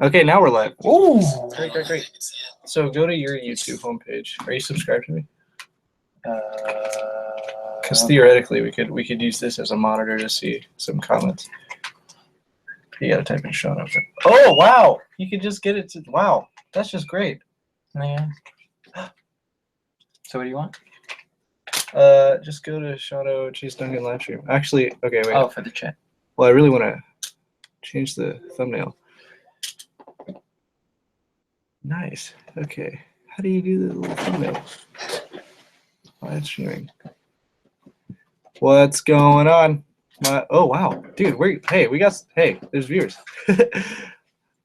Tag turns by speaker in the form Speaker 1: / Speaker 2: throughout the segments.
Speaker 1: Okay, now we're live.
Speaker 2: Ooh.
Speaker 1: Great, great, great. So go to your YouTube homepage. Are you subscribed to me? Because theoretically, we could use this as a monitor to see some comments. You gotta type in Sean over. Oh wow! You could just get it to wow. That's just great.
Speaker 2: Yeah. So what do you want?
Speaker 1: Just go to Shadow Chase Duncan Livestream. Actually, okay, wait.
Speaker 2: Oh, for the chat.
Speaker 1: Well, I really want to change the thumbnail. Nice. Okay. How do you do the little thumbnail? Live streaming. What's going on? Oh wow, dude. Hey, there's viewers.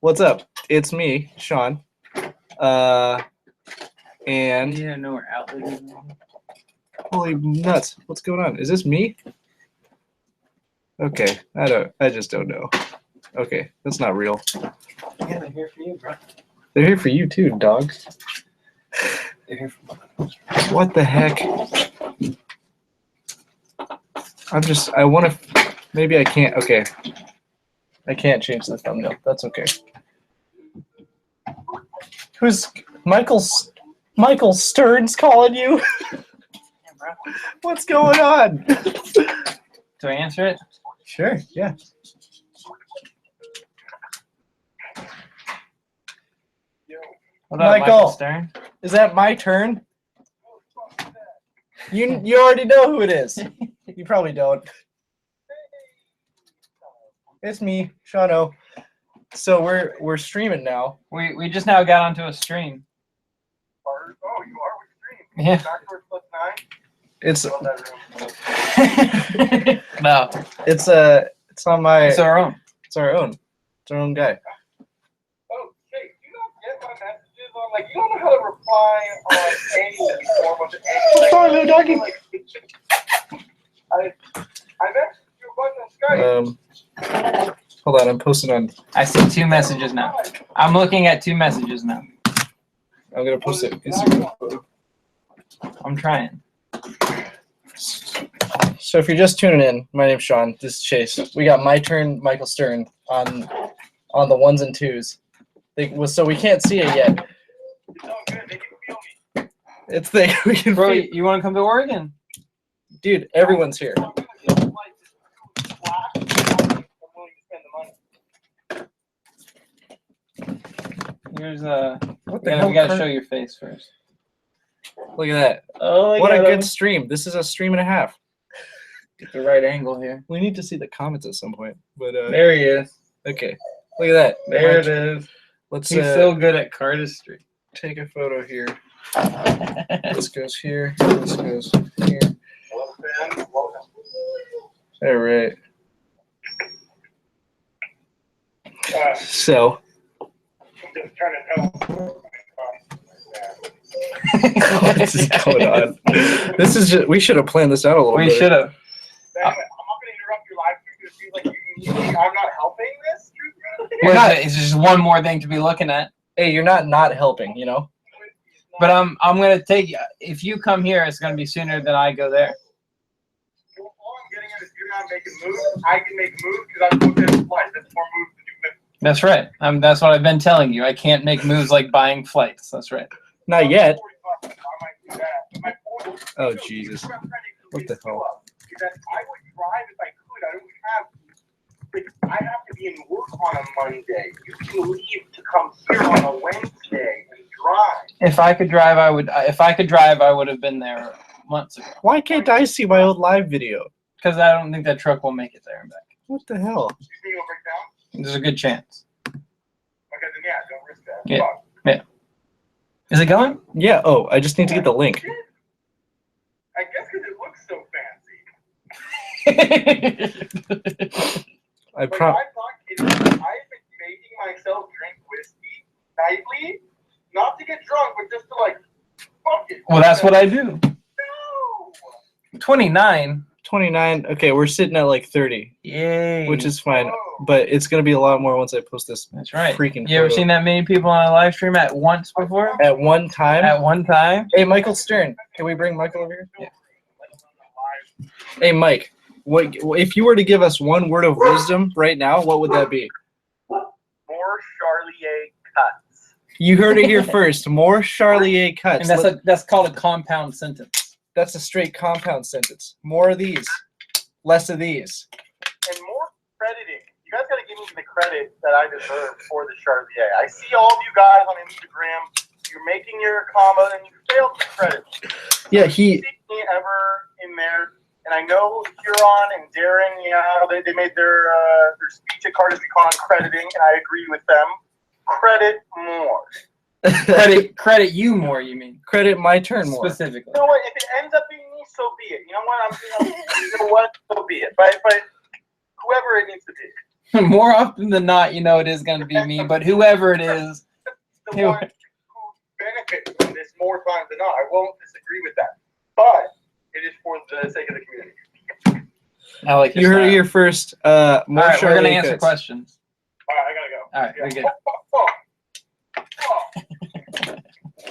Speaker 1: What's up? It's me, Sean. And
Speaker 2: You don't know where outlet is.
Speaker 1: Holy nuts! What's going on? Is this me? Okay, I just don't know. Okay, that's not real.
Speaker 2: Yeah, they're here for you, bro.
Speaker 1: They're here for you too, dog.
Speaker 2: They're here for
Speaker 1: What the heck? I want to, maybe I can't, okay. I can't change the thumbnail. That's okay. Who's, Michael Stern's calling you? What's going on?
Speaker 2: Do I answer it?
Speaker 1: Sure, yeah.
Speaker 2: What up, Michael Stern?
Speaker 1: Is that my turn? You already know who it is. You probably don't. It's me, Shano. So we're streaming now.
Speaker 2: We just now got onto a stream.
Speaker 3: Oh, you are with stream.
Speaker 2: Yeah.
Speaker 3: Backwards +9.
Speaker 1: It's
Speaker 2: No.
Speaker 1: it's on my.
Speaker 2: It's our own.
Speaker 1: It's our own. It's our own guy.
Speaker 3: Oh, hey, you don't get my messages on, like, you don't know how to reply on any form of any.
Speaker 1: Sorry, little doggy.
Speaker 3: Like, I messaged you a bunch on Skype.
Speaker 1: Hold on, I'm posting on.
Speaker 2: I see 2 messages now. I'm looking at 2 messages now.
Speaker 1: I'm gonna post it Instagram photo.
Speaker 2: I'm trying.
Speaker 1: So if you're just tuning in, my name's Sean. This is Chase. We got my turn, Michael Stern on the 1s and 2s. So we can't see it yet.
Speaker 3: It's all good. They can feel me.
Speaker 1: It's we can.
Speaker 2: Bro,
Speaker 1: feel.
Speaker 2: you want to come to Oregon?
Speaker 1: Dude, everyone's here.
Speaker 2: Here's
Speaker 1: What the
Speaker 2: we
Speaker 1: hell?
Speaker 2: gotta show your face first.
Speaker 1: Look at that.
Speaker 2: Oh,
Speaker 1: What a good stream. This is a stream and a half.
Speaker 2: Get the right angle here.
Speaker 1: We need to see the comments at some point. But
Speaker 2: There he is.
Speaker 1: okay. Look at that.
Speaker 2: There it is.
Speaker 1: Let's
Speaker 2: He's so good at cardistry.
Speaker 1: take a photo here. This goes here. This goes here. All right. So.
Speaker 3: I'm just trying to help.
Speaker 1: What is going on? This is just, we should have planned this out a little bit.
Speaker 2: We should have.
Speaker 3: I'm not going to interrupt your live stream because it feels like you need me. I'm not helping this.
Speaker 2: It's just one more thing to be looking at.
Speaker 1: Hey, you're not helping, you know?
Speaker 2: But I'm gonna take. If you come here, it's gonna be sooner than I go there.
Speaker 3: All I'm getting at is you're not making moves. I can make moves because I'm looking at the flight. That's more moves to do.
Speaker 2: That's right. That's what I've been telling you. I can't make moves like buying flights. That's right.
Speaker 1: Not yet.
Speaker 3: I might do that. But my point is,
Speaker 1: Oh, Jesus. What the hell?
Speaker 3: is that I would drive if I could. I don't have. I have to be in work on a Monday. You can leave to come here on a Wednesday and drive.
Speaker 2: If I could drive, I would. If I could drive, I would have been there months ago.
Speaker 1: Why can't I see my old live video?
Speaker 2: Because I don't think that truck will make it there and back.
Speaker 1: What the hell?
Speaker 3: You think it'll break down?
Speaker 2: There's a good chance.
Speaker 3: Okay, then yeah, don't risk that.
Speaker 2: Yeah.
Speaker 3: Fuck.
Speaker 2: Yeah. Is it going?
Speaker 1: Yeah. Oh, I just need to get the link.
Speaker 3: I guess because it looks so fancy.
Speaker 1: I
Speaker 3: Like, I'm not kidding. I've been making myself drink whiskey nightly, not to get drunk, but just to like, fuck it.
Speaker 2: Well, that's what I do.
Speaker 3: No.
Speaker 2: 29.
Speaker 1: 29. Okay, we're sitting at like 30,
Speaker 2: Yay.
Speaker 1: which is fine. But it's gonna be a lot more once I post this.
Speaker 2: That's right.
Speaker 1: Freaking
Speaker 2: You ever
Speaker 1: photo.
Speaker 2: seen that many people on a live stream at once before?
Speaker 1: At one time.
Speaker 2: At one time?
Speaker 1: Hey, Michael Stern. Can we bring Michael over here?
Speaker 2: Yeah.
Speaker 1: Hey, Mike. What if you were to give us one word of wisdom right now? What would that be?
Speaker 3: More more Charlier cuts.
Speaker 1: You heard it here first. More Charlier cuts.
Speaker 2: And that's called a compound sentence.
Speaker 1: That's a straight compound sentence. More of these, less of these.
Speaker 3: And more crediting. You guys got to give me the credit that I deserve for the Charlier. I see all of you guys on Instagram. You're making your combo and you fail to credit.
Speaker 1: Yeah,
Speaker 3: You see me ever in there. And I know Huron and Darren, you know, they made their speech at CardistryCon crediting, and I agree with them. Credit more.
Speaker 2: Credit you more, you mean?
Speaker 1: Credit my turn more.
Speaker 2: Specifically.
Speaker 3: You know what? If it ends up being me, so be it. You know what? You know what? So be it. But whoever it needs to be.
Speaker 2: More often than not, you know it is going to be me, but whoever it is.
Speaker 3: The one who benefits from this more times than not. I won't disagree with that. But it is for the sake of the community.
Speaker 2: I like
Speaker 1: You heard it here first. More
Speaker 2: All right, we're going to
Speaker 1: Charlier
Speaker 2: answer
Speaker 1: cuts.
Speaker 2: questions.
Speaker 3: All right, I gotta go.
Speaker 2: All right, we're good.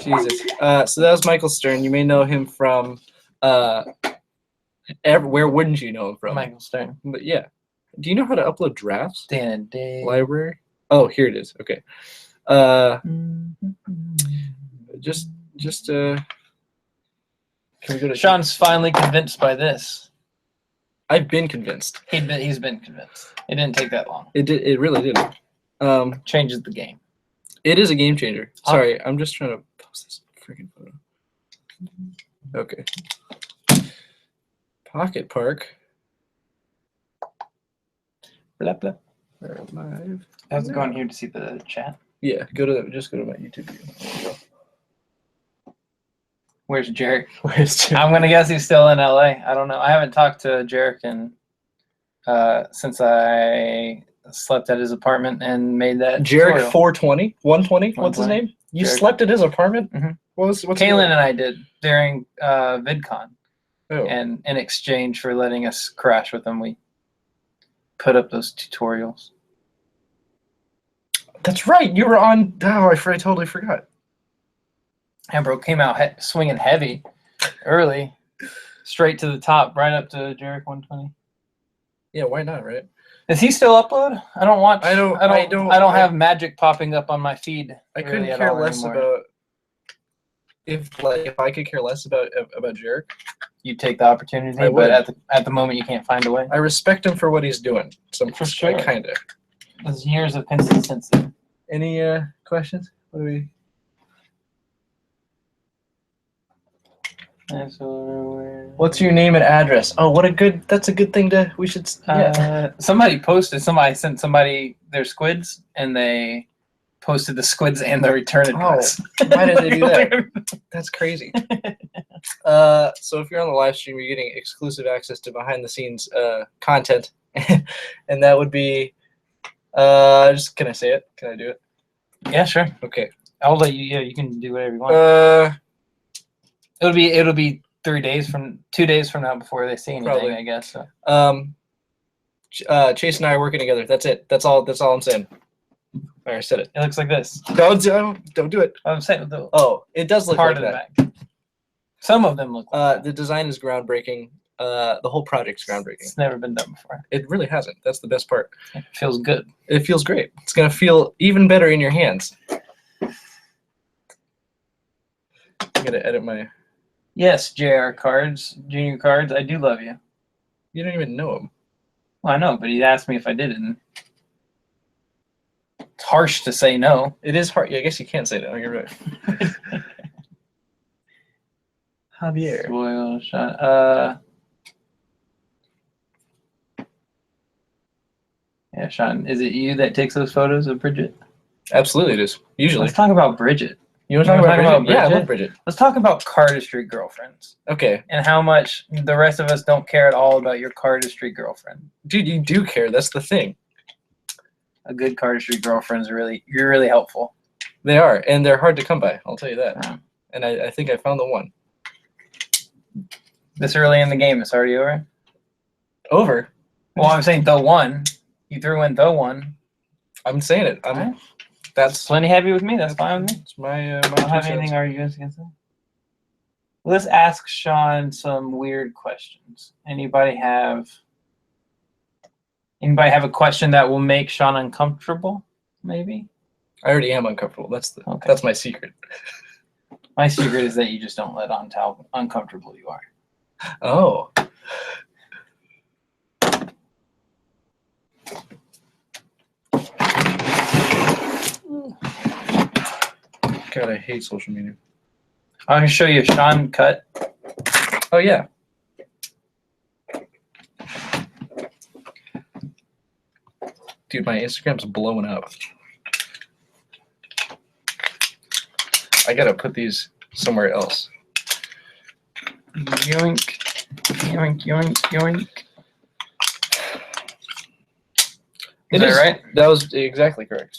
Speaker 1: Jesus. So that was Michael Stern. You may know him from where wouldn't you know him from?
Speaker 2: Michael Stern.
Speaker 1: But yeah. Do you know how to upload drafts?
Speaker 2: Dan and Dave.
Speaker 1: Library? Oh, here it is. Okay. Can we go to
Speaker 2: Sean's finally convinced by this.
Speaker 1: I've been convinced.
Speaker 2: He's been convinced. It didn't take that long.
Speaker 1: It really didn't.
Speaker 2: Changes the game.
Speaker 1: It is a game changer. Sorry, I'm just trying to post this freaking photo. Okay. Pocket Park.
Speaker 2: Blah, blah.
Speaker 1: We're live.
Speaker 2: I was going here to see the chat.
Speaker 1: Yeah, just go to my YouTube view.
Speaker 2: Where's Jarek?
Speaker 1: Where's Jarek?
Speaker 2: I'm gonna guess he's still in LA. I don't know. I haven't talked to Jarek since I slept at his apartment and made that.
Speaker 1: Jarek
Speaker 2: tutorial.
Speaker 1: 420? 120? What's his name? You
Speaker 2: Jarek.
Speaker 1: slept at his apartment?
Speaker 2: Mhm.
Speaker 1: What's
Speaker 2: Kaylin and I did during VidCon,
Speaker 1: Oh.
Speaker 2: and in exchange for letting us crash with them, we put up those tutorials.
Speaker 1: That's right. You were on. Oh, I totally forgot.
Speaker 2: Ambro came out swinging heavy, early, straight to the top, right up to Jarek 120.
Speaker 1: Yeah, why not, right?
Speaker 2: Does he still upload? I don't watch.
Speaker 1: I don't
Speaker 2: have magic popping up on my feed.
Speaker 1: I
Speaker 2: really
Speaker 1: couldn't
Speaker 2: at
Speaker 1: care
Speaker 2: all
Speaker 1: less
Speaker 2: anymore.
Speaker 1: about if I could care less about Jarek.
Speaker 2: You take the opportunity,
Speaker 1: I would.
Speaker 2: but at the moment you can't find a way.
Speaker 1: I respect him for what he's doing. So
Speaker 2: For sure.
Speaker 1: Kind of.
Speaker 2: Those years of consistency.
Speaker 1: Any questions? What do we? What's your name and address? Oh, that's a good thing to, we should, yeah.
Speaker 2: Somebody sent somebody their squids, and they posted the squids and the return address.
Speaker 1: Why did they do that? That's crazy. So if you're on the live stream, you're getting exclusive access to behind the scenes content. And that would be, can I say it? Can I do it?
Speaker 2: Yeah, sure.
Speaker 1: Okay.
Speaker 2: I'll let you, yeah, you can do whatever you want. It'll be 2 days from now before they see anything,
Speaker 1: Probably.
Speaker 2: I guess. So.
Speaker 1: Chase and I are working together. That's it. That's all I'm saying. All right, I said it.
Speaker 2: It looks like this.
Speaker 1: Don't do it.
Speaker 2: I'm saying the
Speaker 1: Oh, it does look
Speaker 2: part
Speaker 1: like
Speaker 2: of
Speaker 1: that.
Speaker 2: the back. Some of them look like that.
Speaker 1: The design is groundbreaking. The whole project's groundbreaking.
Speaker 2: It's never been done before.
Speaker 1: It really hasn't. That's the best part.
Speaker 2: It feels good.
Speaker 1: It feels great. It's gonna feel even better in your hands. I gotta edit my.
Speaker 2: Yes, JR Cards, Junior Cards, I do love you.
Speaker 1: You don't even know him.
Speaker 2: Well, I know, but he asked me if I didn't. It's harsh to say no.
Speaker 1: It is hard. Yeah, I guess you can't say that. You're right. Javier.
Speaker 2: Spoil shot. Yeah, Sean, is it you that takes those photos of Bridget?
Speaker 1: Absolutely, it is. Usually.
Speaker 2: Let's talk about Bridget.
Speaker 1: You want to talk about Bridget? Yeah, I
Speaker 2: Bridget?
Speaker 1: love Bridget.
Speaker 2: Let's talk about cardistry girlfriends
Speaker 1: Okay.
Speaker 2: and how much the rest of us don't care at all about your cardistry girlfriend.
Speaker 1: Dude, you do care. That's the thing.
Speaker 2: A good cardistry girlfriend's you're really helpful.
Speaker 1: They are, and they're hard to come by. I'll tell you that.
Speaker 2: Yeah.
Speaker 1: And I think I found the one.
Speaker 2: This early in the game, it's already over.
Speaker 1: Over.
Speaker 2: Well, I'm saying the one. You threw in the one.
Speaker 1: I'm saying it.
Speaker 2: Alright.
Speaker 1: That's
Speaker 2: Plenty happy with me. That's fine with me.
Speaker 1: it's my.
Speaker 2: I don't have anything arguments against that. Let's ask Sean some weird questions. Anybody have a question that will make Sean uncomfortable? Maybe.
Speaker 1: I already am uncomfortable. That's my secret.
Speaker 2: My secret is that you just don't let on how uncomfortable you are.
Speaker 1: Oh. God, I hate social media.
Speaker 2: I'm gonna show you a Sean cut.
Speaker 1: Oh yeah. Dude, my Instagram's blowing up. I gotta put these somewhere else.
Speaker 2: Yoink, yoink, yoink, yoink. Is that right?
Speaker 1: That was exactly correct.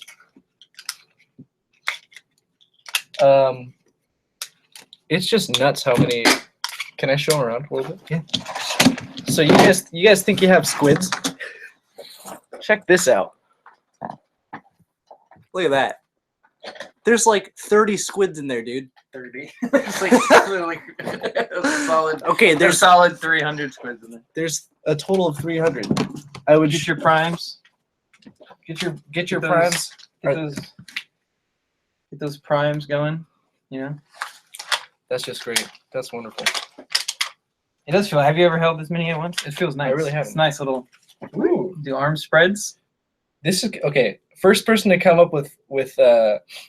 Speaker 1: It's just nuts how many. Can I show them around a little bit? Yeah. So you guys think you have squids? Check this out. Look at that. There's like 30 squids in there, dude.
Speaker 2: 30. It's like solid.
Speaker 1: Okay, there's
Speaker 2: solid 300 squids in there.
Speaker 1: There's a total of 300. I would
Speaker 2: Get your primes.
Speaker 1: Get your
Speaker 2: those-
Speaker 1: primes.
Speaker 2: Get those primes going. You know.
Speaker 1: That's just great. That's wonderful.
Speaker 2: It does feel. Have you ever held this many at once? It feels nice.
Speaker 1: I really haven't.
Speaker 2: It's nice little.
Speaker 1: Ooh.
Speaker 2: Do arm spreads.
Speaker 1: This is okay. First person to come up with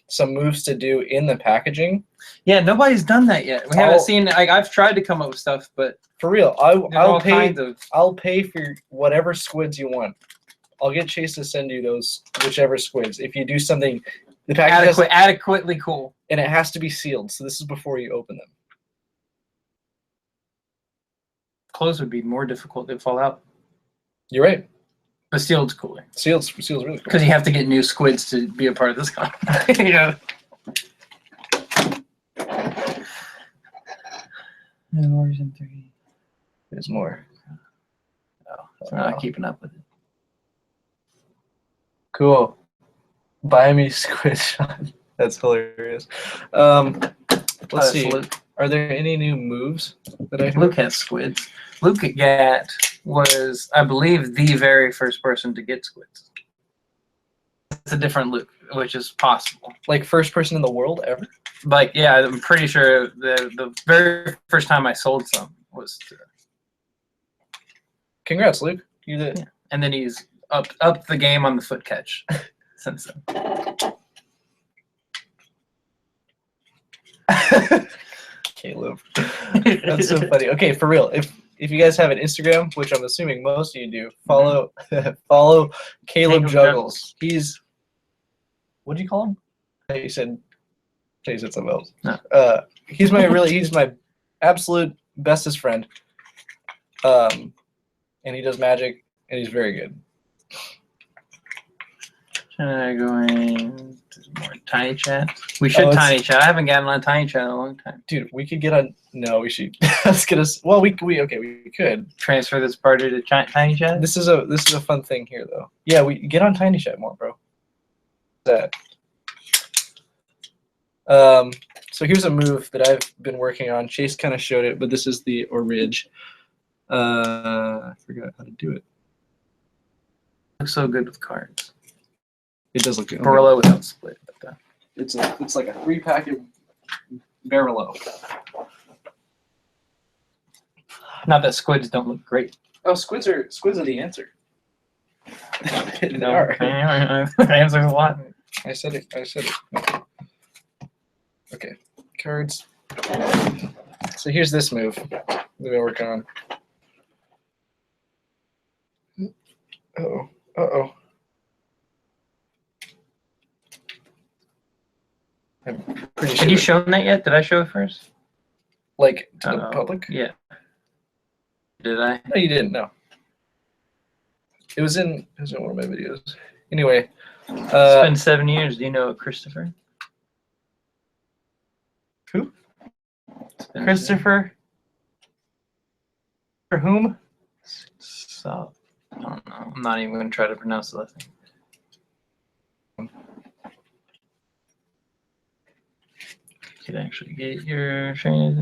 Speaker 1: some moves to do in the packaging.
Speaker 2: Yeah, nobody's done that yet. We haven't seen. Like I've tried to come up with stuff, but
Speaker 1: for real, I'll pay for whatever squids you want. I'll get Chase to send you those whichever squids if you do something. The package
Speaker 2: adequately cool,
Speaker 1: and it has to be sealed. So this is before you open them.
Speaker 2: Clothes would be more difficult to fall out.
Speaker 1: You're right.
Speaker 2: But sealed's cooler.
Speaker 1: Sealed's really cool.
Speaker 2: Because you have to get new squids to be a part of this con. Yeah. No more than 3.
Speaker 1: There's more.
Speaker 2: Oh, so I'm not keeping up with it.
Speaker 1: Cool. Buy me squid shot. That's hilarious. Let's see.
Speaker 2: Luke.
Speaker 1: Are there any new moves that I have?
Speaker 2: Luke has squids. Luke Gat was, I believe, the very first person to get squids. It's a different Luke, which is possible.
Speaker 1: Like first person in the world ever?
Speaker 2: Like, yeah, I'm pretty sure the very first time I sold some was.
Speaker 1: Congrats, Luke. You did.
Speaker 2: Yeah. And then he's up the game on the foot catch since then.
Speaker 1: Caleb. That's so funny. Okay, for real. If you guys have an Instagram, which I'm assuming most of you do, follow follow Caleb Juggles. He's, what do you call him? You said something else.
Speaker 2: No.
Speaker 1: He's my absolute bestest friend. And he does magic and he's very good.
Speaker 2: Going to more tiny chat. We should tiny chat. I haven't gotten on tiny chat in a long time.
Speaker 1: Dude, we could get on. No, we should. Let's get us. Well, we could
Speaker 2: transfer this party to tiny chat.
Speaker 1: This is a fun thing here, though. Yeah, we get on tiny chat more, bro. That. So here's a move that I've been working on. Chase kind of showed it, but this is the orig. I forgot how to do it.
Speaker 2: Looks so good with cards.
Speaker 1: It does look good.
Speaker 2: Barolo without split.
Speaker 1: It's like a 3-packet Barolo.
Speaker 2: Not that squids don't look great.
Speaker 1: Oh, squids are the answer. They
Speaker 2: No,
Speaker 1: are.
Speaker 2: answers a lot.
Speaker 1: I said it. Okay, cards. So here's this move we've been working on. Uh-oh. I'm pretty sure.
Speaker 2: Have you shown that yet? Did I show it first?
Speaker 1: Like to the public?
Speaker 2: Yeah. Did I?
Speaker 1: No, you didn't. No. It was in one of my videos. Anyway.
Speaker 2: It's been 7 years. Do you know Christopher?
Speaker 1: Who?
Speaker 2: Christopher.
Speaker 1: For whom?
Speaker 2: So, I don't know. I'm not even going to try to pronounce the last name. You could actually get your training.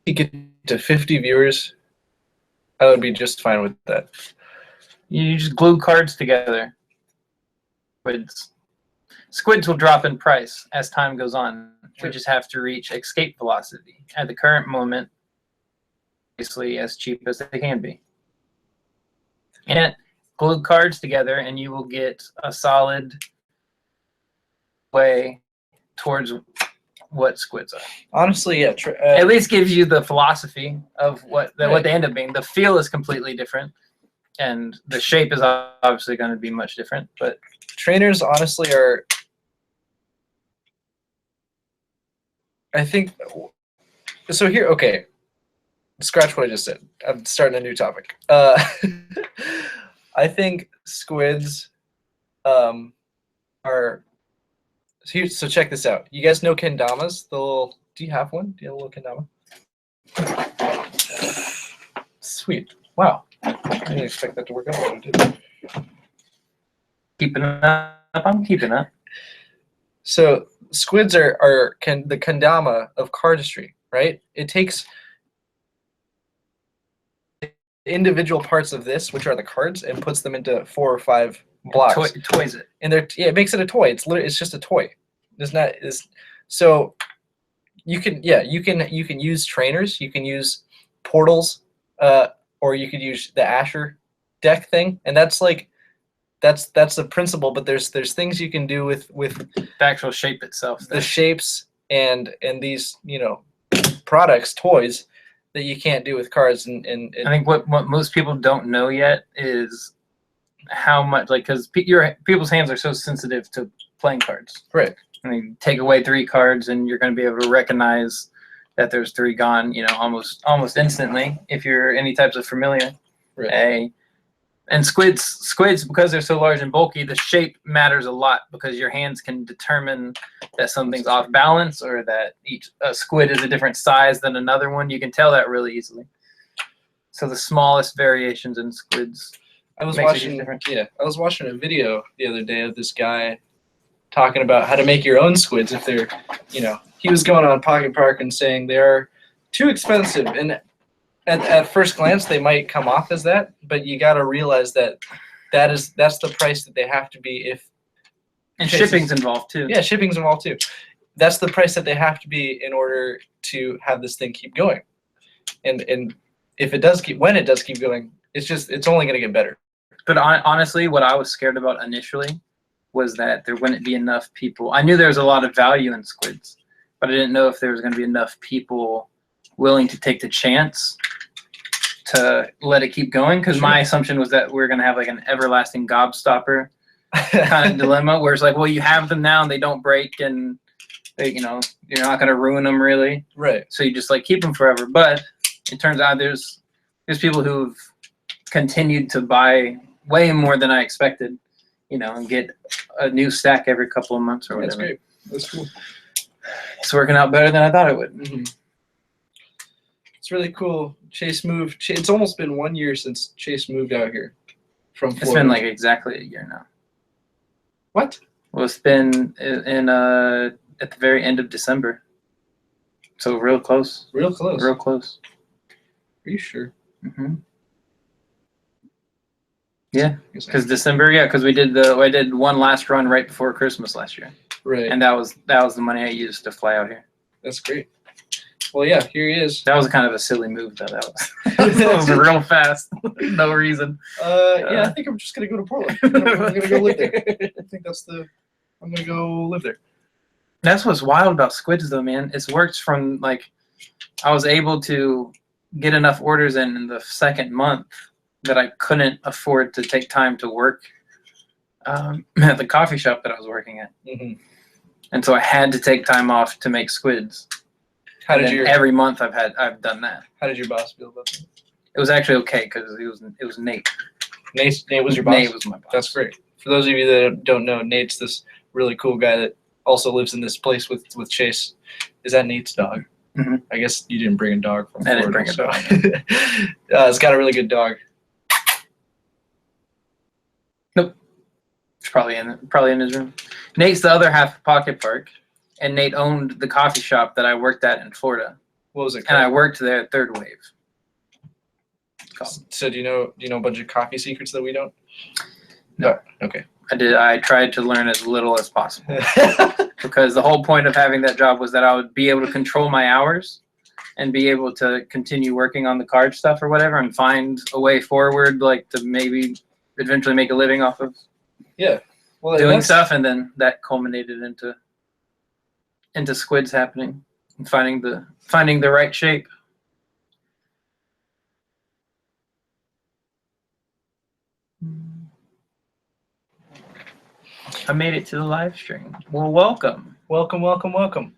Speaker 1: You get to 50 viewers I would be just fine with that.
Speaker 2: You just glue cards together. Squids will drop in price as time goes on. We just have to reach escape velocity. At the current moment, obviously as cheap as they can be. And glue cards together and you will get a solid way towards what squids are.
Speaker 1: Honestly, yeah.
Speaker 2: At least gives you the philosophy of what they end up being. The feel is completely different, and the shape is obviously going to be much different. But
Speaker 1: trainers, honestly, are. I think. So here, okay. Scratch what I just said. I'm starting a new topic. I think squids are. So check this out. You guys know kendamas? The little. Do you have one? Do you have a little kendama? Sweet. Wow. I didn't expect that to work out, but it did.
Speaker 2: keeping up, I'm keeping up.
Speaker 1: So squids are the kendama of cardistry, right? It takes individual parts of this, which are the cards, and puts them into 4 or 5 blocks.
Speaker 2: Toys it.
Speaker 1: And it makes it a toy. It's just a toy. So you can use trainers, you can use portals, or you could use the Asher deck thing, and that's the principle. But there's things you can do with
Speaker 2: the actual shape itself,
Speaker 1: the shapes and these products, toys, that you can't do with cards. And
Speaker 2: I think what most people don't know yet is how much, because people's hands are so sensitive to playing cards.
Speaker 1: Right.
Speaker 2: I mean, take away 3 cards and you're going to be able to recognize that there's 3 gone, almost instantly if you're any types of familiar.
Speaker 1: Right.
Speaker 2: And squids, because they're so large and bulky, the shape matters a lot because your hands can determine that something's off balance or that a squid is a different size than another one. You can tell that really easily. So the smallest variations in squids.
Speaker 1: I was watching a video the other day of this guy talking about how to make your own squids if they're, he was going on Pocket Park and saying they are too expensive. And at first glance, they might come off as that, but you got to realize that's the price that they have to be if.
Speaker 2: And shipping's involved too.
Speaker 1: Yeah, shipping's involved too. That's the price that they have to be in order to have this thing keep going. And if it does keep going, it's only going to get better.
Speaker 2: But honestly, what I was scared about initially was that there wouldn't be enough people. I knew there was a lot of value in squids, but I didn't know if there was going to be enough people willing to take the chance to let it keep going. Because my assumption was that we're going to have like an everlasting gobstopper kind of dilemma, where it's like, well, you have them now and they don't break, and you're not going to ruin them really.
Speaker 1: Right. So
Speaker 2: you just keep them forever. But it turns out there's people who've continued to buy way more than I expected, and get a new stack every couple of months or whatever.
Speaker 1: That's great. That's cool.
Speaker 2: It's working out better than I thought it would.
Speaker 1: Mm-hmm. It's really cool. Chase moved. It's almost been 1 year since Chase moved out here from Florida.
Speaker 2: It's been exactly a year now.
Speaker 1: What?
Speaker 2: Well, it's been at the very end of December. So real close.
Speaker 1: Real close.
Speaker 2: Real close.
Speaker 1: Are you sure?
Speaker 2: Mm-hmm. Yeah, because December. Yeah, because I did one last run right before Christmas last year.
Speaker 1: Right.
Speaker 2: And that was the money I used to fly out here.
Speaker 1: That's great. Well, yeah, here he is.
Speaker 2: That was kind of a silly move, though. That was real fast. No reason.
Speaker 1: Yeah, I think I'm just gonna go to Portland. I'm gonna go live there. I think I'm gonna go live there.
Speaker 2: That's what's wild about squids, though, man. It's worked from I was able to get enough orders in the second month that I couldn't afford to take time to work at the coffee shop that I was working at.
Speaker 1: Mm-hmm. And
Speaker 2: so I had to take time off to make squids. Every month I've done that.
Speaker 1: How did your boss feel about that?
Speaker 2: It was actually okay because it was Nate.
Speaker 1: Nate was your boss?
Speaker 2: Nate was my boss.
Speaker 1: That's great. For those of you that don't know, Nate's this really cool guy that also lives in this place with Chase. Is that Nate's dog?
Speaker 2: Mm-hmm.
Speaker 1: I guess you didn't bring a dog from Florida.
Speaker 2: I didn't bring a dog.
Speaker 1: It's got a really good dog.
Speaker 2: Nope. It's probably in his room. Nate's the other half of Pocket Park, and Nate owned the coffee shop that I worked at in Florida.
Speaker 1: What was it called?
Speaker 2: And I worked there at Third Wave. called.
Speaker 1: So do you know a bunch of coffee secrets that we don't?
Speaker 2: No.
Speaker 1: Okay.
Speaker 2: I tried to learn as little as possible because the whole point of having that job was that I would be able to control my hours and be able to continue working on the card stuff or whatever and find a way forward, like to maybe eventually make a living off of doing stuff. And then that culminated into squids happening and finding the right shape. I made it to the live stream. Well, welcome.
Speaker 1: Welcome.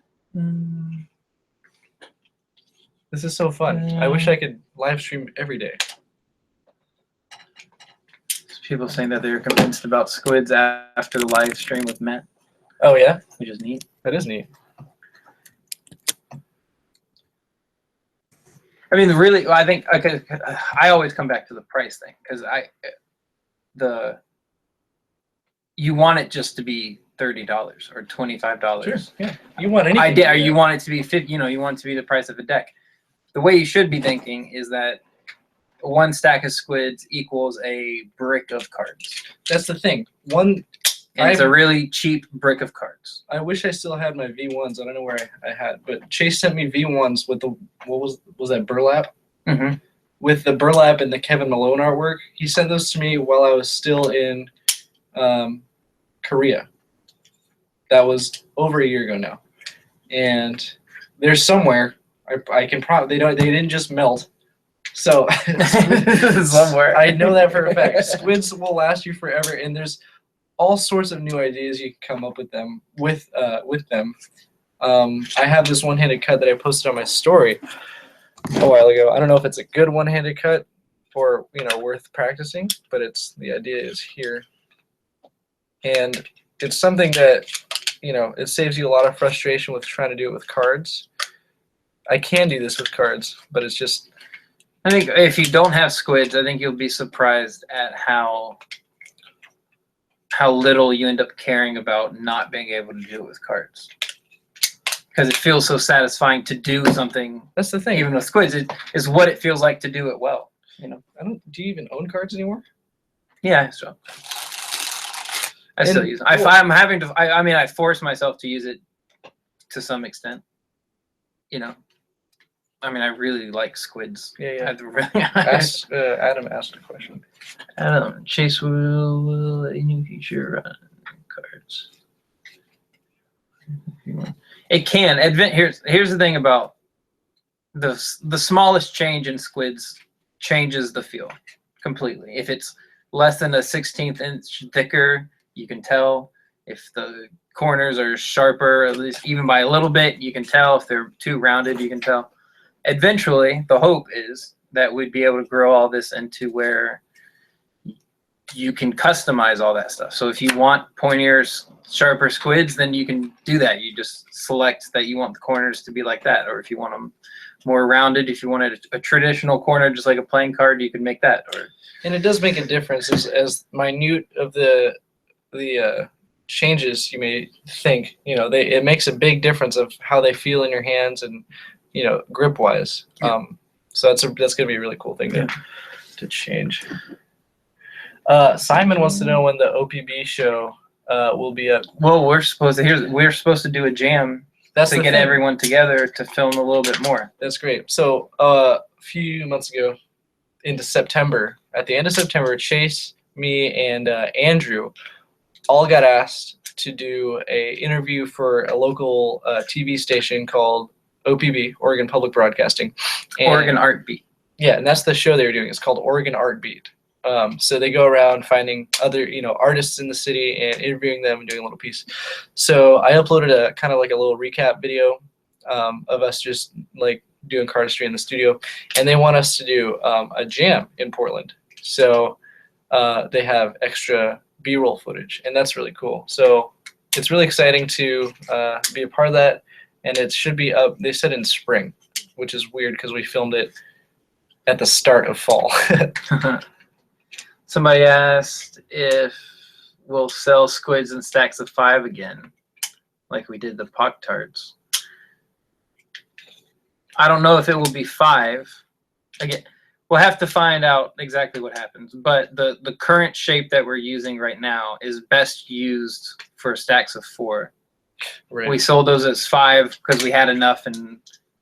Speaker 1: This is so fun. I wish I could live stream every day.
Speaker 2: People saying that they're convinced about squids after the live stream with Matt.
Speaker 1: Oh yeah?
Speaker 2: Which is neat.
Speaker 1: That is neat.
Speaker 2: I mean, really, I think I always come back to the price thing because you want it just to be $30 or $25.
Speaker 1: Sure. Yeah. You want anything?
Speaker 2: You want it to be $50. You want it to be the price of a deck. The way you should be thinking is that one stack of squids equals a brick of cards.
Speaker 1: That's the thing.
Speaker 2: It's a really cheap brick of cards.
Speaker 1: I wish I still had my V1s. I don't know where I had, but Chase sent me V1s with the was that burlap?
Speaker 2: Mm-hmm.
Speaker 1: With the burlap and the Kevin Malone artwork. He sent those to me while I was still in Korea. That was over a year ago now, and there's somewhere I can probably they didn't just melt. So
Speaker 2: somewhere
Speaker 1: I know that for a fact. Squids will last you forever, and there's all sorts of new ideas you can come up with them. I have this one-handed cut that I posted on my story a while ago. I don't know if it's a good one-handed cut or worth practicing, but the idea is here, and it's something that it saves you a lot of frustration with trying to do it with cards. I can do this with cards, but it's just.
Speaker 2: I think if you don't have squids, I think you'll be surprised at how little you end up caring about not being able to do it with cards. Because it feels so satisfying to do something.
Speaker 1: That's the thing.
Speaker 2: Even with squids, it is what it feels like to do it well.
Speaker 1: Do you even own cards anymore?
Speaker 2: Yeah, so I still use them. I force myself to use it to some extent. I really like squids.
Speaker 1: Yeah.
Speaker 2: Adam
Speaker 1: asked a question.
Speaker 2: Chase will let you feature cards. It can. Here's the thing about the smallest change in squids changes the feel completely. If it's less than a 1/16 inch thicker, you can tell. If the corners are sharper, at least even by a little bit, you can tell. If they're too rounded, you can tell. Eventually, the hope is that we'd be able to grow all this into where you can customize all that stuff. So if you want pointier, sharper squids, then you can do that. You just select that you want the corners to be like that. Or if you want them more rounded, if you wanted a traditional corner, just like a playing card, you could make that.
Speaker 1: And it does make a difference as minute of the changes you may think. It makes a big difference of how they feel in your hands and grip wise.
Speaker 2: Yeah.
Speaker 1: So that's gonna be a really cool thing to change. Simon wants to know when the OPB show will be up.
Speaker 2: Well, we're supposed to do a jam to get everyone together to film a little bit more.
Speaker 1: That's great. So a few months ago, into September, at the end of September, Chase, me, and Andrew all got asked to do a interview for a local TV station called OPB, Oregon Public Broadcasting.
Speaker 2: Oregon Art Beat.
Speaker 1: Yeah, and that's the show they were doing. It's called Oregon Art Beat. So they go around finding other, artists in the city and interviewing them and doing a little piece. So I uploaded a kind of like a little recap video of us just like doing cardistry in the studio, and they want us to do a jam in Portland. So they have extra B-roll footage, and that's really cool. So it's really exciting to be a part of that, and it should be up, they said, in spring, which is weird because we filmed it at the start of fall.
Speaker 2: Somebody asked if we'll sell squids in stacks of 5 again, like we did the Pop-Tarts. I don't know if it will be 5. Again, We'll have to find out exactly what happens. But the current shape that we're using right now is best used for stacks of 4.
Speaker 1: Right.
Speaker 2: We sold those as 5 because we had enough, and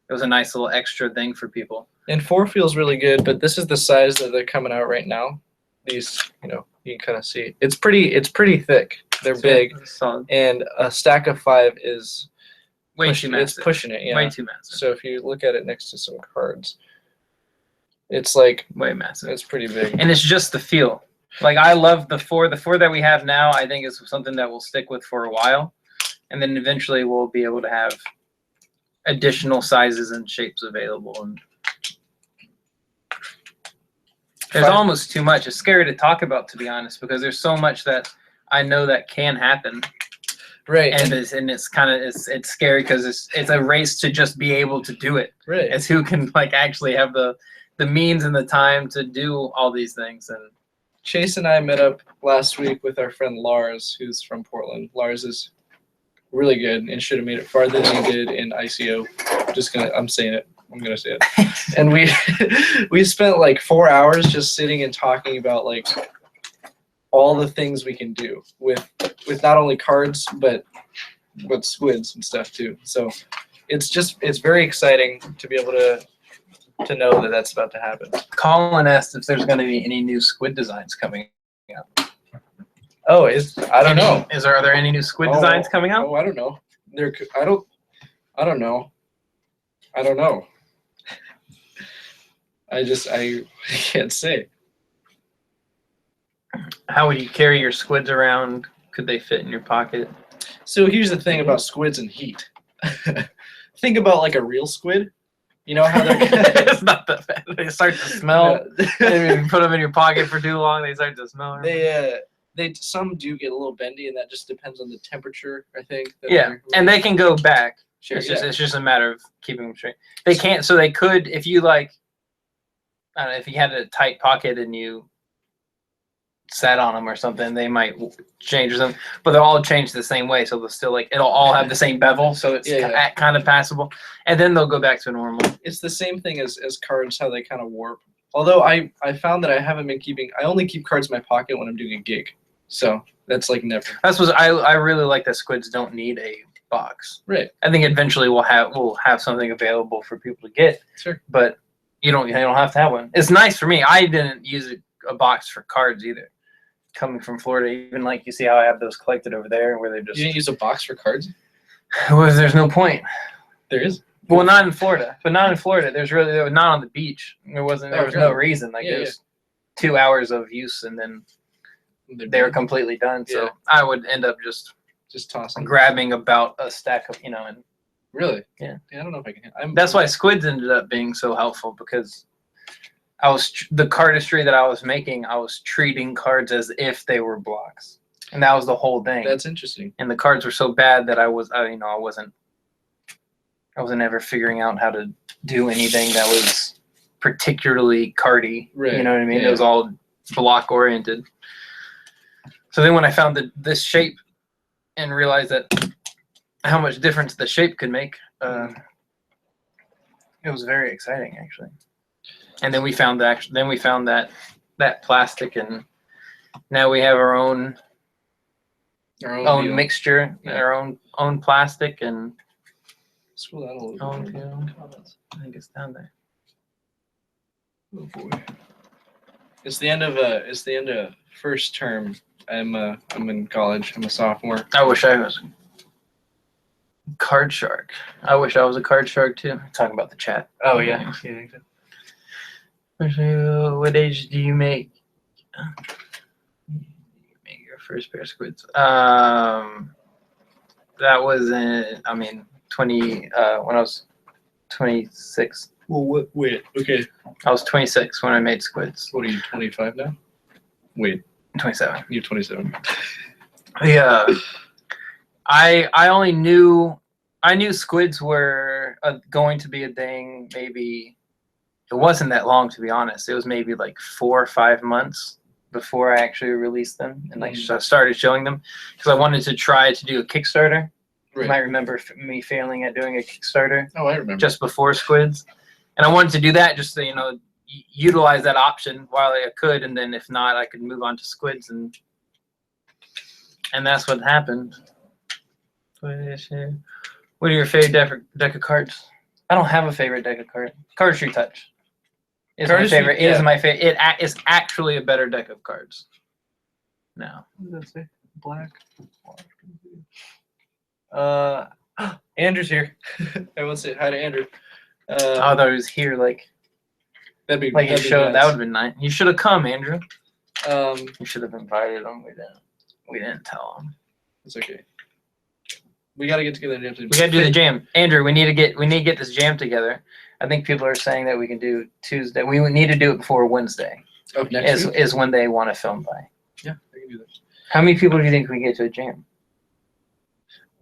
Speaker 2: it was a nice little extra thing for people.
Speaker 1: And 4 feels really good, but this is the size that they're coming out right now. These, you know, you can kind of see. It's pretty thick. They're big.
Speaker 2: Solid.
Speaker 1: And a stack of 5 is
Speaker 2: Way too massive.
Speaker 1: It's pushing it, yeah.
Speaker 2: Way too massive.
Speaker 1: So if you look at it next to some cards, it's like
Speaker 2: way massive.
Speaker 1: It's pretty big.
Speaker 2: And it's just the feel. Like, I love the 4. The 4 that we have now, I think, is something that we'll stick with for a while. And then eventually we'll be able to have additional sizes and shapes available. And there's almost too much. It's scary to talk about, to be honest, because there's so much that I know that can happen.
Speaker 1: Right.
Speaker 2: And it's kind of it's scary because it's a race to just be able to do it.
Speaker 1: Right.
Speaker 2: It's who can like actually have the means and the time to do all these things. And
Speaker 1: Chase and I met up last week with our friend Lars, who's from Portland. Lars is really good and should have made it farther than he did in ICO. I'm saying it. I'm gonna say it. And we spent like 4 hours just sitting and talking about like all the things we can do with not only cards but with squids and stuff too. So it's very exciting to be able to know that that's about to happen.
Speaker 2: Colin asked if there's going to be any new squid designs coming out.
Speaker 1: Oh, I don't know.
Speaker 2: Are there any new squid designs coming out?
Speaker 1: Oh, I don't know. I don't know. I can't say.
Speaker 2: How would you carry your squids around? Could they fit in your pocket?
Speaker 1: So here's the thing about squids and heat. Think about like a real squid. You know how they're
Speaker 2: it's not that bad. They start to smell. If you put them in your pocket for too long, they start to smell.
Speaker 1: Some do get a little bendy, and that just depends on the temperature, I think.
Speaker 2: Yeah, and they can go back.
Speaker 1: Sure,
Speaker 2: it's just a matter of keeping them straight. They can't. So they could, if you like, I don't know, if you had a tight pocket and you sat on them or something, they might change them, but they'll all change the same way. So they'll still it'll all have the same bevel, so it's kind of passable, and then they'll go back to normal.
Speaker 1: It's the same thing as cards, how they kind of warp. Although I found that I haven't been I only keep cards in my pocket when I'm doing a gig, so that's like never.
Speaker 2: That's what I really like, that squids don't need a box.
Speaker 1: Right.
Speaker 2: I think eventually we'll have something available for people to get.
Speaker 1: Sure. But
Speaker 2: you don't have to have one. It's nice for me. I didn't use a box for cards either. Coming from Florida, even like you see how I have those collected over there, where they just.
Speaker 1: You didn't use a box for cards?
Speaker 2: Well, there's no point.
Speaker 1: There is.
Speaker 2: Well, not in Florida. But not in Florida. They were not on the beach. There was no reason. Like it was 2 hours of use, and then they were completely done. So I would end up just
Speaker 1: tossing,
Speaker 2: grabbing about a stack of and.
Speaker 1: Really?
Speaker 2: Yeah.
Speaker 1: I don't know if I can.
Speaker 2: That's why squids ended up being so helpful, because the cardistry that I was making, I was treating cards as if they were blocks, and that was the whole thing.
Speaker 1: That's interesting.
Speaker 2: And the cards were so bad that I wasn't ever figuring out how to do anything that was particularly cardy.
Speaker 1: Right.
Speaker 2: You know what I mean?
Speaker 1: Yeah.
Speaker 2: It was all block oriented. So then when I found this shape and realized that how much difference the shape could make, it was very exciting, actually. And then we found that plastic, and now we have our own mixture, our own plastic, and
Speaker 1: scroll down a little bit.
Speaker 2: I think it's down there.
Speaker 1: Oh boy. It's the end of first term. I'm in college. I'm a sophomore.
Speaker 2: I wish I was a card shark. I wish I was a card shark too. Talking about the chat.
Speaker 1: Oh yeah.
Speaker 2: What age do you make your first pair of squids? That was in 20 when I was 26.
Speaker 1: Well, wait. Okay.
Speaker 2: I was 26 when I made squids.
Speaker 1: What are you, 25 now? Wait.
Speaker 2: 27.
Speaker 1: You're 27.
Speaker 2: Yeah. I knew squids were going to be a thing. Maybe it wasn't that long, to be honest. It was maybe like 4 or 5 months before I actually released them and started showing them, because I wanted to try to do a Kickstarter.
Speaker 1: Right.
Speaker 2: You might remember me failing at doing a Kickstarter.
Speaker 1: Oh, I remember.
Speaker 2: Just before squids, and I wanted to do that just so utilize that option while I could, and then if not, I could move on to squids, and that's what happened. What are your favorite deck of cards? I don't have a favorite deck of cards. Cardistry Touch is my favorite.
Speaker 1: Yeah.
Speaker 2: Is my favorite. It is actually a better deck of cards. No.
Speaker 1: What does that say? Black. Andrew's here. I will say hi to Andrew.
Speaker 2: I thought he was here. Like
Speaker 1: that'd be
Speaker 2: like you showed. That would have been nice. You should have come, Andrew.
Speaker 1: You
Speaker 2: should have invited him. We didn't tell him.
Speaker 1: It's okay. We got to get together.
Speaker 2: We got to do the jam, Andrew. We need to get this jam together. I think people are saying that we can do Tuesday. We would need to do it before Wednesday.
Speaker 1: Oh, next week?
Speaker 2: Is when they want to film by.
Speaker 1: Yeah, I can do that.
Speaker 2: How many people do you think we get to a jam?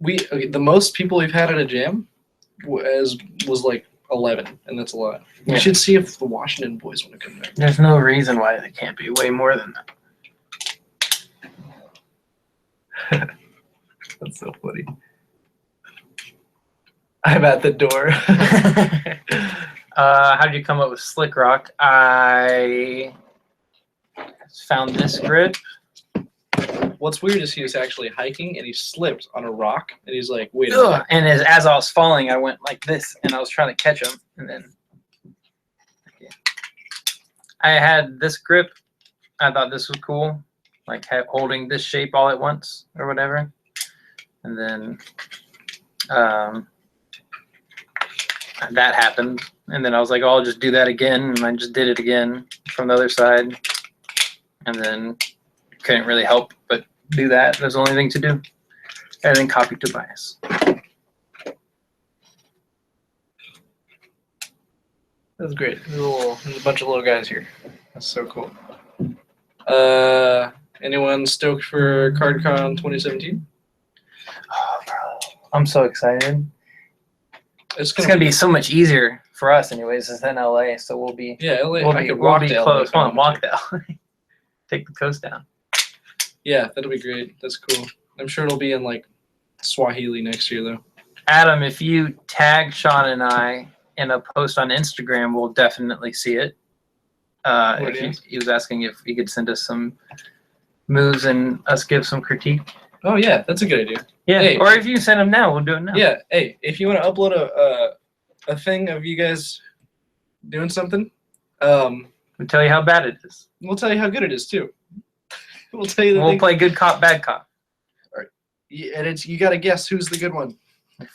Speaker 1: The most people we've had at a jam was like 11, and that's a lot.
Speaker 2: Yeah.
Speaker 1: We should see if the Washington boys want to come back.
Speaker 2: There's no reason why they can't be way more than that.
Speaker 1: That's so funny. I'm at the door.
Speaker 2: How did you come up with Slick Rock? I found this grip.
Speaker 1: What's weird is he was actually hiking and he slipped on a rock and he's like, wait a minute.
Speaker 2: And as I was falling, I went like this and I was trying to catch him. And then I had this grip. I thought this was cool. Like holding this shape all at once or whatever. And then that happened. And then I was like, oh, I'll just do that again. And I just did it again from the other side. And then couldn't really help but do that. That was the only thing to do. And then copy Tobias.
Speaker 1: That's great. There's a bunch of little guys here. That's so cool. Anyone stoked for CardCon 2017?
Speaker 2: Oh, bro. I'm so excited.
Speaker 1: It's
Speaker 2: gonna be so much easier for us anyways. It's in LA, so we'll be
Speaker 1: LA.
Speaker 2: We'll be close. Come on, walk to LA. Take the coast down.
Speaker 1: Yeah, that'll be great. That's cool. I'm sure it'll be in like Swahili next year though.
Speaker 2: Adam, if you tag Sean and I in a post on Instagram, we'll definitely see it. He was asking if he could send us some moves and us give some critique.
Speaker 1: Oh yeah, that's a good idea.
Speaker 2: Yeah,
Speaker 1: hey,
Speaker 2: or if you send them now, we'll do it now.
Speaker 1: Yeah, hey, if you want to upload a thing of you guys doing something,
Speaker 2: we'll tell you how bad it is.
Speaker 1: We'll tell you how good it is too. We'll tell you.
Speaker 2: We'll play good cop, bad cop.
Speaker 1: All right, and you got to guess who's the good one.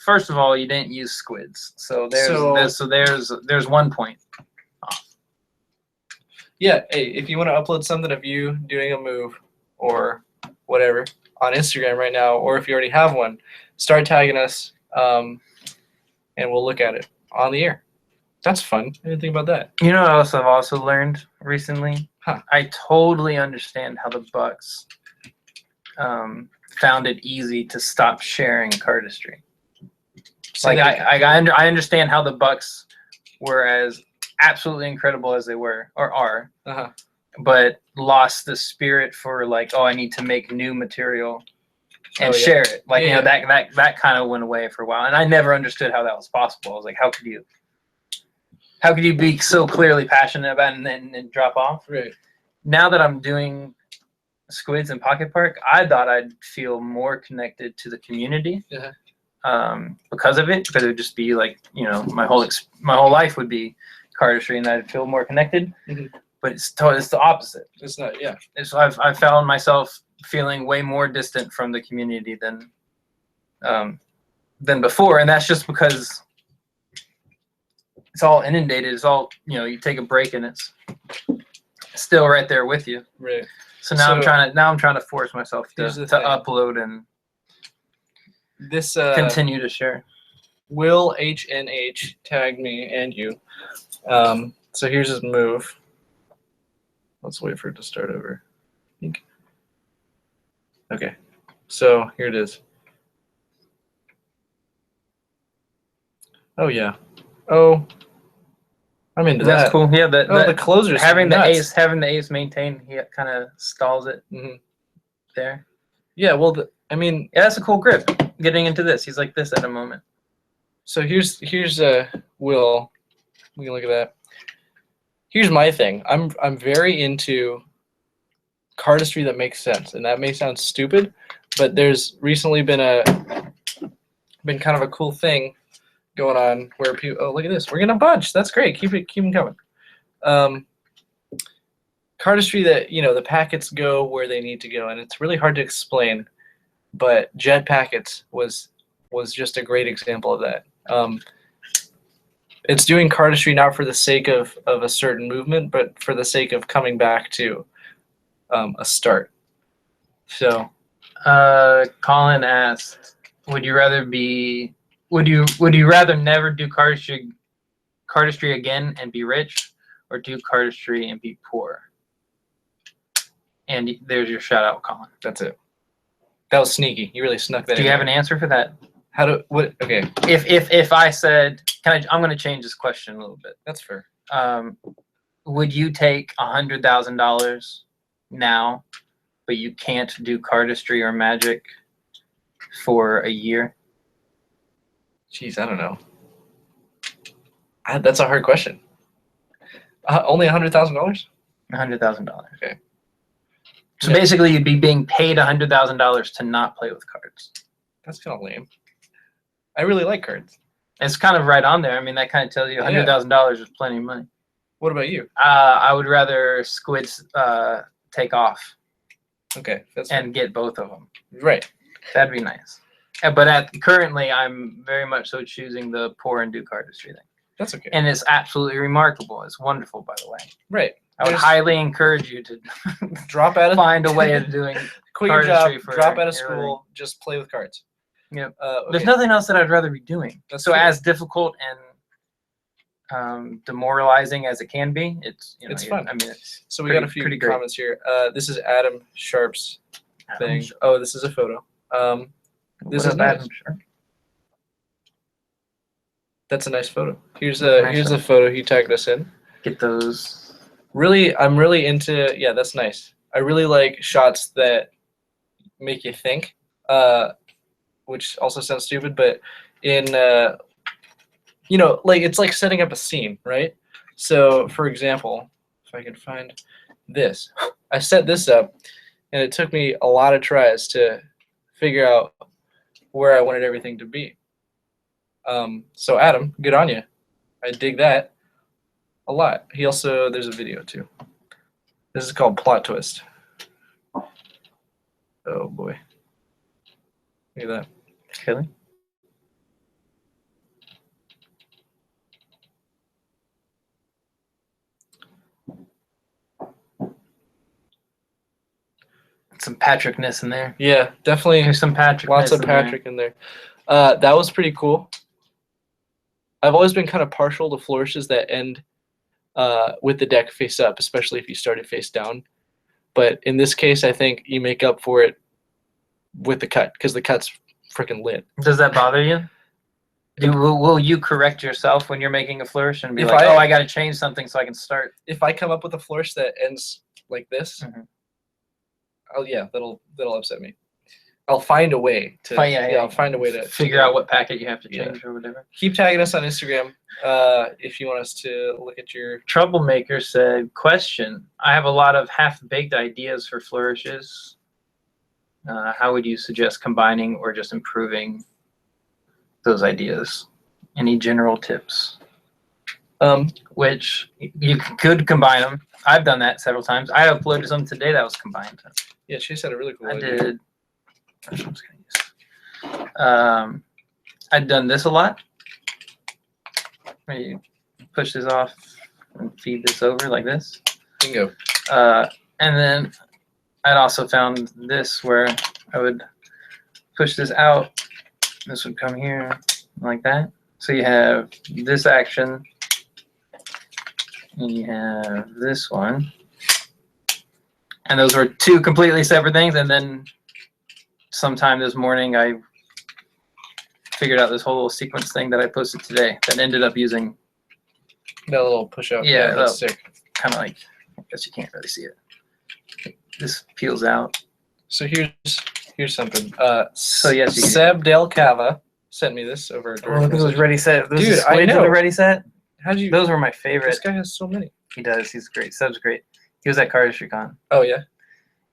Speaker 2: First of all, you didn't use squids, so there's 1 point off.
Speaker 1: Yeah, hey, if you want to upload something of you doing a move or whatever on Instagram right now, or if you already have one, start tagging us, and we'll look at it on the air. That's fun. I didn't think about that.
Speaker 2: You know what else I've also learned recently?
Speaker 1: Huh.
Speaker 2: I totally understand how the Bucks found it easy to stop sharing cardistry. Like I understand how the Bucks were as absolutely incredible as they were or are, but lost the spirit for like, oh, I need to make new material and share it. Like that kind of went away for a while, and I never understood how that was possible. I was like, how could you be so clearly passionate about it and then drop off?
Speaker 1: Right.
Speaker 2: Now that I'm doing squids in Pocket Park, I thought I'd feel more connected to the community. Because of it, because it would just be like, you know, my whole life would be cardistry, and I'd feel more connected. But it's the opposite.
Speaker 1: It's not. Yeah.
Speaker 2: I've found myself feeling way more distant from the community than before, and that's just because it's all inundated. It's all, you know, you take a break and it's still right there with you.
Speaker 1: Right.
Speaker 2: So now I'm trying to force myself to upload and
Speaker 1: this
Speaker 2: continue to share.
Speaker 1: Will HNH tagged me and you. So here's his move. Let's wait for it to start over. I think. Okay. So here it is. Oh yeah. Oh, I'm into that.
Speaker 2: That's cool. Yeah,
Speaker 1: the closers.
Speaker 2: Having the ace maintain, he kind of stalls it there.
Speaker 1: Yeah. Well, I mean,
Speaker 2: yeah, that's a cool grip. Getting into this, he's like this at a moment.
Speaker 1: So here's Will. We can look at that. here's my thing. I'm very into cardistry that makes sense, and that may sound stupid, but there's recently been kind of a cool thing going on where people. Oh, look at this! We're getting a bunch. That's great. Keep them coming. Cardistry that the packets go where they need to go, and it's really hard to explain. But Jet Packets was just a great example of that. It's doing cardistry not for the sake of a certain movement, but for the sake of coming back to a start. So,
Speaker 2: Colin asked, would you rather never do cardistry again and be rich, or do cardistry and be poor? And there's your shout out, Colin.
Speaker 1: That's it. That was sneaky. You really snuck that in.
Speaker 2: Do you have an answer for that?
Speaker 1: Okay.
Speaker 2: If I said, I'm going to change this question a little bit.
Speaker 1: That's fair.
Speaker 2: Would you take $100,000 now, but you can't do cardistry or magic for a year?
Speaker 1: Jeez, I don't know. That's a hard question. Only $100,000?
Speaker 2: $100,000.
Speaker 1: Okay.
Speaker 2: So basically, you'd be being paid $100,000 to not play with cards.
Speaker 1: That's kind of lame. I really like cards.
Speaker 2: It's kind of right on there. I mean, that kind of tells you $100,000 is plenty of money.
Speaker 1: What about you?
Speaker 2: I would rather squids take off.
Speaker 1: Okay.
Speaker 2: And get both of them.
Speaker 1: Right.
Speaker 2: That'd be nice. But currently, I'm very much so choosing the pour and do cardistry thing.
Speaker 1: That's okay.
Speaker 2: And it's absolutely remarkable. It's wonderful, by the way.
Speaker 1: Right.
Speaker 2: I would highly encourage you to find a way of doing
Speaker 1: quit your job,
Speaker 2: for
Speaker 1: drop out of school, just play with cards.
Speaker 2: Yep.
Speaker 1: Okay.
Speaker 2: There's nothing else that I'd rather be doing.
Speaker 1: That's
Speaker 2: so
Speaker 1: true.
Speaker 2: as difficult and demoralizing as it can be, it's
Speaker 1: fun.
Speaker 2: I mean,
Speaker 1: so we got a few comments here. This is Adam Sharp's thing. Oh, this is a photo. This is nice.
Speaker 2: Adam Sharp?
Speaker 1: That's a nice photo. Here's a photo he tagged us in.
Speaker 2: Get those.
Speaker 1: Really, I'm really into. Yeah, that's nice. I really like shots that make you think, which also sounds stupid, but in like it's like setting up a scene, right? So, for example, if I can find this, I set this up, and it took me a lot of tries to figure out where I wanted everything to be. So Adam, good on you. I dig that a lot. There's a video too. This is called Plot Twist. Oh boy. Look at that.
Speaker 2: Really? Some Patrickness in there.
Speaker 1: Yeah, definitely.
Speaker 2: There's some Patrick.
Speaker 1: Lots of Patrick in there. That was pretty cool. I've always been kind of partial to flourishes that end with the deck face up, especially if you started face down. But in this case, I think you make up for it with the cut, because the cut's freaking lit.
Speaker 2: Does that bother you? Will you correct yourself when you're making a flourish and be I got to change something so I can start?
Speaker 1: If I come up with a flourish that ends like this, that'll upset me. I'll find a way to. I'll find a way to
Speaker 2: figure out what packet you have to change or whatever.
Speaker 1: Keep tagging us on Instagram if you want us to look at your.
Speaker 2: Troublemaker said, question: I have a lot of half-baked ideas for flourishes. How would you suggest combining or just improving those ideas? Any general tips? Which you could combine them. I've done that several times. I uploaded some today that was combined.
Speaker 1: Yeah, she said a really cool idea.
Speaker 2: I did. I'd done this a lot. Where you push this off and feed this over like this.
Speaker 1: Bingo.
Speaker 2: And then I'd also found this where I would push this out. This would come here like that. So you have this action, and you have this one. And those were two completely separate things. And then sometime this morning, I figured out this whole little sequence thing that I posted today that ended up using
Speaker 1: that little push up.
Speaker 2: Yeah,
Speaker 1: that's sick.
Speaker 2: Kind of like, I guess you can't really see it. This peels out.
Speaker 1: So here's something.
Speaker 2: So yes,
Speaker 1: Seb Del Cava sent me this over.
Speaker 2: Oh, look at those ready set. Those
Speaker 1: Dude, I know.
Speaker 2: The ready set.
Speaker 1: How'd you?
Speaker 2: Those were my favorite.
Speaker 1: This guy has so many.
Speaker 2: He does. He's great. Seb's great. He was at Cardistry Con.
Speaker 1: Oh yeah.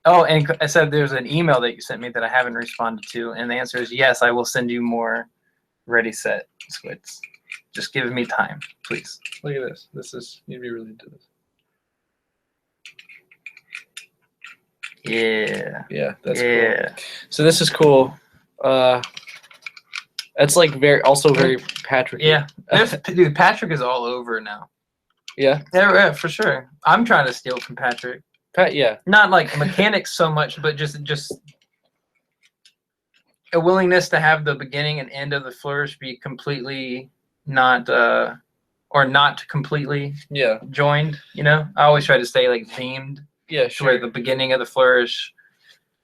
Speaker 2: Oh, and I said there's an email that you sent me that I haven't responded to, and the answer is yes. I will send you more ready set squids. Just give me time, please.
Speaker 1: Look at this. This is you'd be really into this.
Speaker 2: Yeah.
Speaker 1: Yeah, that's cool. So this is cool. It's like very Patrick.
Speaker 2: Yeah. Dude, Patrick is all over now.
Speaker 1: Yeah.
Speaker 2: Yeah, for sure. I'm trying to steal from Patrick.
Speaker 1: Yeah.
Speaker 2: Not like mechanics so much, but just a willingness to have the beginning and end of the flourish be completely not or not completely joined, you know? I always try to stay like themed.
Speaker 1: Yeah,
Speaker 2: sure. Where the beginning of the flourish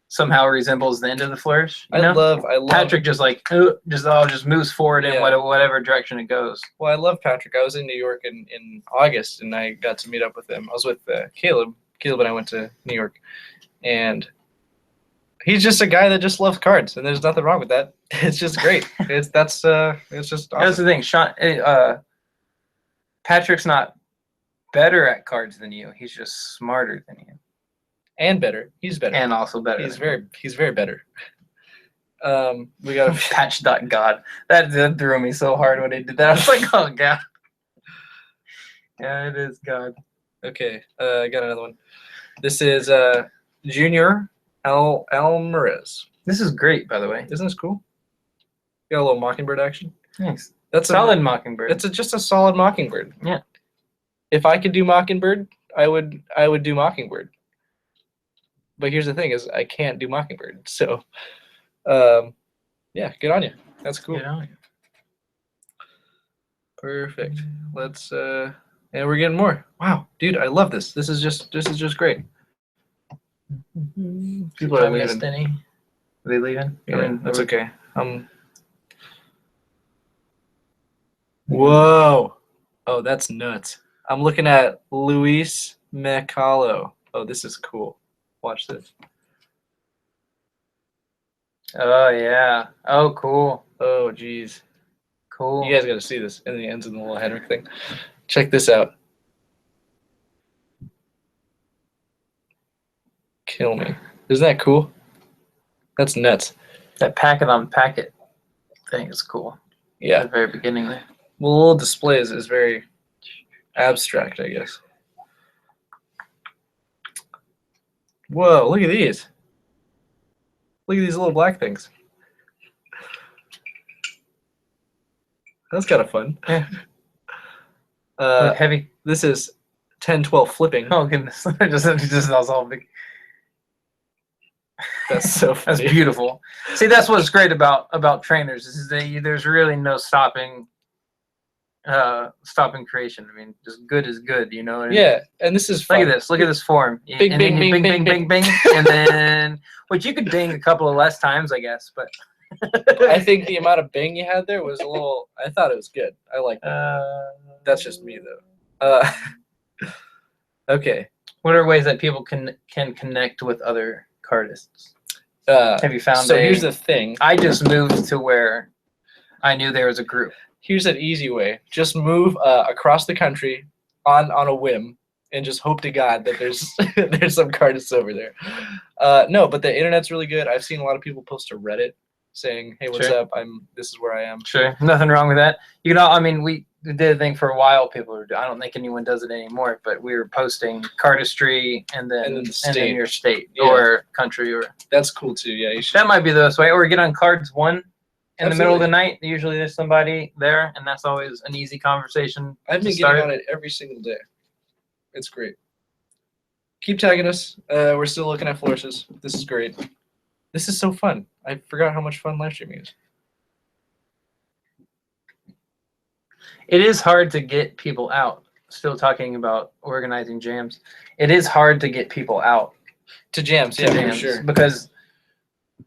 Speaker 2: somehow resembles the end of the flourish. You know?
Speaker 1: I love
Speaker 2: Patrick just like just moves forward in whatever direction it goes.
Speaker 1: Well, I love Patrick. I was in New York in August, and I got to meet up with him. I was with Caleb. Caleb and I went to New York, and he's just a guy that just loves cards, and there's nothing wrong with that. It's just great. It's just awesome.
Speaker 2: That's the thing, Sean. Patrick's not better at cards than you. He's just smarter than you.
Speaker 1: And better. He's better.
Speaker 2: And also better.
Speaker 1: He's very better. We got
Speaker 2: patch.god. That threw me so hard when he did that. I was like, oh god. Yeah, it is God.
Speaker 1: Okay, I got another one. This is Junior Alvarez.
Speaker 2: This is great, by the way.
Speaker 1: Isn't this cool? Got a little mockingbird action.
Speaker 2: Thanks.
Speaker 1: That's
Speaker 2: solid mockingbird.
Speaker 1: It's just a solid mockingbird.
Speaker 2: Yeah.
Speaker 1: If I could do mockingbird, I would do mockingbird. But here's the thing: is I can't do mockingbird. So, yeah, good on you. That's cool.
Speaker 2: Good on you.
Speaker 1: Perfect. Let's and we're getting more. Wow, dude, I love this. This is just great. People are leaving.
Speaker 2: Are they leaving?
Speaker 1: Yeah, that's okay. Whoa. Oh, that's nuts. I'm looking at Luis Mecalo. Oh, this is cool. Watch this.
Speaker 2: Oh, yeah. Oh, cool.
Speaker 1: Oh, geez.
Speaker 2: Cool.
Speaker 1: You guys got to see this in the ends of the little Henrik thing. Check this out. Kill me. Isn't that cool? That's nuts.
Speaker 2: That packet on packet thing is cool.
Speaker 1: Yeah.
Speaker 2: At the very beginning there.
Speaker 1: Well, the little display is very abstract, I guess. Whoa, look at these. Look at these little black things. That's kind of fun.
Speaker 2: Yeah. Heavy.
Speaker 1: This is 10-12 flipping.
Speaker 2: Oh, goodness. just all big.
Speaker 1: That's so funny.
Speaker 2: That's beautiful. See, that's what's great about trainers is that there's really no stopping creation. I mean, just good is good, you know?
Speaker 1: Yeah, and this is fun.
Speaker 2: Look at this. Look at this form.
Speaker 1: Bing, bing, bing, bing, bing, bing.
Speaker 2: And then, which you could ding a couple of less times, I guess, but.
Speaker 1: I think the amount of bing you had there was a little, I thought it was good. I like that. That's just me, though. Okay.
Speaker 2: What are ways that people can connect with other cardists? Have you found
Speaker 1: so here's the thing.
Speaker 2: I just moved to where I knew there was a group.
Speaker 1: Here's an easy way. Just move across the country on a whim and just hope to God that there's there's some cardists over there. No, but the internet's really good. I've seen a lot of people post to Reddit saying, "Hey, what's up? This is where I am."
Speaker 2: Sure, nothing wrong with that. You know, I mean, we did a thing for a while. I don't think anyone does it anymore, but we were posting cardistry and then your state or country or.
Speaker 1: That's cool too. Yeah, you should.
Speaker 2: That might be the best way. Or get on cards one in the middle of the night. Usually there's somebody there, and that's always an easy conversation.
Speaker 1: I've been getting on it every single day. It's great. Keep tagging us. We're still looking at flourishes. This is great. This is so fun. I forgot how much fun live streaming is.
Speaker 2: It is hard to get people out. Still talking about organizing jams. It is hard to get people out
Speaker 1: to jams. Yeah, for sure.
Speaker 2: Because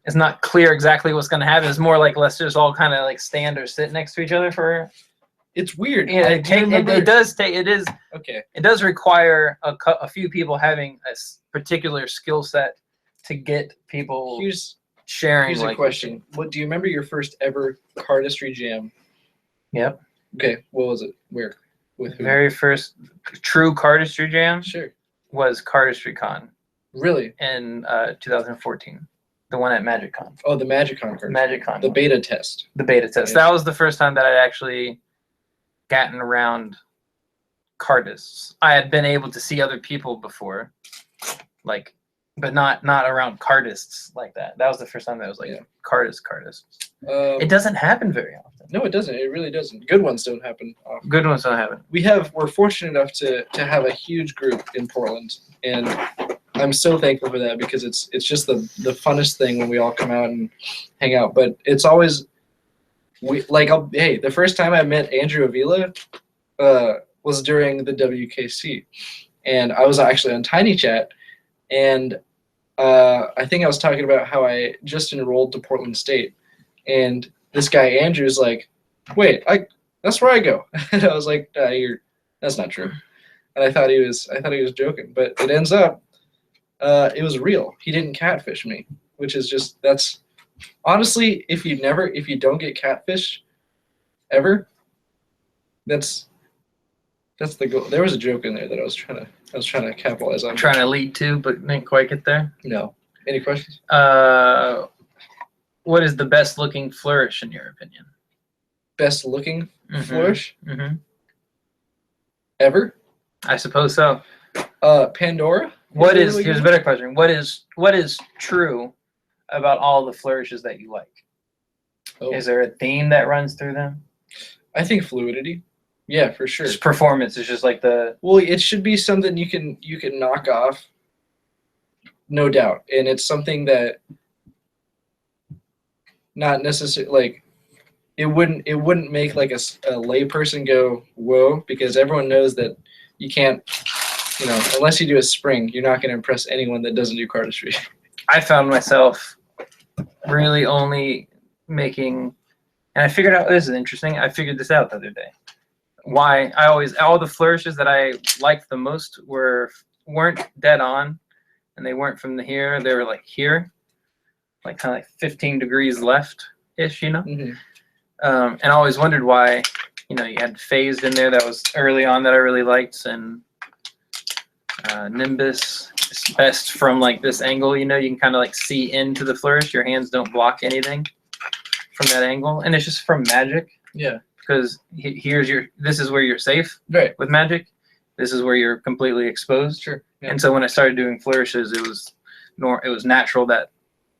Speaker 2: it's not clear exactly what's going to happen. It's more like let's just all kind of like stand or sit next to each other for.
Speaker 1: It's weird.
Speaker 2: Yeah, it does require a few people having a particular skill set to get people sharing.
Speaker 1: Here's a question. What do you remember your first ever cardistry jam?
Speaker 2: Yep.
Speaker 1: Okay, what was it? Where? With who?
Speaker 2: Very first true cardistry jam
Speaker 1: Sure.
Speaker 2: was Cardistry Con
Speaker 1: Really?
Speaker 2: in 2014. The one at Magic Con.
Speaker 1: Oh, the Magic Con card.
Speaker 2: Magic Con.
Speaker 1: The beta test.
Speaker 2: The beta test.
Speaker 1: Yeah.
Speaker 2: That was the first time that I'd actually gotten around cardists. I had been able to see other people before, like, but not around cardists like that. That was the first time that I was like, cardists. It doesn't happen very often.
Speaker 1: No, it doesn't. It really doesn't. Good ones don't happen often.
Speaker 2: Good ones don't happen.
Speaker 1: We're fortunate enough to have a huge group in Portland, and I'm so thankful for that because it's just the funnest thing when we all come out and hang out. But it's always the first time I met Andrew Avila was during the WKC, and I was actually on Tiny Chat, and I think I was talking about how I just enrolled to Portland State, and this guy Andrew's like, "Wait, that's where I go," and I was like, "That's not true," and I thought he was joking, but it ends up it was real. He didn't catfish me, which is that's honestly, if you don't get catfished ever, that's the goal. There was a joke in there that I was trying to capitalize on.
Speaker 2: Trying to lead to, but didn't quite get there.
Speaker 1: No. Any questions?
Speaker 2: What is the best looking flourish in your opinion?
Speaker 1: Best looking flourish ever?
Speaker 2: I suppose so.
Speaker 1: Pandora.
Speaker 2: Here's a better question. What is true about all the flourishes that you like?
Speaker 1: Oh.
Speaker 2: Is there a theme that runs through them?
Speaker 1: I think fluidity. Yeah, for sure.
Speaker 2: Just performance is just like
Speaker 1: well, it should be something you can knock off, no doubt, and it's something that not necessarily like it wouldn't make like a layperson go whoa, because everyone knows that you can't, unless you do a spring, you're not going to impress anyone that doesn't do cardistry.
Speaker 2: I found myself really only making, and I figured out, this is interesting, I figured this out the other day. Why all the flourishes that I liked the most weren't dead on, and they weren't from here, they were like here, like kind of like 15 degrees left-ish,
Speaker 1: Mm-hmm.
Speaker 2: And I always wondered why, you had phased in there that was early on that I really liked, and Nimbus is best from like this angle, you can kind of like see into the flourish. Your hands don't block anything from that angle, and it's just from Magic.
Speaker 1: Yeah.
Speaker 2: Because this is where you're safe.
Speaker 1: Right.
Speaker 2: With Magic. This is where you're completely exposed.
Speaker 1: Sure. Yeah.
Speaker 2: And so when I started doing flourishes, it was natural that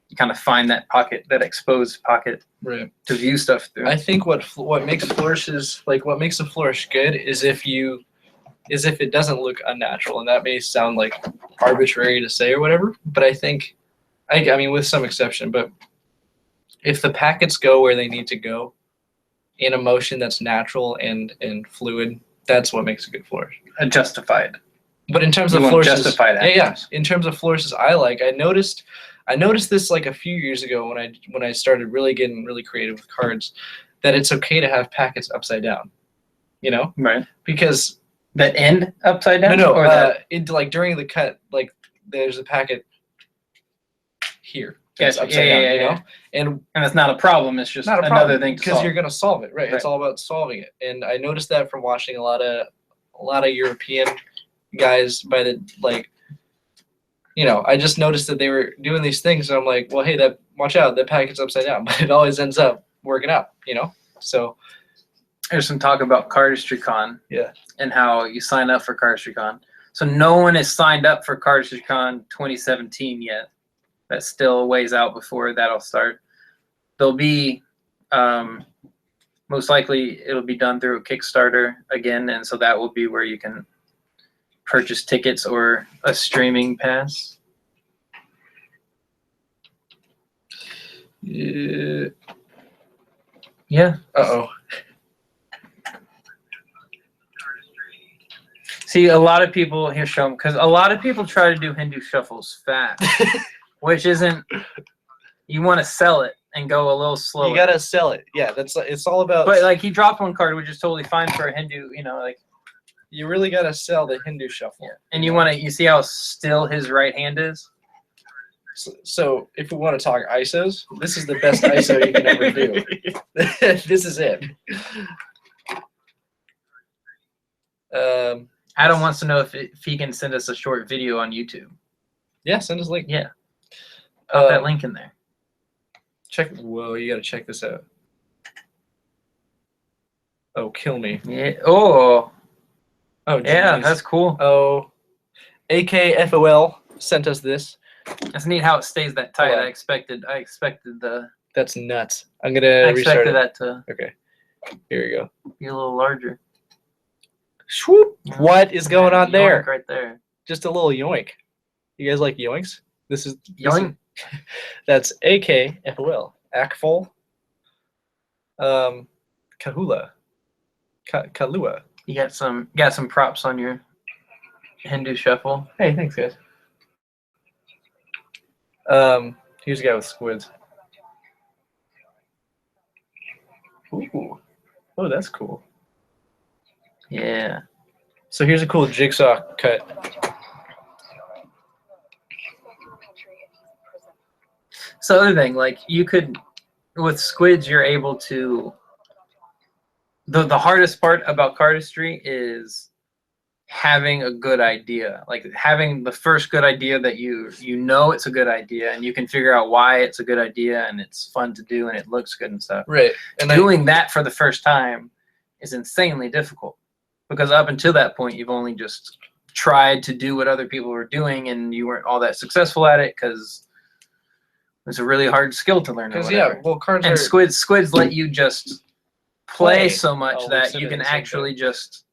Speaker 2: you kind of find that pocket, that exposed pocket,
Speaker 1: right,
Speaker 2: to view stuff through.
Speaker 1: I think what makes flourishes, like what makes a flourish good is if it doesn't look unnatural, and that may sound like arbitrary to say or whatever, but I think, I mean with some exception, but if the packets go where they need to go in a motion that's natural and fluid, that's what makes a good flourish.
Speaker 2: Justified.
Speaker 1: But in terms of flourishes, in terms of flourishes I noticed this like a few years ago when I started really getting really creative with cards, that it's okay to have packets upside down,
Speaker 2: Right.
Speaker 1: Because
Speaker 2: that end upside down.
Speaker 1: No,
Speaker 2: or
Speaker 1: like during the cut, like there's a packet here.
Speaker 2: Yes,
Speaker 1: upside down, and
Speaker 2: it's not a problem. It's just
Speaker 1: not
Speaker 2: another thing to
Speaker 1: because
Speaker 2: solve.
Speaker 1: you're gonna solve it, right? It's all about solving it. And I noticed that from watching a lot of European guys by the I just noticed that they were doing these things, and I'm like, well, hey, watch out, that packet's upside down, but it always ends up working out, So
Speaker 2: there's some talk about Cardistry Con, and how you sign up for Cardistry Con. So no one has signed up for Cardistry Con 2017 yet. That's still a ways out before that'll start. There'll be, most likely, it'll be done through a Kickstarter again, and so that will be where you can purchase tickets or a streaming pass.
Speaker 1: Yeah.
Speaker 2: Uh-oh. See, a lot of people here show them, because a lot of people try to do Hindu shuffles fast, which isn't. You want to sell it and go a little slower.
Speaker 1: You gotta sell it. Yeah, it's all about.
Speaker 2: But like he dropped one card, which is totally fine for a Hindu.
Speaker 1: You really gotta sell the Hindu shuffle.
Speaker 2: Yeah. And you see how still his right hand is.
Speaker 1: So if we want to talk ISOs, this is the best ISO you can ever do. This is it.
Speaker 2: Adam wants to know if he can send us a short video on YouTube.
Speaker 1: Yeah, send us a link.
Speaker 2: Yeah. Pop that link in there.
Speaker 1: Check. Whoa, you gotta check this out. Oh, kill me.
Speaker 2: Yeah. Oh.
Speaker 1: Oh,
Speaker 2: Yeah,
Speaker 1: geez.
Speaker 2: that's cool.
Speaker 1: Oh, AKFOL sent us this.
Speaker 2: That's neat how it stays that tight.
Speaker 1: Hold on.
Speaker 2: I expected the.
Speaker 1: That's nuts. I'm
Speaker 2: I
Speaker 1: gonna restart
Speaker 2: expected
Speaker 1: it.
Speaker 2: that to
Speaker 1: Okay, here we go.
Speaker 2: be a little larger.
Speaker 1: Swoop. What is going on there?
Speaker 2: Yoink right there.
Speaker 1: Just a little yoink. You guys like yoinks? This is
Speaker 2: Yoink.
Speaker 1: That's AKFOL. Akfol. Kahula. Kalua.
Speaker 2: You got some props on your Hindu shuffle.
Speaker 1: Hey, thanks guys. Here's a guy with squids. Ooh. Oh, that's cool.
Speaker 2: Yeah.
Speaker 1: So here's a cool jigsaw cut.
Speaker 2: So other thing, like you could, with squids, you're able to. The hardest part about cardistry is having a good idea, like having the first good idea that you know it's a good idea, and you can figure out why it's a good idea, and it's fun to do, and it looks good and stuff.
Speaker 1: Right. And
Speaker 2: doing that for the first time is insanely difficult, because up until that point, you've only just tried to do what other people were doing, and you weren't all that successful at it because it's a really hard skill to learn.
Speaker 1: Because yeah, well, cards
Speaker 2: and
Speaker 1: are
Speaker 2: squids let you just play so much
Speaker 1: Oh, we
Speaker 2: that
Speaker 1: said
Speaker 2: you
Speaker 1: it
Speaker 2: can
Speaker 1: the same
Speaker 2: actually just,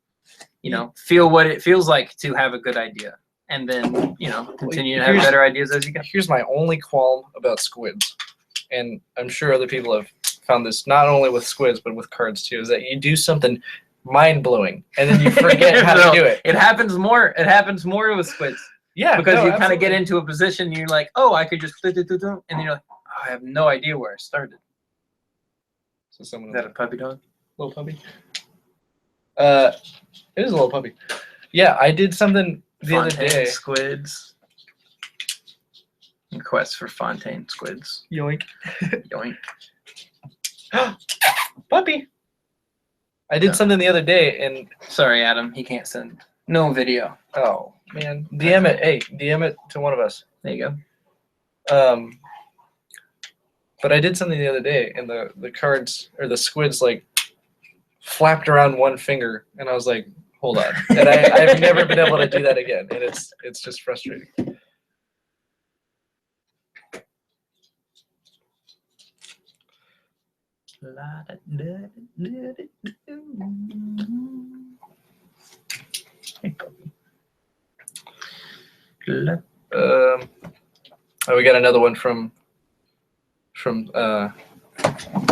Speaker 2: feel what it feels like to have a good idea, and then continue to have better ideas as you go.
Speaker 1: Here's my only qualm about squids, and I'm sure other people have found this not only with squids but with cards too, is that you do something mind-blowing and then you forget how to do it.
Speaker 2: It happens more with squids.
Speaker 1: Yeah,
Speaker 2: because you kind of
Speaker 1: absolutely.
Speaker 2: get into a position, you're like, oh, I could just, and then you're like, oh, I have no idea where I started.
Speaker 1: So someone
Speaker 2: Is that a puppy dog?
Speaker 1: little puppy? It is a little puppy. Yeah, I did something the other day.
Speaker 2: Squids. Quest for Fontaine squids.
Speaker 1: Yoink.
Speaker 2: Yoink.
Speaker 1: Puppy. I did something the other day, and
Speaker 2: sorry, Adam, he can't send no video.
Speaker 1: oh man, DM it. Hey, DM it to one of us.
Speaker 2: There you go.
Speaker 1: But I did something the other day, and the cards or the squids like flapped around one finger, and I was like, hold on. And I've never been able to do that again, and it's just frustrating. Oh, we got another one from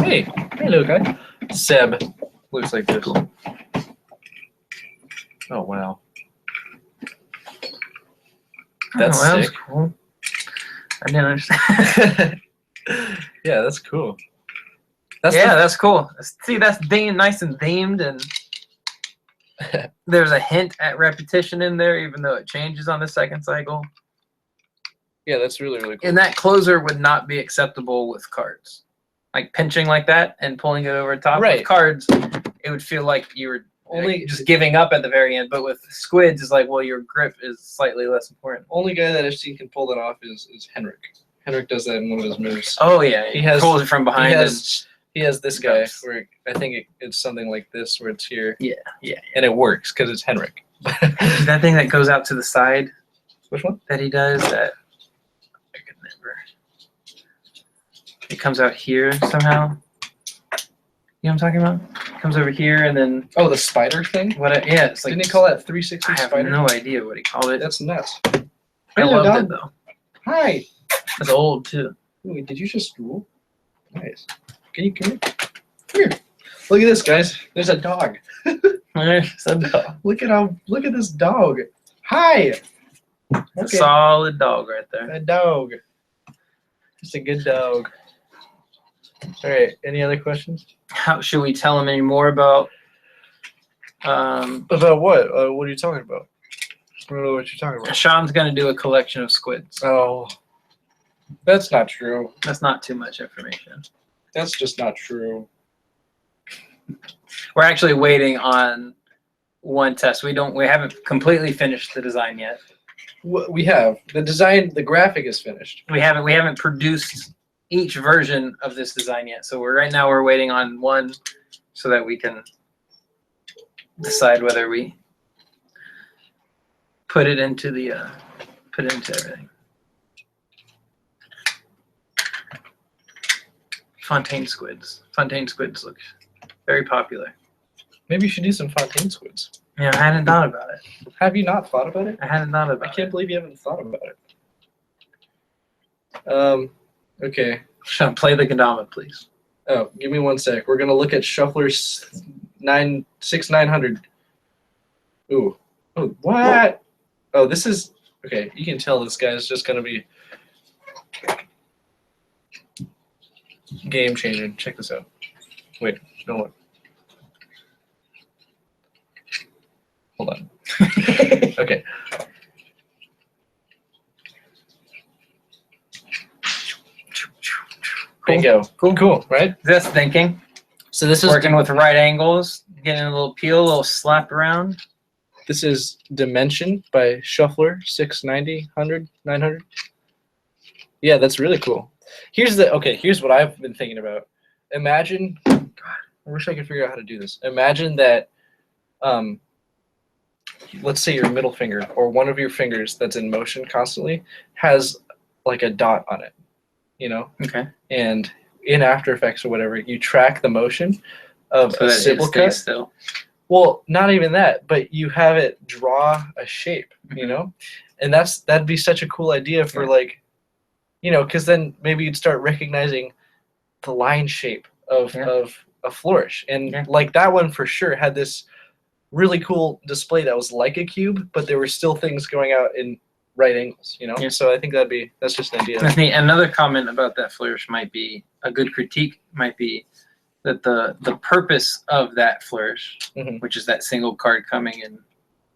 Speaker 1: hey little guy. Seb. Looks like this. Oh wow. That's
Speaker 2: that was
Speaker 1: sick.
Speaker 2: cool. I didn't understand.
Speaker 1: Yeah, that's cool.
Speaker 2: That's cool. See, that's nice and themed, and there's a hint at repetition in there, even though it changes on the second cycle.
Speaker 1: Yeah, that's really, really cool.
Speaker 2: And that closer would not be acceptable with cards. Like pinching like that and pulling it over top.
Speaker 1: Right.
Speaker 2: With cards, it would feel like you were
Speaker 1: Only
Speaker 2: just giving up at the very end. But with squids, it's like, well, your grip is slightly less important.
Speaker 1: only guy that I've seen can pull that off is Henrik. Henrik does that in one of his moves.
Speaker 2: Oh yeah,
Speaker 1: He has-
Speaker 2: pulls it from behind.
Speaker 1: He has this guy
Speaker 2: Drops.
Speaker 1: where I think it's something like this where it's here.
Speaker 2: Yeah.
Speaker 1: And it works because it's Henrik.
Speaker 2: That thing that goes out to the side
Speaker 1: Which one?
Speaker 2: that he does, that I could never. It comes out here somehow. You know what I'm talking about? It comes over here and then
Speaker 1: Oh, the spider thing?
Speaker 2: yeah, it's like.
Speaker 1: Didn't he call that 360
Speaker 2: I have
Speaker 1: spider?
Speaker 2: no idea what he called it.
Speaker 1: That's nuts.
Speaker 2: I
Speaker 1: Hello,
Speaker 2: loved
Speaker 1: dog.
Speaker 2: it though.
Speaker 1: Hi.
Speaker 2: It's old too.
Speaker 1: Ooh, did you just drool? Nice. Can you come here? Come here. Look at this, guys. There's a dog.
Speaker 2: There's a dog.
Speaker 1: Look at this dog. Hi.
Speaker 2: It's a solid dog right there.
Speaker 1: A dog. Just a good dog. All right. Any other questions?
Speaker 2: How should we tell him any more about?
Speaker 1: About what? What are you talking about? I don't know what you're talking about.
Speaker 2: Sean's gonna do a collection of squids.
Speaker 1: Oh, that's not true.
Speaker 2: That's not too much information.
Speaker 1: That's just not true.
Speaker 2: We're actually waiting on one test. We haven't completely finished the design yet.
Speaker 1: We have the design. The graphic is finished.
Speaker 2: We haven't produced each version of this design yet. So right now we're waiting on one so that we can decide whether we put it into everything. Fontaine squids. Fontaine squids look very popular.
Speaker 1: Maybe you should do some Fontaine squids.
Speaker 2: Yeah, I hadn't thought about it.
Speaker 1: Have you not thought about it?
Speaker 2: I hadn't thought about it.
Speaker 1: I can't believe you haven't thought about it. Okay.
Speaker 2: Play the kendama, please.
Speaker 1: Oh, give me 1 sec. We're gonna look at Shuffler's 900. Ooh. Oh, what? Oh, this is okay. You can tell this guy's just gonna be game changing. Check this out. Wait, no one. Hold on. Okay. Bingo. Cool, right?
Speaker 2: Just thinking.
Speaker 1: So this is
Speaker 2: Working with right angles, getting a little peel, a little slap around.
Speaker 1: This is Dimension by Shuffler, 690, 100, 900. Yeah, that's really cool. Here's what I've been thinking about. Imagine, God, I wish I could figure out how to do this. Imagine that, let's say your middle finger or one of your fingers that's in motion constantly has like a dot on it, you know?
Speaker 2: Okay.
Speaker 1: And in After Effects or whatever, you track the motion of a symbol cut.
Speaker 2: Still.
Speaker 1: Well, not even that, but you have it draw a shape, you know? And that'd be such a cool idea for like, you know, because then maybe you'd start recognizing the line shape of a flourish. And like that one for sure had this really cool display that was like a cube, but there were still things going out in right angles, you know?
Speaker 2: Yeah.
Speaker 1: So I think that's just an idea.
Speaker 2: That's neat. Another comment about that flourish might be, a good critique might be that the purpose of that flourish, which is that single card coming and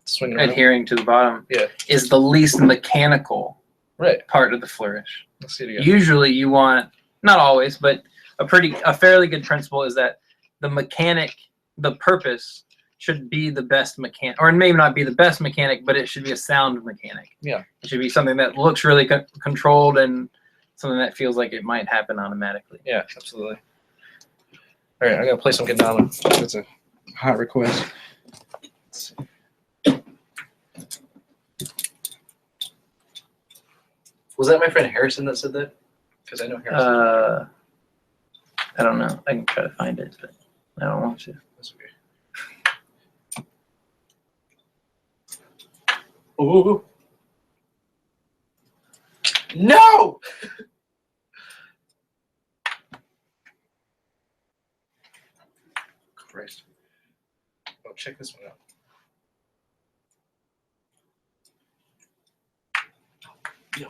Speaker 1: swinging around,
Speaker 2: adhering to the bottom, is the least mechanical part of the flourish.
Speaker 1: Let's see it again.
Speaker 2: Usually you want, not always, but a fairly good principle is that the purpose should be the best mechanic, or maybe not be the best mechanic, but it should be a sound mechanic.
Speaker 1: Yeah.
Speaker 2: It should be something that looks really controlled and something that feels like it might happen automatically.
Speaker 1: Yeah, absolutely. All right, I'm going to play some kendama. That's a hot request. Let's see. Was that my friend Harrison that said that? Because I know Harrison.
Speaker 2: I don't know. I can try to find it, but I don't want to.
Speaker 1: That's okay. Ooh. No! Christ. Oh, check this one out. Yo.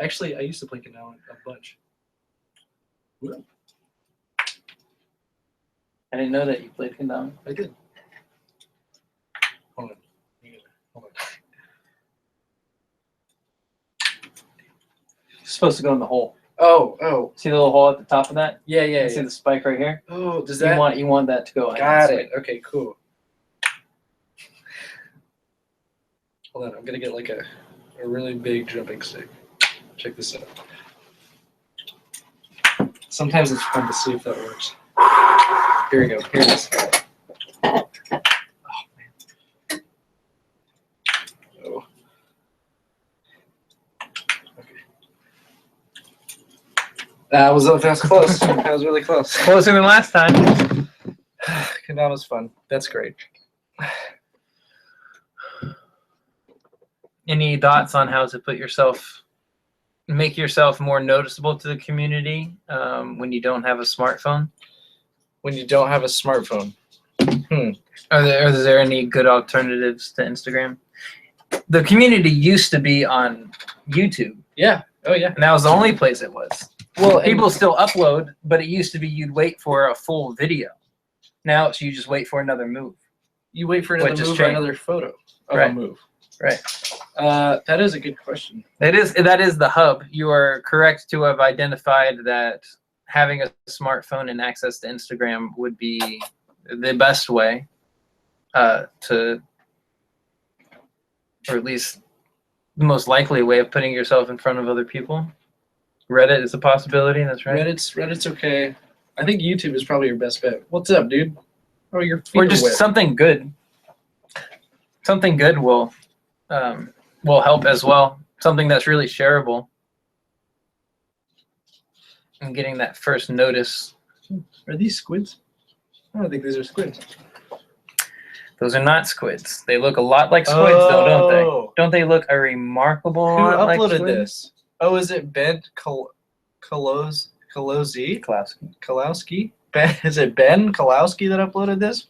Speaker 1: Actually, I used to play kendama a bunch. What?
Speaker 2: I didn't know that you played kendama.
Speaker 1: I did. Hold on. Hold on.
Speaker 2: It's supposed to go in the hole.
Speaker 1: Oh.
Speaker 2: See the little hole at the top of that?
Speaker 1: Yeah.
Speaker 2: See the spike right here?
Speaker 1: Oh, does that?
Speaker 2: You want that to go in.
Speaker 1: Got it. Okay, cool. Hold on, I'm gonna get like a really big jumping stick. Check this out. Sometimes it's fun to see if that works. Here we go. Here it is. Oh, man. Oh. Okay. That was close. That was really close.
Speaker 2: Closer than last time.
Speaker 1: Kendama's fun. That's great.
Speaker 2: Any thoughts on how to make yourself more noticeable to the community when you don't have a smartphone?
Speaker 1: When you don't have a smartphone.
Speaker 2: Is there any good alternatives to Instagram? The community used to be on YouTube.
Speaker 1: Yeah. Oh, yeah.
Speaker 2: And that was the only place it was.
Speaker 1: Well,
Speaker 2: people still upload, but it used to be you'd wait for a full video. Now it's you just wait for another move.
Speaker 1: You wait for another move or another photo of a move.
Speaker 2: Right.
Speaker 1: That is a good question.
Speaker 2: That is the hub. You are correct to have identified that having a smartphone and access to Instagram would be the best way. to, or at least the most likely way of putting yourself in front of other people. Reddit is a possibility. That's right.
Speaker 1: Reddit's okay. I think YouTube is probably your best bet. What's up, dude? Oh, your feet
Speaker 2: Or
Speaker 1: are
Speaker 2: just
Speaker 1: wet.
Speaker 2: something good. Something good will help as well. Something that's really shareable. And getting that first notice.
Speaker 1: Are these squids? I don't think these are squids.
Speaker 2: Those are not squids. They look a lot like squids, though, don't they?
Speaker 1: Oh.
Speaker 2: Don't they look a remarkable
Speaker 1: Who
Speaker 2: lot like
Speaker 1: uploaded
Speaker 2: squids?
Speaker 1: this? Oh, is it Ben Kalowski? Kalowski? Ben, is it Ben Kalowski that uploaded this?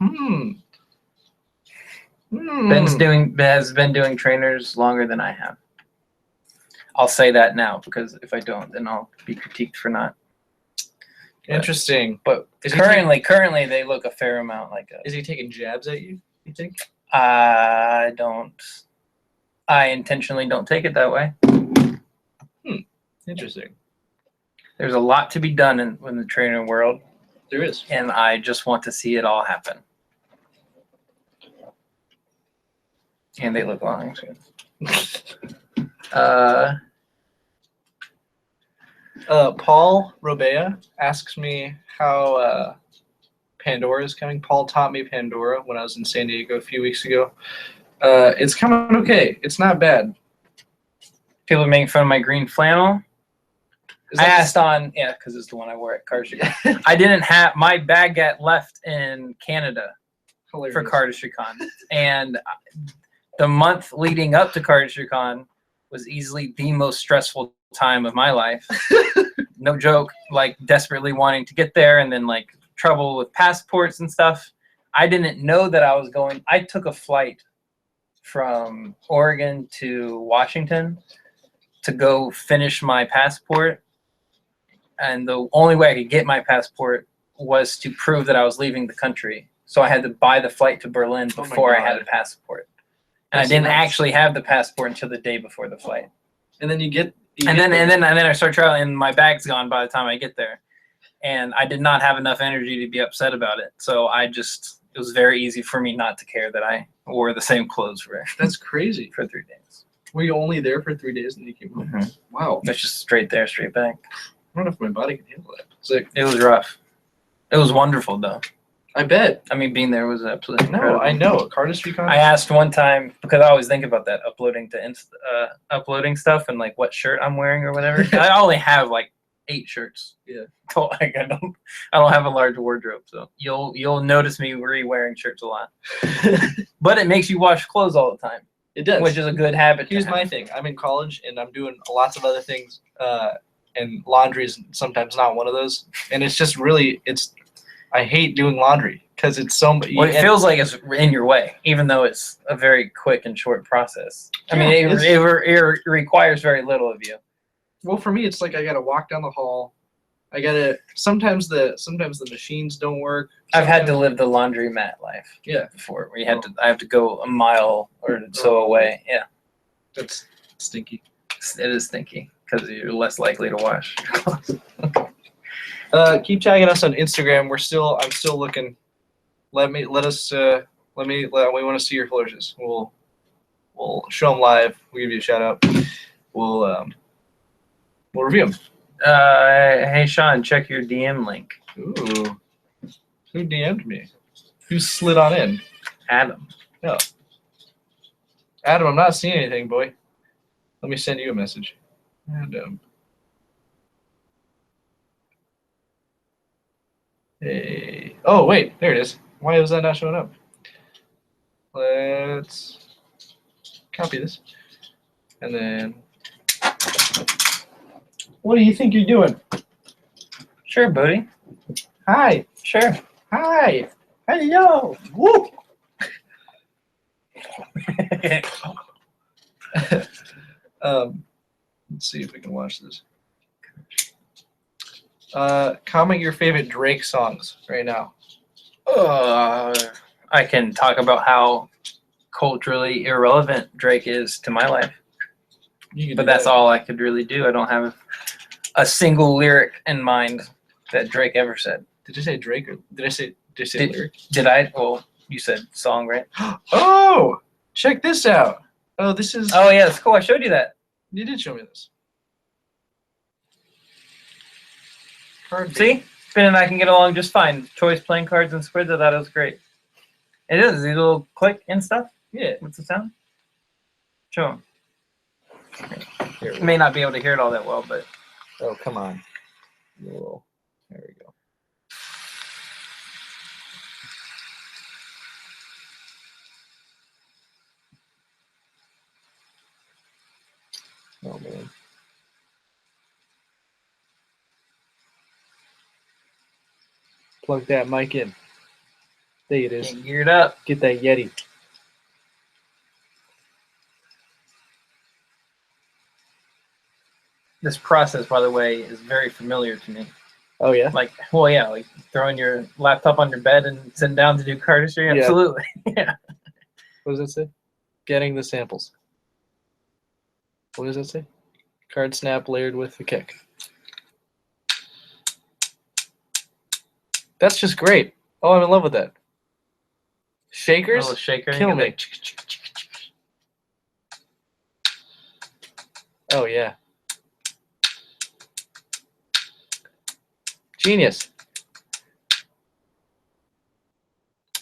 Speaker 2: Has been doing trainers longer than I have. I'll say that now, because if I don't, then I'll be critiqued for not.
Speaker 1: Interesting.
Speaker 2: But currently they look a fair amount like a.
Speaker 1: Is he taking jabs at you? You think?
Speaker 2: I intentionally don't take it that way.
Speaker 1: Interesting.
Speaker 2: There's a lot to be done in the trainer world.
Speaker 1: There is.
Speaker 2: And I just want to see it all happen. And they look long.
Speaker 1: Paul Robea asks me how Pandora is coming. Paul taught me Pandora when I was in San Diego a few weeks ago. It's coming okay. It's not bad.
Speaker 2: People are making fun of my green flannel. I asked on, because it's the one I wore at cardistry. I didn't have, my bag got left in Canada for cardistry-con. And the month leading up to cardistry-con was easily the most stressful time of my life. No joke, like desperately wanting to get there and then like trouble with passports and stuff. I didn't know that I was going. I took a flight from Oregon to Washington to go finish my passport. And the only way I could get my passport was to prove that I was leaving the country. So I had to buy the flight to Berlin before I had a passport. And I didn't actually have the passport until the day before the flight.
Speaker 1: And then
Speaker 2: and then I start traveling, and my bag's gone by the time I get there. And I did not have enough energy to be upset about it. So it was very easy for me not to care that I wore the same clothes for
Speaker 1: That's crazy.
Speaker 2: for 3 days.
Speaker 1: Were you only there for 3 days and you came home?
Speaker 2: Mm-hmm.
Speaker 1: Wow.
Speaker 2: It's just straight there, straight back.
Speaker 1: I don't know if my body can handle that. Sick.
Speaker 2: It was rough. It was wonderful, though.
Speaker 1: I bet.
Speaker 2: I mean, being there was absolutely
Speaker 1: No,
Speaker 2: incredible.
Speaker 1: I know. Cardistry-con.
Speaker 2: I asked one time, because I always think about that, uploading stuff and like what shirt I'm wearing or whatever. I only have like 8 shirts.
Speaker 1: Yeah.
Speaker 2: So, like, I don't have a large wardrobe, so you'll notice me re-wearing shirts a lot. But it makes you wash clothes all the time.
Speaker 1: It does.
Speaker 2: Which is a good habit.
Speaker 1: Here's my thing. I'm in college and I'm doing lots of other things. And laundry is sometimes not one of those. And it's just really, I hate doing laundry because it's so much.
Speaker 2: Well, it feels like it's in your way, even though it's a very quick and short process. I mean, it requires very little of you.
Speaker 1: Well, for me, it's like I got to walk down the hall. I got to, sometimes the machines don't work.
Speaker 2: I've had to live the laundromat life.
Speaker 1: Yeah.
Speaker 2: Before where I have to go a mile or so away. Yeah.
Speaker 1: That's stinky.
Speaker 2: It is stinky because you're less likely to wash.
Speaker 1: Keep tagging us on Instagram. I'm still looking. We want to see your flourishes. We'll show them live. We'll give you a shout out. We'll review them.
Speaker 2: Hey Sean, check your DM link.
Speaker 1: Ooh. Who DM'd me? Who slid on in?
Speaker 2: Adam.
Speaker 1: No. Adam, I'm not seeing anything, boy. Let me send you a message. Adam. Hey. Oh, wait. There it is. Why was that not showing up? Let's copy this. And then... What do you think you're doing?
Speaker 2: Sure, buddy.
Speaker 1: Hi.
Speaker 2: Sure.
Speaker 1: Hi. Hello. Woo. Let's see if we can watch this. Comment your favorite Drake songs right now.
Speaker 2: I can talk about how culturally irrelevant Drake is to my life. But that's all I could really do. I don't have a single lyric in mind that Drake ever said.
Speaker 1: Did you say Drake or did I say lyric?
Speaker 2: Did I? Well, You said song, right?
Speaker 1: Oh, check this out. Oh, this is.
Speaker 2: Oh yeah, that's cool. I showed you that.
Speaker 1: You did show me this. Card
Speaker 2: See, Finn and I can get along just fine. Choice playing cards and squids. I thought it was great. It is. The little click and stuff.
Speaker 1: Yeah.
Speaker 2: What's the sound? Show 'em.
Speaker 1: Here we
Speaker 2: You may not be able to hear it all that well, but
Speaker 1: Oh, come on. Whoa. There we go. Oh, man. Plug that mic in. There it is.
Speaker 2: get geared up.
Speaker 1: Get that Yeti.
Speaker 2: This process, by the way, is very familiar to me.
Speaker 1: Oh, yeah?
Speaker 2: Like, well, yeah, like throwing your laptop on your bed and sitting down to do cardistry.
Speaker 1: Yeah.
Speaker 2: Absolutely. Yeah.
Speaker 1: What does that say? Getting the samples. What does that say? Card snap layered with the kick. That's just great. Oh, I'm in love with that. Shakers?
Speaker 2: Little shaker.
Speaker 1: Kill
Speaker 2: you
Speaker 1: me.
Speaker 2: like,
Speaker 1: Oh, yeah. Genius.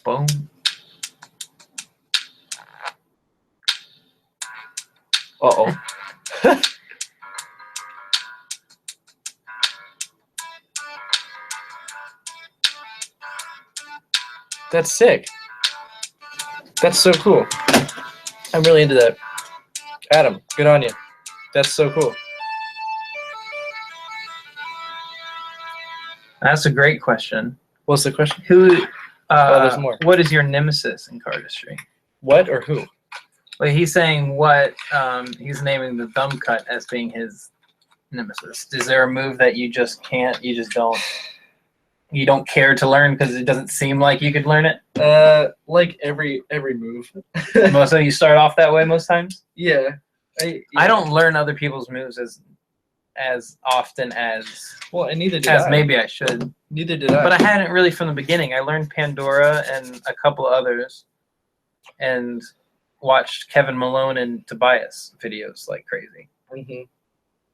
Speaker 2: boom.
Speaker 1: Uh-oh. That's sick. That's so cool. I'm really into that. Adam, good on you. That's so cool.
Speaker 2: That's a great question.
Speaker 1: What's the question?
Speaker 2: Who?
Speaker 1: there's more.
Speaker 2: What is your nemesis in cardistry?
Speaker 1: What or who?
Speaker 2: Well, he's saying what. He's naming the thumb cut as being his nemesis. Is there a move that you just can't? You just don't. You don't care to learn because it doesn't seem like you could learn it.
Speaker 1: Like every move.
Speaker 2: Most of you start off that way most times.
Speaker 1: Yeah.
Speaker 2: I don't learn other people's moves as often as
Speaker 1: Well, and neither did I.
Speaker 2: maybe I should.
Speaker 1: Neither did I.
Speaker 2: But I hadn't really from the beginning. I learned Pandora and a couple others, and watched Kevin Malone and Tobias videos like crazy,
Speaker 1: Mm-hmm.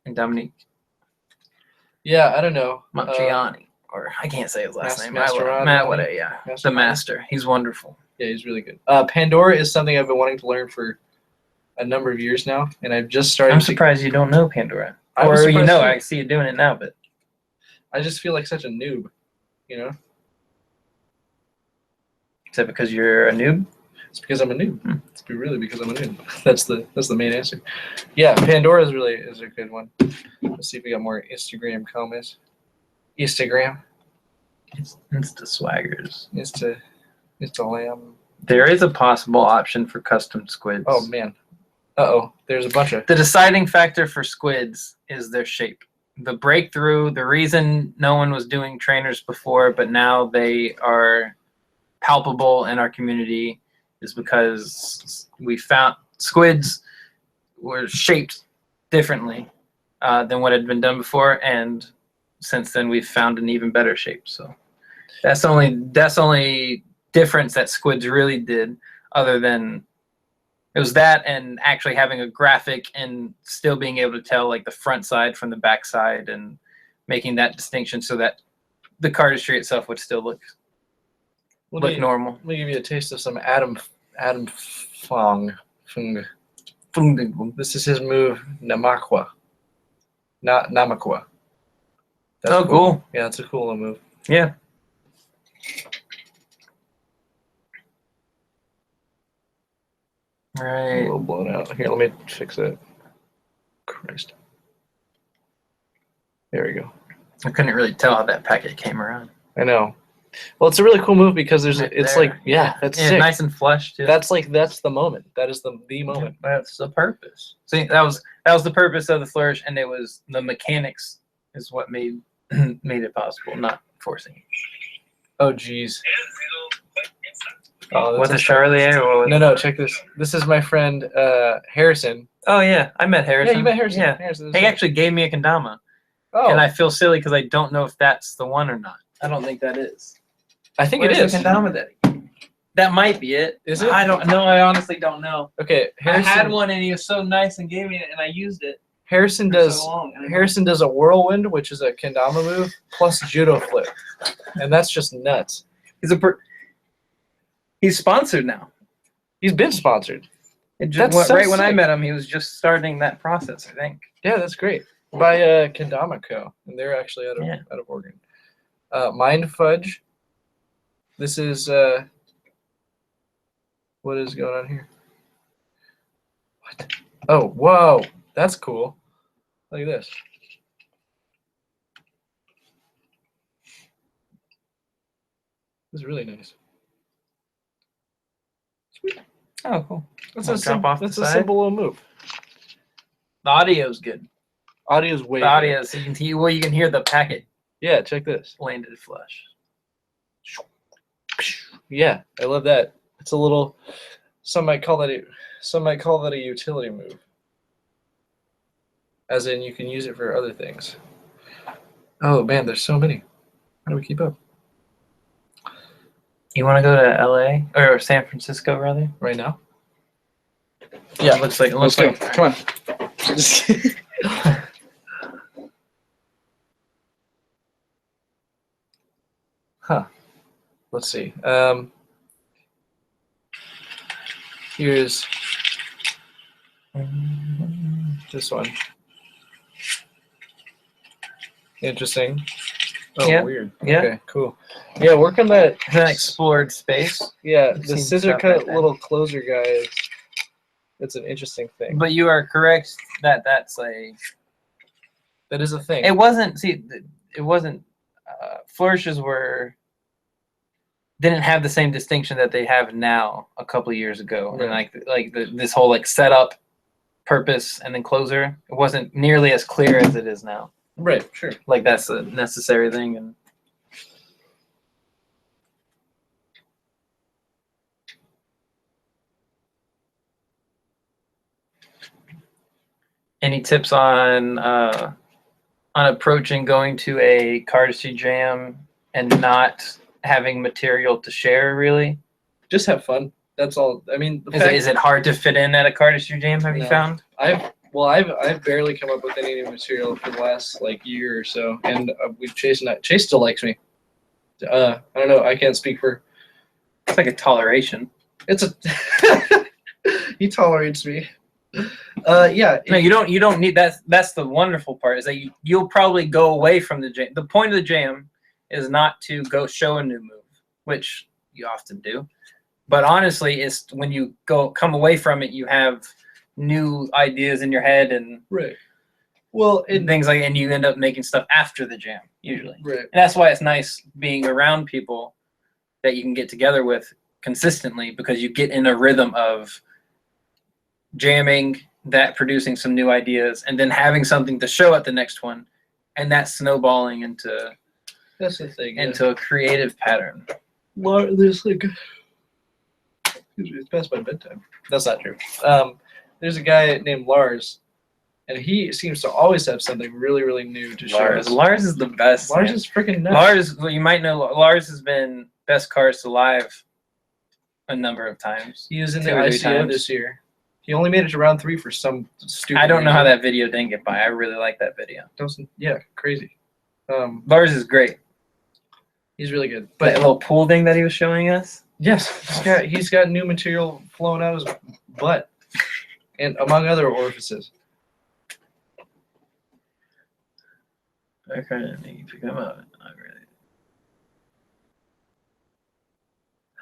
Speaker 2: and Dominique
Speaker 1: Yeah, I don't know.
Speaker 2: Monchiani, or I can't say his last name.
Speaker 1: Mascherano,
Speaker 2: Matt, what? Yeah,
Speaker 1: Mascherano.
Speaker 2: the master. He's wonderful.
Speaker 1: Yeah, he's really good. Pandora is something I've been wanting to learn for a number of years now, and I've just started.
Speaker 2: I'm surprised you don't know Pandora,
Speaker 1: I was
Speaker 2: or you
Speaker 1: surprised
Speaker 2: know,
Speaker 1: too.
Speaker 2: I see you doing it now, but
Speaker 1: I just feel like such a noob, you know?
Speaker 2: is that because you're a noob?
Speaker 1: It's because I'm a noob. It's really because I'm a noob. That's the main answer. Yeah, Pandora is a good one. Let's see if we got more Instagram comments. Instagram.
Speaker 2: Insta swaggers.
Speaker 1: Insta lamb.
Speaker 2: There is a possible option for custom squids.
Speaker 1: Oh man. Uh-oh. There's a bunch of.
Speaker 2: The deciding factor for squids is their shape. The breakthrough, the reason no one was doing trainers before, but now they are palpable in our community, is because we found squids were shaped differently than what had been done before, and since then we've found an even better shape. So that's the only difference that squids really did, other than it was that and actually having a graphic and still being able to tell like the front side from the back side and making that distinction so that the cardistry itself would still look normal.
Speaker 1: Let me give you a taste of some Adam Fong. This is his move, Namakwa. Namakwa.
Speaker 2: That's cool.
Speaker 1: Yeah, it's a cool little move.
Speaker 2: Yeah.
Speaker 1: A
Speaker 2: Right.
Speaker 1: little blown out. Here, let me fix that. Christ. There we go.
Speaker 2: I couldn't really tell how that packet came around.
Speaker 1: I know. Well, it's a really cool move because it's
Speaker 2: Right
Speaker 1: like,
Speaker 2: there.
Speaker 1: yeah, that's sick.
Speaker 2: nice and flush too.
Speaker 1: That's the moment. That is the moment.
Speaker 2: That's the purpose. See, that was the purpose of the flourish, and it was the mechanics is what made it possible, not forcing it.
Speaker 1: Oh, geez. Oh,
Speaker 2: What the Charlier? Or what?
Speaker 1: No, check this. This is my friend Harrison.
Speaker 2: Oh yeah, I met Harrison.
Speaker 1: Yeah, you met Harrison.
Speaker 2: Yeah,
Speaker 1: Harrison
Speaker 2: he actually gave me a kendama,
Speaker 1: Oh,
Speaker 2: and I feel silly because I don't know if that's the one or not. I don't think that is.
Speaker 1: I think
Speaker 2: Where's
Speaker 1: it is.
Speaker 2: the kendama daddy? That might be it.
Speaker 1: Is it?
Speaker 2: I don't know. I honestly don't know.
Speaker 1: Okay,
Speaker 2: I had one and he was so nice and gave me it and I used it.
Speaker 1: Harrison
Speaker 2: for
Speaker 1: does
Speaker 2: so long.
Speaker 1: Harrison does a whirlwind, which is a kendama move, plus judo flip, and that's just nuts.
Speaker 2: He's sponsored now.
Speaker 1: He's been sponsored.
Speaker 2: That's
Speaker 1: so
Speaker 2: right when I
Speaker 1: sick.
Speaker 2: met him, he was just starting that process, I think.
Speaker 1: Yeah, that's great. By Kendama Co. And they're actually out of Oregon. Mind Fudge. This is what is going on here? What? Oh, whoa, that's cool. Look at this. This is really nice. Sweet.
Speaker 2: Oh, cool.
Speaker 1: That's
Speaker 2: I'll drop off
Speaker 1: that's
Speaker 2: the
Speaker 1: a
Speaker 2: side.
Speaker 1: simple little move.
Speaker 2: The audio's good.
Speaker 1: Audio's way
Speaker 2: The
Speaker 1: good.
Speaker 2: audio, so you can hear the packet
Speaker 1: Yeah, check this.
Speaker 2: landed flush.
Speaker 1: Yeah, I love that. It's a little. Some might call that a utility move. As in, you can use it for other things. Oh man, there's so many. How do we keep up?
Speaker 2: You want to go to LA or San Francisco rather?
Speaker 1: Right now?
Speaker 2: Yeah, it looks like.
Speaker 1: Come on. Huh. Let's see. Here's this one. Interesting. Oh,
Speaker 2: Yeah.
Speaker 1: weird.
Speaker 2: Yeah.
Speaker 1: Okay, cool. Yeah, work on that.
Speaker 2: It's an explored space.
Speaker 1: Yeah,
Speaker 2: I've
Speaker 1: the
Speaker 2: seen
Speaker 1: scissor
Speaker 2: stuff
Speaker 1: cut
Speaker 2: like that.
Speaker 1: little closer guy is. It's an interesting thing.
Speaker 2: But you are correct that that's a.
Speaker 1: That is a thing.
Speaker 2: It wasn't. See, it wasn't. Flourishes didn't have the same distinction that they have now a couple of years ago,
Speaker 1: Right.
Speaker 2: and this whole setup, purpose, and then closer. It wasn't nearly as clear as it is now.
Speaker 1: Right. Sure.
Speaker 2: Like that's a necessary thing. And any tips on approaching going to a cardistry jam and not having material to share? Really,
Speaker 1: Just have fun. That's all. I mean,
Speaker 2: is it hard to fit in at a cardistry jam? Have you
Speaker 1: No.
Speaker 2: found?
Speaker 1: I've barely come up with any new material for the last year or so, and we've Chase still likes me. I don't know. I can't speak for.
Speaker 2: It's like a toleration.
Speaker 1: It's a. He tolerates me. Yeah.
Speaker 2: No, you don't need that. That's the wonderful part is that you'll probably go away from the jam. The point of the jam is not to go show a new move, which you often do. But honestly, it's when you come away from it, you have new ideas in your head and
Speaker 1: Right. Well,
Speaker 2: things and you end up making stuff after the jam usually.
Speaker 1: Right.
Speaker 2: And that's why it's nice being around people that you can get together with consistently because you get in a rhythm of jamming, that producing some new ideas, and then having something to show at the next one, and that snowballing into
Speaker 1: that's the thing.
Speaker 2: into a creative pattern.
Speaker 1: There's it's past my bedtime. That's not true. There's a guy named Lars, and he seems to always have something really, really new to show us.
Speaker 2: Lars is the best.
Speaker 1: Lars
Speaker 2: man.
Speaker 1: is freaking nuts.
Speaker 2: Lars, well, you might know, Lars has been best cardist alive a number of times.
Speaker 1: He was in the
Speaker 2: 2 or 3
Speaker 1: ICO
Speaker 2: times.
Speaker 1: this year. He only made it to round 3 for some stupid.
Speaker 2: I don't know
Speaker 1: reason.
Speaker 2: how that video didn't get by. I really like that video.
Speaker 1: Yeah, crazy.
Speaker 2: Lars is great.
Speaker 1: He's really good.
Speaker 2: But that little pool thing that he was showing us.
Speaker 1: Yes, he's got new material flowing out his butt, and among other orifices.
Speaker 2: I kind of need to come out. Not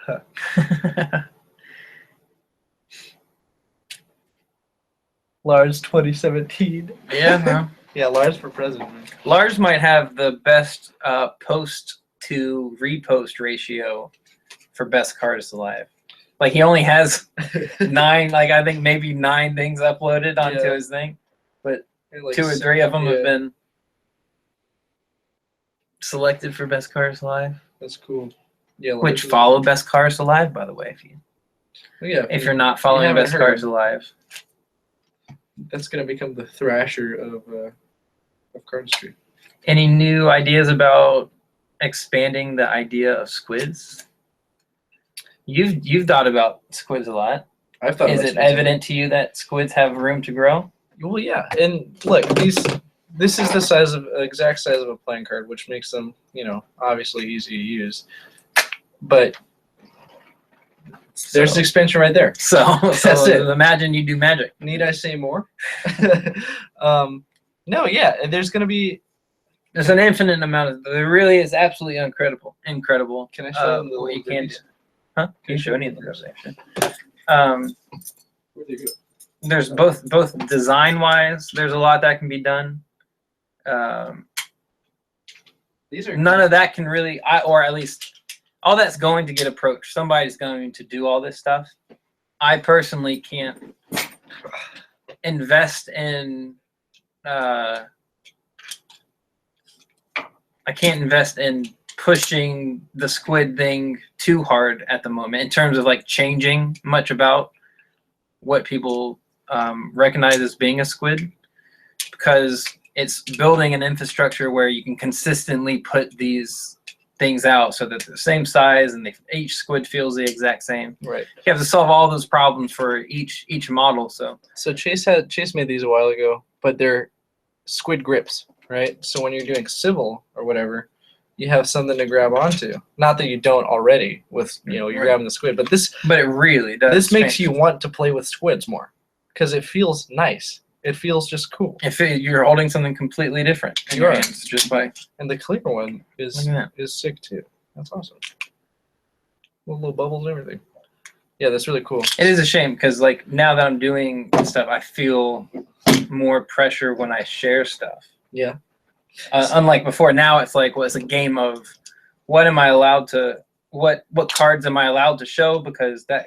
Speaker 2: really.
Speaker 1: Huh. Lars 2017.
Speaker 2: Yeah, no.
Speaker 1: Yeah, Lars for president. Man.
Speaker 2: Lars might have the best post to repost ratio for best cardist alive. Like he only has 9, I think maybe 9 things uploaded onto his thing, but 2 or 3 of them have been selected for best cardist alive.
Speaker 1: That's cool. Yeah,
Speaker 2: which follow best cardist alive, by the way. If you're not following best cardist alive,
Speaker 1: that's gonna become the Thrasher of cardistry.
Speaker 2: Any new ideas about expanding the idea of squids? You've thought about squids a lot.
Speaker 1: I've thought
Speaker 2: Is
Speaker 1: about
Speaker 2: it
Speaker 1: squids.
Speaker 2: evident to you that squids have room to grow?
Speaker 1: Well, yeah, and look, this is the exact size of a playing card, which makes them, obviously easy to use. But there's the expansion right there.
Speaker 2: So
Speaker 1: That's it.
Speaker 2: Imagine you do magic.
Speaker 1: Need I say more? No, yeah, there's gonna be.
Speaker 2: There's an infinite amount of. There really is absolutely incredible.
Speaker 1: Can I show them the
Speaker 2: what you
Speaker 1: little
Speaker 2: can do?
Speaker 1: goodies?
Speaker 2: Huh? Can you show any of those actually?
Speaker 1: Where'd they go?
Speaker 2: There's both design wise. There's a lot that can be done.
Speaker 1: These are
Speaker 2: None of that can really, or at least all that's going to get approached. Somebody's going to do all this stuff. I personally can't invest in. I can't invest in pushing the squid thing too hard at the moment in terms of like changing much about what people recognize as being a squid, because it's building an infrastructure where you can consistently put these things out so that they're the same size and each squid feels the exact same.
Speaker 1: right.
Speaker 2: You have to solve all those problems for each model. So
Speaker 1: Chase made these a while ago, but they're squid grips, right? So when you're doing civil or whatever, you have something to grab onto. Not that you don't already with you're
Speaker 2: Right.
Speaker 1: grabbing the squid, but
Speaker 2: but it really does.
Speaker 1: this makes
Speaker 2: change.
Speaker 1: you want to play with squids more because it feels nice. It feels just cool.
Speaker 2: If you're holding something completely different in
Speaker 1: You
Speaker 2: your
Speaker 1: are.
Speaker 2: hands, just by
Speaker 1: And the clear one is
Speaker 2: Look at
Speaker 1: is sick too. That's awesome. Little bubbles and everything. Yeah, that's really cool.
Speaker 2: it is a shame because like now that I'm doing stuff, I feel more pressure when I share stuff.
Speaker 1: Yeah.
Speaker 2: Unlike before, now it's like, well, it's a game of what am I allowed to, what cards am I allowed to show, because that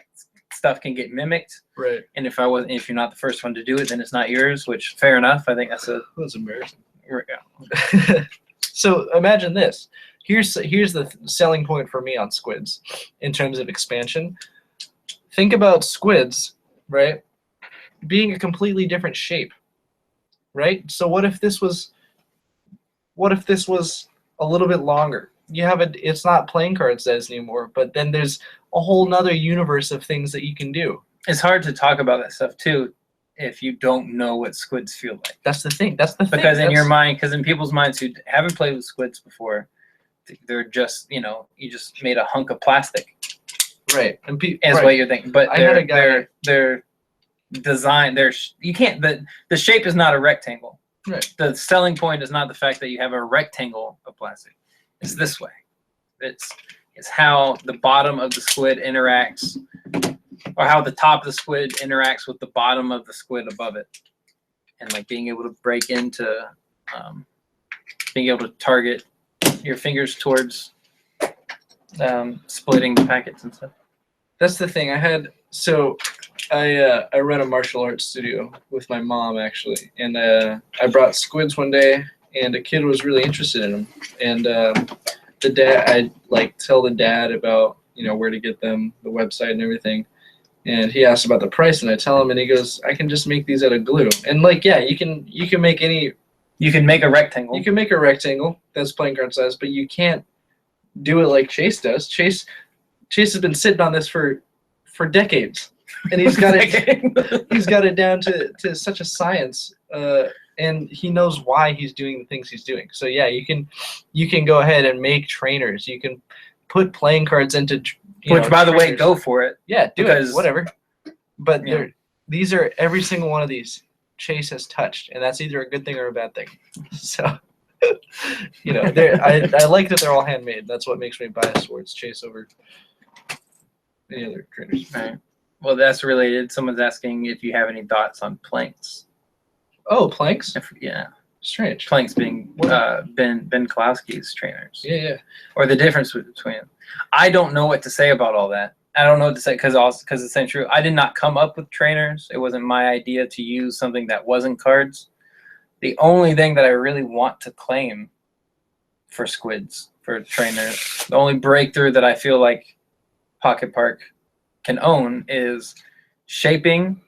Speaker 2: stuff can get mimicked.
Speaker 1: Right.
Speaker 2: And if you're not the first one to do it, then it's not yours. Which fair enough. I think
Speaker 1: That's embarrassing.
Speaker 2: yeah.
Speaker 1: So imagine this. Here's the selling point for me on squids in terms of expansion. Think about squids, right? Being a completely different shape, right? So what if this was a little bit longer? You have it's not playing card size anymore, but then there's a whole nother universe of things that you can do.
Speaker 2: It's hard to talk about that stuff too if you don't know what squids feel like.
Speaker 1: That's the thing.
Speaker 2: Because in your mind, because in people's minds who haven't played with squids before, they're just, you just made a hunk of plastic.
Speaker 1: Right. And
Speaker 2: is what you're thinking. But
Speaker 1: I had a guy.
Speaker 2: they're designed. You can't. The shape is not a rectangle.
Speaker 1: Right.
Speaker 2: The selling point is not the fact that you have a rectangle of plastic. It's this way. It's how the bottom of the squid interacts, or how the top of the squid interacts with the bottom of the squid above it, and like being able to break into, being able to target your fingers towards splitting the packets and stuff.
Speaker 1: That's the thing. I run a martial arts studio with my mom actually, and I brought squids one day, and a kid was really interested in them, and the dad, I tell the dad about where to get them, the website and everything, and he asked about the price, and I tell him, and he goes, I can just make these out of glue, and you can make any.
Speaker 2: You can make a rectangle.
Speaker 1: You can make a rectangle that's playing card size, but you can't do it like Chase does. Chase has been sitting on this for decades, and he's got it. He's got it down to such a science, and he knows why he's doing the things he's doing. So yeah, you can go ahead and make trainers. You can put playing cards into.
Speaker 2: Which, by the way,
Speaker 1: trainers.
Speaker 2: go for it.
Speaker 1: Yeah, do it. Whatever. But
Speaker 2: Yeah.
Speaker 1: these are every single one of these Chase has touched, and that's either a good thing or a bad thing. So. I like that they're all handmade. That's what makes me biased towards Chase over any other trainers.
Speaker 2: Right. Well, that's related. Someone's asking if you have any thoughts on planks.
Speaker 1: Oh, planks?
Speaker 2: Yeah.
Speaker 1: Strange.
Speaker 2: Planks being Ben Klowski's trainers.
Speaker 1: Yeah.
Speaker 2: Or the difference between them. I don't know what to say about all that. I don't know what to say because it's the true. I did not come up with trainers. It wasn't my idea to use something that wasn't cards. The only thing that I really want to claim for squids, for trainers, the only breakthrough that I feel like Pocket Park can own is shaping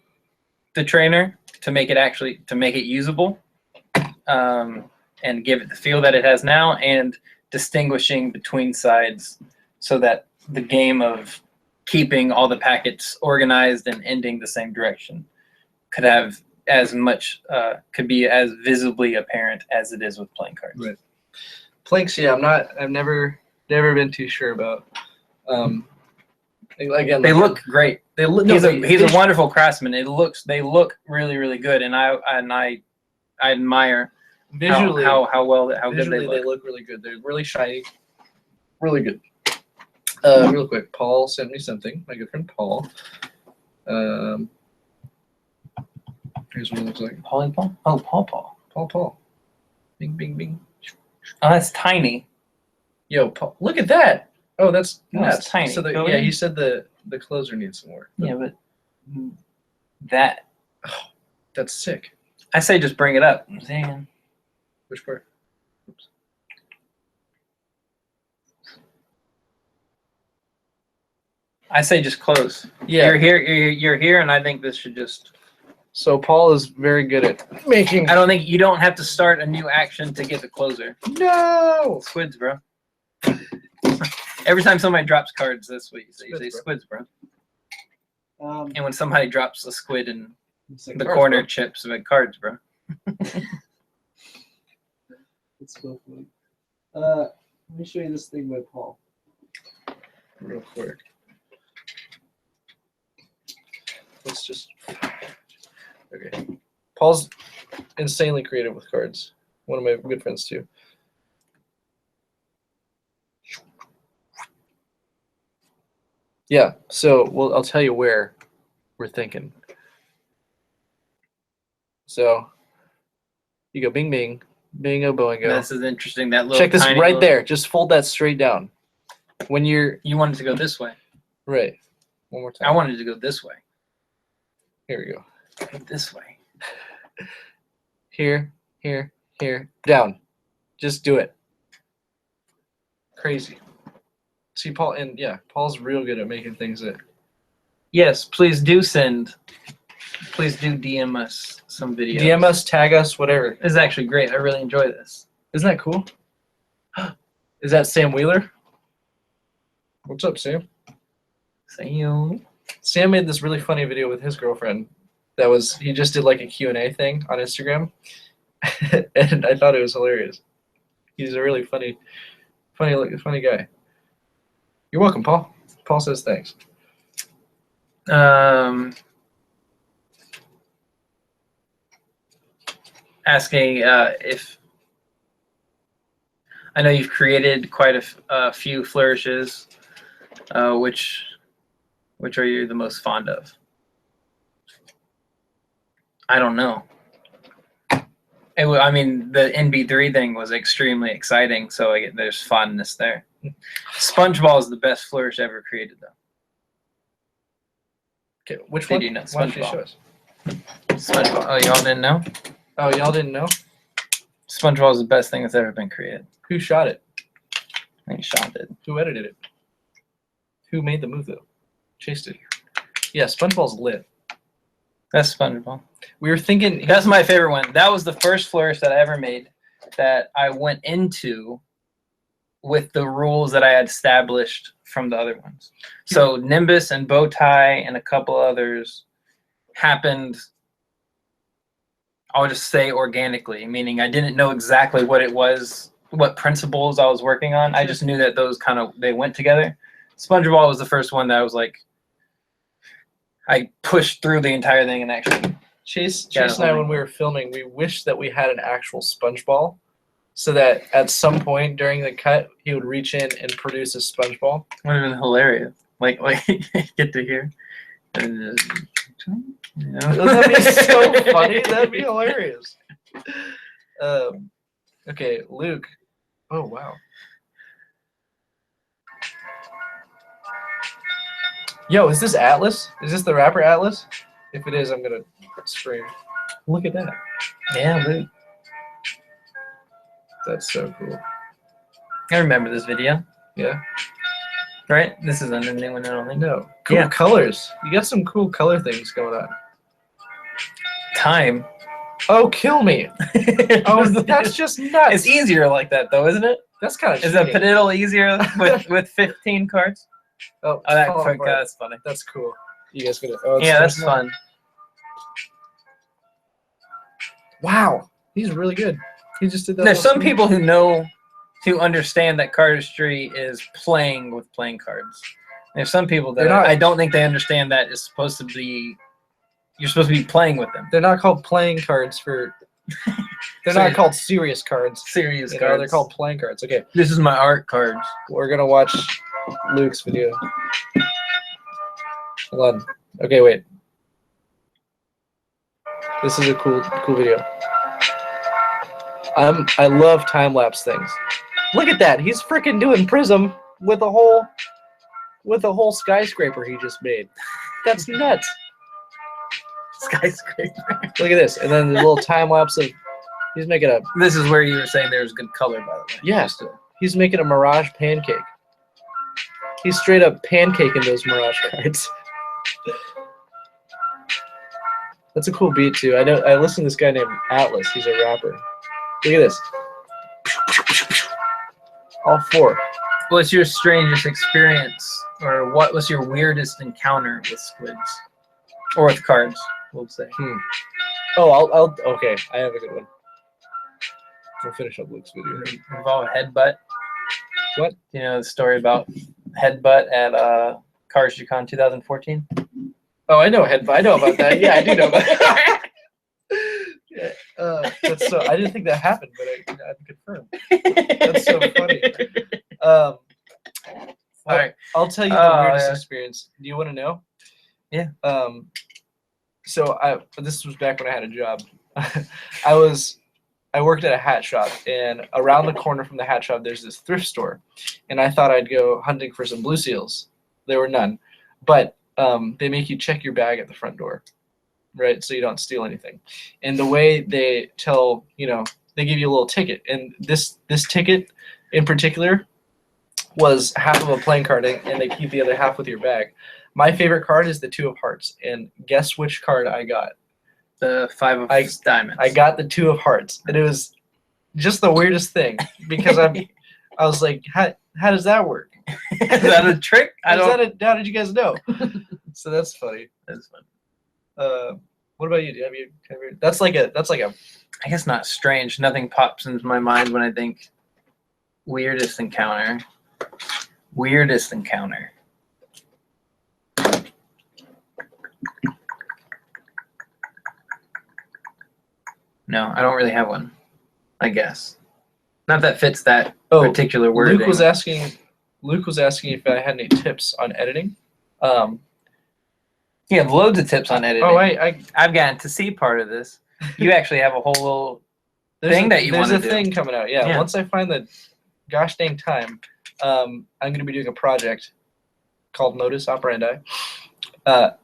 Speaker 2: the trainer to make it usable, and give it the feel that it has now, and distinguishing between sides so that the game of keeping all the packets organized and ending the same direction could have as much, could be as visibly apparent as it is with playing cards.
Speaker 1: Right. Planks, yeah, I've never been too sure about. Again,
Speaker 2: They look great.
Speaker 1: They look.
Speaker 2: He's a wonderful craftsman. They look really, really good, and I admire
Speaker 1: visually
Speaker 2: how good
Speaker 1: visually
Speaker 2: they look.
Speaker 1: really good. They're really shiny, really good. Real quick, Paul sent me something. My good friend Paul. Here's what it looks like.
Speaker 2: Paul? Oh,
Speaker 1: Paul. Bing, bing, bing.
Speaker 2: Oh, that's tiny.
Speaker 1: Yo, Paul, look at that. Oh, that's
Speaker 2: That's
Speaker 1: nuts.
Speaker 2: tiny.
Speaker 1: So
Speaker 2: Go
Speaker 1: yeah,
Speaker 2: in.
Speaker 1: he said the closer needs some work.
Speaker 2: Yeah, but that,
Speaker 1: That's sick.
Speaker 2: I say just bring it up. Damn.
Speaker 1: Which part? Oops.
Speaker 2: I say just close.
Speaker 1: Yeah.
Speaker 2: You're here, and I think this should just.
Speaker 1: So Paul is very good at making.
Speaker 2: I don't think you don't have to start a new action to get the closer.
Speaker 1: No.
Speaker 2: Squids, bro. Every time somebody drops cards this week, you say squids, bro. And when somebody drops a squid in the corner, chips with cards, bro.
Speaker 4: It's so funny. Let me show you this thing by Paul.
Speaker 1: Real quick. Let's just. Okay. Paul's insanely creative with cards. One of my good friends too. Yeah. So, well, I'll tell you where we're thinking. So, you go bing bing, bingo boingo.
Speaker 2: This is interesting. That little.
Speaker 1: Check this
Speaker 2: tiny
Speaker 1: right
Speaker 2: little,
Speaker 1: there. Just fold that straight down. When you're
Speaker 2: You wanted to go this way.
Speaker 1: right. One more time.
Speaker 2: I wanted to go this way.
Speaker 1: Here we go.
Speaker 2: Go this way.
Speaker 1: Here, here, here, down. Just do it. Crazy. See, Paul, and yeah, Paul's real good at making things that.
Speaker 2: Yes, please do send. Please do DM us some videos.
Speaker 1: DM us, tag us, whatever.
Speaker 2: This is actually great. I really enjoy this.
Speaker 1: Isn't that cool? Is that Sam Wheeler? What's up, Sam?
Speaker 2: Say you.
Speaker 1: Sam made this really funny video with his girlfriend. He just did like a Q&A thing on Instagram, and I thought it was hilarious. He's a really funny guy. You're welcome, Paul. Paul says thanks.
Speaker 2: Asking if I know you've created quite a few flourishes. Which are you the most fond of? I don't know. I mean, the NB3 thing was extremely exciting, so there's fondness there. SpongeBall is the best flourish ever created, though.
Speaker 1: Okay, which
Speaker 2: Did
Speaker 1: one?
Speaker 2: you know
Speaker 1: Why don't you
Speaker 2: SpongeBall?
Speaker 1: show us?
Speaker 2: SpongeBall. Oh, y'all didn't know?
Speaker 1: Oh, y'all didn't know?
Speaker 2: SpongeBall is the best thing that's ever been created.
Speaker 1: Who shot it?
Speaker 2: I think Sean did.
Speaker 1: Who edited it? Who made the move, though? Chase did. Yeah, SpongeBall's lit.
Speaker 2: That's SpongeBall.
Speaker 1: We were thinking.
Speaker 2: That's my favorite one. That was the first flourish that I ever made that I went into with the rules that I had established from the other ones. So Nimbus and Bowtie and a couple others happened, I'll just say organically, meaning I didn't know exactly what it was, what principles I was working on. I just knew that those they went together. SpongeBall was the first one that I was like, I pushed through the entire thing and actually.
Speaker 1: Chase and I, when we were filming, we wished that we had an actual SpongeBall, so that at some point during the cut, he would reach in and produce a SpongeBall.
Speaker 2: Would have been hilarious. Like get to hear. And,
Speaker 1: That'd be so funny. That'd be hilarious. Okay, Luke. Oh, wow. Yo, is this Atlas? Is this the rapper Atlas? If it is, I'm going to scream. Look at that.
Speaker 2: yeah, dude.
Speaker 1: That's so cool.
Speaker 2: I remember this video.
Speaker 1: Yeah.
Speaker 2: Right? This isn't a new one, I don't think.
Speaker 1: No. Cool
Speaker 2: Yeah.
Speaker 1: colors. You got some cool color things going on.
Speaker 2: Time.
Speaker 1: Oh, kill me. Oh, that's just nuts.
Speaker 2: It's easier like that, though, isn't it?
Speaker 1: That's kind of
Speaker 2: Is it a little easier with 15 cards?
Speaker 1: Oh,
Speaker 2: Oh,
Speaker 1: fall apart.
Speaker 2: that's funny.
Speaker 1: That's cool. You guys gonna? Oh,
Speaker 2: Yeah, that's fun.
Speaker 1: Wow, he's really good. He just did that.
Speaker 2: There's
Speaker 1: little
Speaker 2: some
Speaker 1: swing.
Speaker 2: people who understand that cardistry is playing with playing cards. There's some people that I don't think they understand that it's supposed to be. You're supposed to be playing with them.
Speaker 1: They're not called playing cards for. They're not called serious cards.
Speaker 2: Serious
Speaker 1: cards.
Speaker 2: cards.
Speaker 1: They're called playing cards. Okay.
Speaker 2: This is my art cards.
Speaker 1: We're gonna watch Luke's video. Hold on. Okay, wait. This is a cool video. I love time lapse things. Look at that. He's freaking doing Prism with a whole skyscraper he just made. That's nuts.
Speaker 2: Skyscraper.
Speaker 1: Look at this, and then the little time lapse of he's making a.
Speaker 2: This is where you were saying there's good color, by the way.
Speaker 1: Yes, he's making a mirage pancake. He's straight up pancaking those mirage cards. That's a cool beat too. I listen to this guy named Atlas. He's a rapper. Look at this. All four.
Speaker 2: What's your strangest experience, or what was your weirdest encounter with squids, or with cards? We'll say.
Speaker 1: Oh, okay. I have a good one. We'll finish up Luke's video.
Speaker 2: Involve headbutt.
Speaker 1: What?
Speaker 2: You know the story about headbutt at CardistryCon 2014?
Speaker 1: Oh, I know headbutt. I know about that. Yeah, I do know about that. Yeah, that's so. I didn't think that happened, but I can confirm. That's so funny. I'll tell you the weirdest experience. Do you want to know?
Speaker 2: Yeah.
Speaker 1: So this was back when I had a job. I worked at a hat shop, and around the corner from the hat shop, there's this thrift store, and I thought I'd go hunting for some blue seals. There were none, but they make you check your bag at the front door, right? So you don't steal anything. And the way they tell, they give you a little ticket, and this ticket in particular was half of a playing card, and they keep the other half with your bag. My favorite card is the 2 of Hearts, and guess which card I got?
Speaker 2: The 5 of Diamonds.
Speaker 1: I got the 2 of Hearts, and it was just the weirdest thing because I was like, how does that work?
Speaker 2: Is that a trick?
Speaker 1: How did you guys know? So that's funny.
Speaker 2: That's fun.
Speaker 1: What about you? That's like a.
Speaker 2: I guess not strange. Nothing pops into my mind when I think weirdest encounter. Weirdest encounter. No, I don't really have one. I guess. Not that fits that particular wording.
Speaker 1: Luke was asking if I had any tips on editing.
Speaker 2: You have loads of tips on editing.
Speaker 1: Oh,
Speaker 2: I've gotten to see part of this. You actually have a whole little thing that you want to do.
Speaker 1: There's a thing coming out. Yeah. Once I find the gosh dang time, I'm going to be doing a project called Modus Operandi.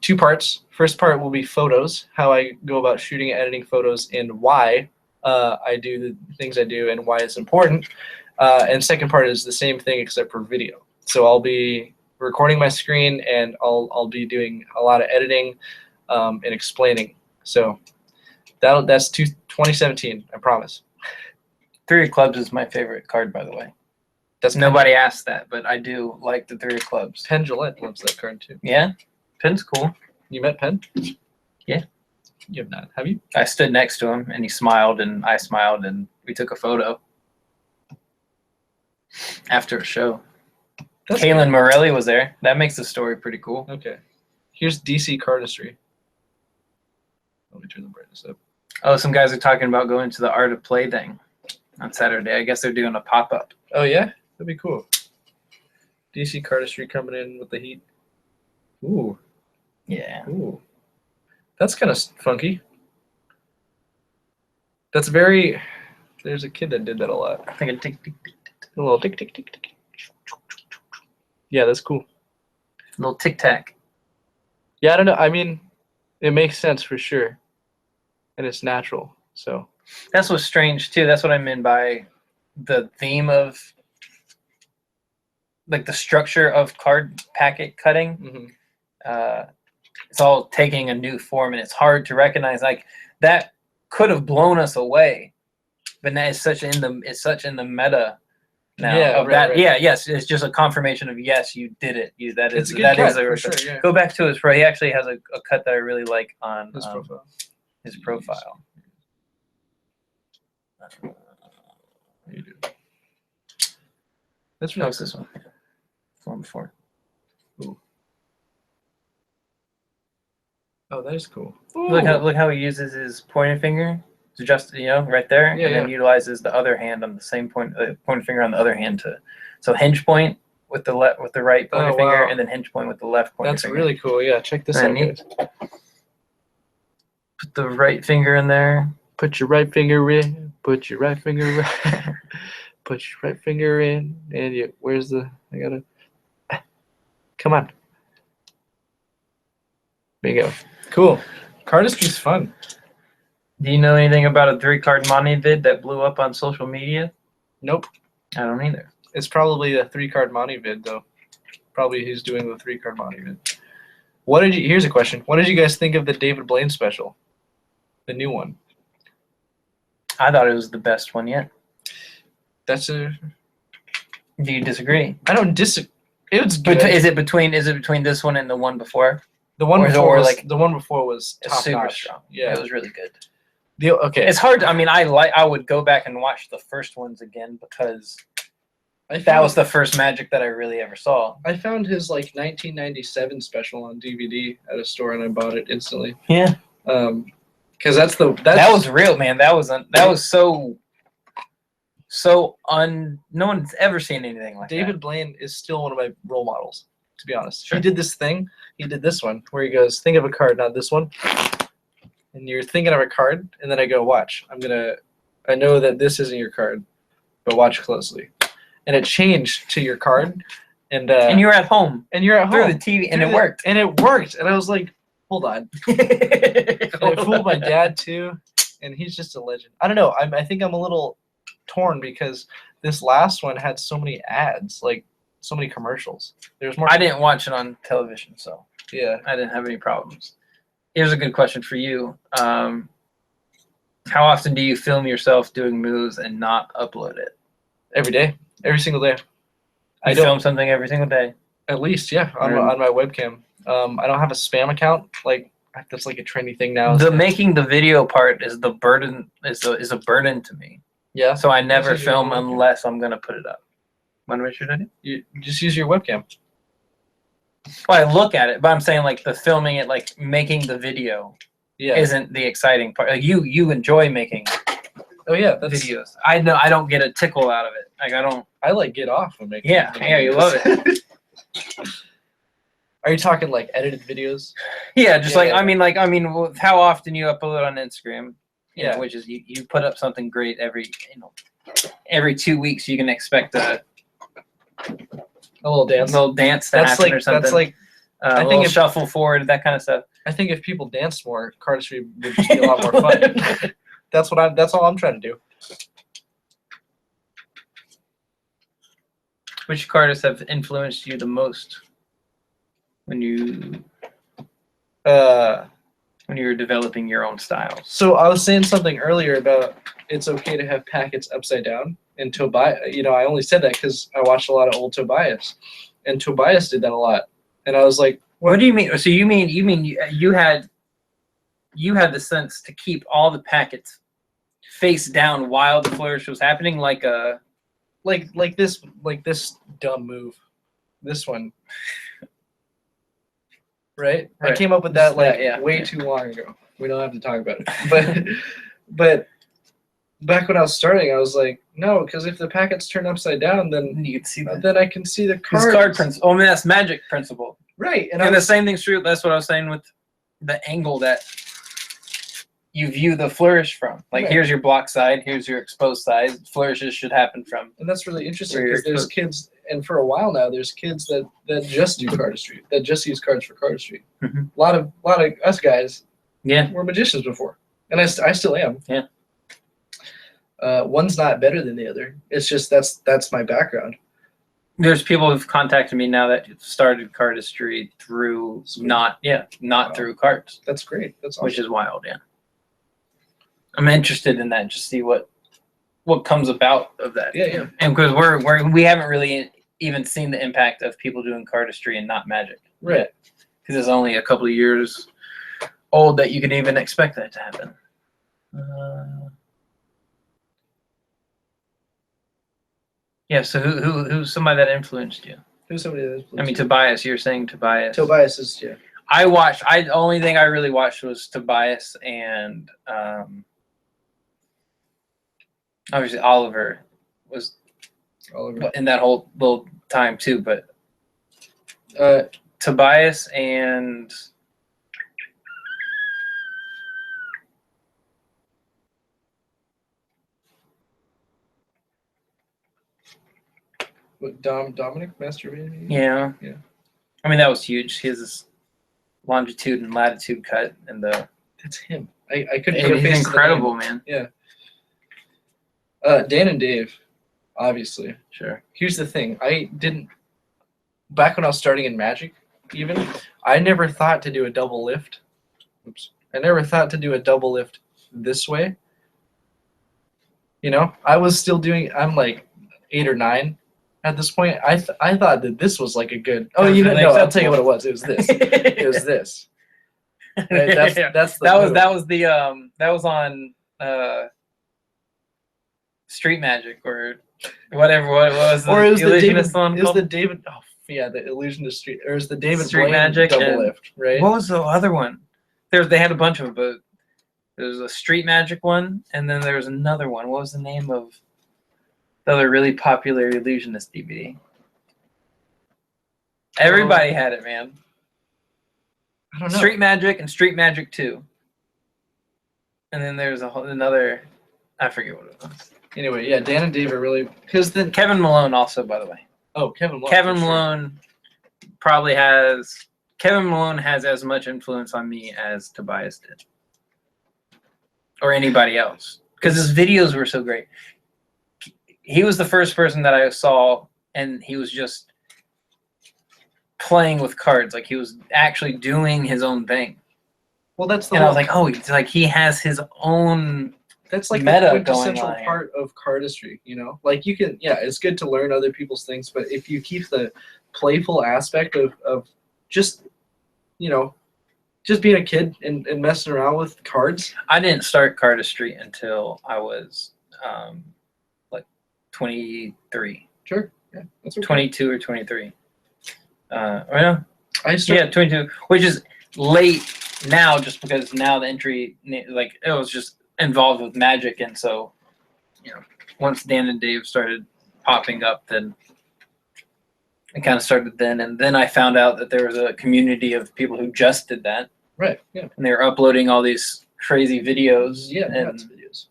Speaker 1: 2 parts. First part will be photos, how I go about shooting and editing photos, and why I do the things I do and why it's important. And second part is the same thing except for video. So I'll be recording my screen, and I'll be doing a lot of editing and explaining. So that's 2017, I promise.
Speaker 2: 3 of Clubs is my favorite card, by the way. Nobody asked that, but I do like the 3 of Clubs.
Speaker 1: Penn Jillette loves that card too.
Speaker 2: Yeah, Penn's cool.
Speaker 1: You met Penn?
Speaker 2: Yeah.
Speaker 1: You have not, have you?
Speaker 2: I stood next to him, and he smiled, and I smiled, and we took a photo after a show. Kaylin Morelli was there. That makes the story pretty cool.
Speaker 1: Okay. Here's DC cardistry. Let me turn the brightness up.
Speaker 2: Oh, some guys are talking about going to the Art of Play thing on Saturday. I guess they're doing a pop-up.
Speaker 1: Oh, yeah? That'd be cool. DC cardistry coming in with the heat. Ooh.
Speaker 2: Yeah.
Speaker 1: Ooh. That's kind of funky. That's very... There's a kid that did that a lot.
Speaker 2: I think a
Speaker 1: little tick, tick, tick, tick. Yeah, that's cool.
Speaker 2: A little tic-tac.
Speaker 1: Yeah, I don't know. I mean, it makes sense for sure. And it's natural, so.
Speaker 2: That's what's strange, too. That's what I meant by the theme of, like, the structure of card packet cutting.
Speaker 1: Mm-hmm.
Speaker 2: It's all taking a new form, and it's hard to recognize. Like, that could have blown us away, but now it's such in the meta now
Speaker 1: Yeah,
Speaker 2: of
Speaker 1: right,
Speaker 2: that.
Speaker 1: right.
Speaker 2: Yeah, yes, it's just a confirmation of yes, you did it. That
Speaker 1: It's
Speaker 2: is
Speaker 1: a good
Speaker 2: that
Speaker 1: cut,
Speaker 2: is a
Speaker 1: for sure, yeah.
Speaker 2: Go back to his pro. He actually has a cut that I really like on
Speaker 1: His profile.
Speaker 2: His profile.
Speaker 1: You do. That's
Speaker 2: That
Speaker 1: really
Speaker 2: was this one. The one before.
Speaker 1: cool. Oh, that is cool.
Speaker 2: Look how he uses his pointer finger to just right there,
Speaker 1: Yeah,
Speaker 2: and then
Speaker 1: yeah.
Speaker 2: utilizes the other hand on the same pointer finger on the other hand so hinge point with the right pointer finger,
Speaker 1: wow.
Speaker 2: and then hinge point with the left pointer
Speaker 1: That's
Speaker 2: finger.
Speaker 1: really cool. Yeah, check this out, guys.
Speaker 2: Put the right finger in there.
Speaker 1: Put your right finger in. Put your right finger in. Put your right finger in. And you, where's the? I gotta. Come on. There you go. Cool. Cardistry's fun.
Speaker 2: Do you know anything about a 3-card money vid that blew up on social media?
Speaker 1: Nope.
Speaker 2: I don't either.
Speaker 1: It's probably a 3-card money vid though. Probably he's doing the 3-card money vid. What did you? Here's a question. What did you guys think of the David Blaine special? The new one.
Speaker 2: I thought it was the best one yet.
Speaker 1: That's a.
Speaker 2: Do you disagree?
Speaker 1: I don't disagree. It was good.
Speaker 2: Is it between this one and the one before?
Speaker 1: The one
Speaker 2: or
Speaker 1: before
Speaker 2: or
Speaker 1: was,
Speaker 2: like
Speaker 1: the one before was top
Speaker 2: super
Speaker 1: notch.
Speaker 2: strong.
Speaker 1: Yeah,
Speaker 2: It was really good.
Speaker 1: Okay.
Speaker 2: It's hard. I mean, I would go back and watch the first ones again because that was the first Magic that I really ever saw.
Speaker 1: I found his like 1997 special on DVD at a store and I bought it instantly.
Speaker 2: Yeah.
Speaker 1: Because that
Speaker 2: was real, man. That was no one's ever seen anything like
Speaker 1: David
Speaker 2: that.
Speaker 1: Blaine is still one of my role models, to be honest.
Speaker 2: Sure.
Speaker 1: He did this thing. He did this one where he goes, think of a card, not this one. And you're thinking of a card, and then I go, watch. I know that this isn't your card, but watch closely. And it changed to your card. And
Speaker 2: you're at home.
Speaker 1: And you're at
Speaker 2: through
Speaker 1: home.
Speaker 2: the TV, and it worked.
Speaker 1: And it worked. And I was like, hold on. And I fooled my dad too, and he's just a legend. I don't know. I think I'm a little torn because this last one had so many ads, like so many commercials. There's more.
Speaker 2: I didn't watch it on television, so
Speaker 1: yeah,
Speaker 2: I didn't have any problems. Here's a good question for you. How often do you film yourself doing moves and not upload it?
Speaker 1: Every day, every single day.
Speaker 2: I film something every single day.
Speaker 1: At least, yeah, on my webcam. I don't have a spam account. Like that's like a trendy thing now.
Speaker 2: Making the video part is the burden. Is a burden to me.
Speaker 1: Yeah.
Speaker 2: So I never film unless I'm gonna put it up. When should I do?
Speaker 1: You just use your webcam.
Speaker 2: Well, I look at it, but I'm saying like the filming it, like making the video, isn't the exciting part. Like you enjoy making.
Speaker 1: Oh yeah,
Speaker 2: videos. I know I don't get a tickle out of it. Like I don't.
Speaker 1: I like get off when making.
Speaker 2: Yeah, you love it.
Speaker 1: Are you talking like edited videos?
Speaker 2: Yeah, just I mean, how often you upload on Instagram? You know, which is you put up something great every 2 weeks. You can expect a little dance to happen or something.
Speaker 1: That's like
Speaker 2: I think shuffle forward, that kind of stuff.
Speaker 1: I think if people danced more, cardistry would just be a lot more fun. That's all I'm trying to do.
Speaker 2: Which cardists have influenced you the most when you were developing your own styles?
Speaker 1: So I was saying something earlier about it's okay to have packets upside down. And Tobias, I only said that because I watched a lot of old Tobias, and Tobias did that a lot. And I was like,
Speaker 2: "What do you mean? So you mean you had the sense to keep all the packets face down while the flourish was happening, like
Speaker 1: this dumb move, this one, right? I came up with that way too long ago. We don't have to talk about it, but back when I was starting, I was like, no, because if the packets turn upside down, then
Speaker 2: you can see that.
Speaker 1: Then I can see the cards.
Speaker 2: Card principle. Oh, I mean, that's Magic principle.
Speaker 1: Right.
Speaker 2: And the same thing's true. That's what I was saying with the angle that you view the flourish from. Like, here's your block side, here's your exposed side. Flourishes should happen from.
Speaker 1: And that's really interesting because there's kids, and for a while now, there's kids that just do cardistry, that just use cards for cardistry.
Speaker 2: Mm-hmm.
Speaker 1: A lot of us guys
Speaker 2: were
Speaker 1: magicians before. And I still am.
Speaker 2: Yeah.
Speaker 1: One's not better than the other. It's just that's my background.
Speaker 2: There's people who've contacted me now that started cardistry through not through cards.
Speaker 1: That's great. That's awesome.
Speaker 2: Which is wild. Yeah. I'm interested in that. Just see what what comes about of that.
Speaker 1: Yeah.
Speaker 2: And because we haven't really even seen the impact of people doing cardistry and not magic.
Speaker 1: Right.
Speaker 2: Because it's only a couple of years old that you could even expect that to happen. Yeah. So who's somebody that influenced you?
Speaker 1: Who's somebody that
Speaker 2: I mean, Tobias. You're saying Tobias.
Speaker 1: Tobias is
Speaker 2: The only thing I really watched was Tobias and obviously Oliver was in that whole little time too, but Tobias and
Speaker 1: what, Dominic masturbating?
Speaker 2: yeah.
Speaker 1: Yeah.
Speaker 2: I mean, that was huge. He has this longitude and latitude cut, and
Speaker 1: that's him. I couldn't put a face
Speaker 2: he's
Speaker 1: to
Speaker 2: incredible,
Speaker 1: the name.
Speaker 2: man.
Speaker 1: Yeah. Dan and Dave, obviously.
Speaker 2: Sure.
Speaker 1: Here's the thing. Back when I was starting in Magic, even, I never thought to do a double lift. Oops. I never thought to do a double lift this way. You know, I was still doing, I'm like 8 or 9 at this point. I thought that this was like a good, I'll tell you what it was. It was this. It was this. Right? That was on Street Magic or whatever. What was the Illusionist one? It was the David. Oh yeah, the Illusionist Street. Or it was the David
Speaker 2: Street
Speaker 1: Blaine
Speaker 2: Magic
Speaker 1: double lift, right?
Speaker 2: What was the other one? They had a bunch of them, but there was a Street Magic one, and then there was another one. What was the name of the other really popular Illusionist DVD? Everybody had it, man.
Speaker 1: I don't know.
Speaker 2: Street Magic and Street Magic 2. And then there's another, I forget what it was.
Speaker 1: Anyway, yeah, Dan and Dave are really, because then
Speaker 2: Kevin Malone also, by the way.
Speaker 1: Oh, Kevin Malone.
Speaker 2: Kevin Malone has as much influence on me as Tobias did. Or anybody else. Because his videos were so great. He was the first person that I saw, and he was just playing with cards. Like, he was actually doing his own thing.
Speaker 1: Well, that's the
Speaker 2: and I was like, oh, it's like he has his own
Speaker 1: that's like
Speaker 2: meta
Speaker 1: the quintessential
Speaker 2: going on
Speaker 1: part of cardistry, you know? Like, you can, yeah, it's good to learn other people's things, but if you keep the playful aspect of just, you know, just being a kid and messing around with cards.
Speaker 2: I didn't start cardistry until I was like 23.
Speaker 1: Sure. Yeah, that's okay.
Speaker 2: 22 or 23. Or no?
Speaker 1: I started,
Speaker 2: yeah, 22, which is late now just because now the entry, like, it was just involved with Magic, and so, you know, once Dan and Dave started popping up, then it kind of started then, and then I found out that there was a community of people who just did that.
Speaker 1: Right, yeah.
Speaker 2: And they were uploading all these crazy videos.
Speaker 1: Yeah,
Speaker 2: and
Speaker 1: lots of videos.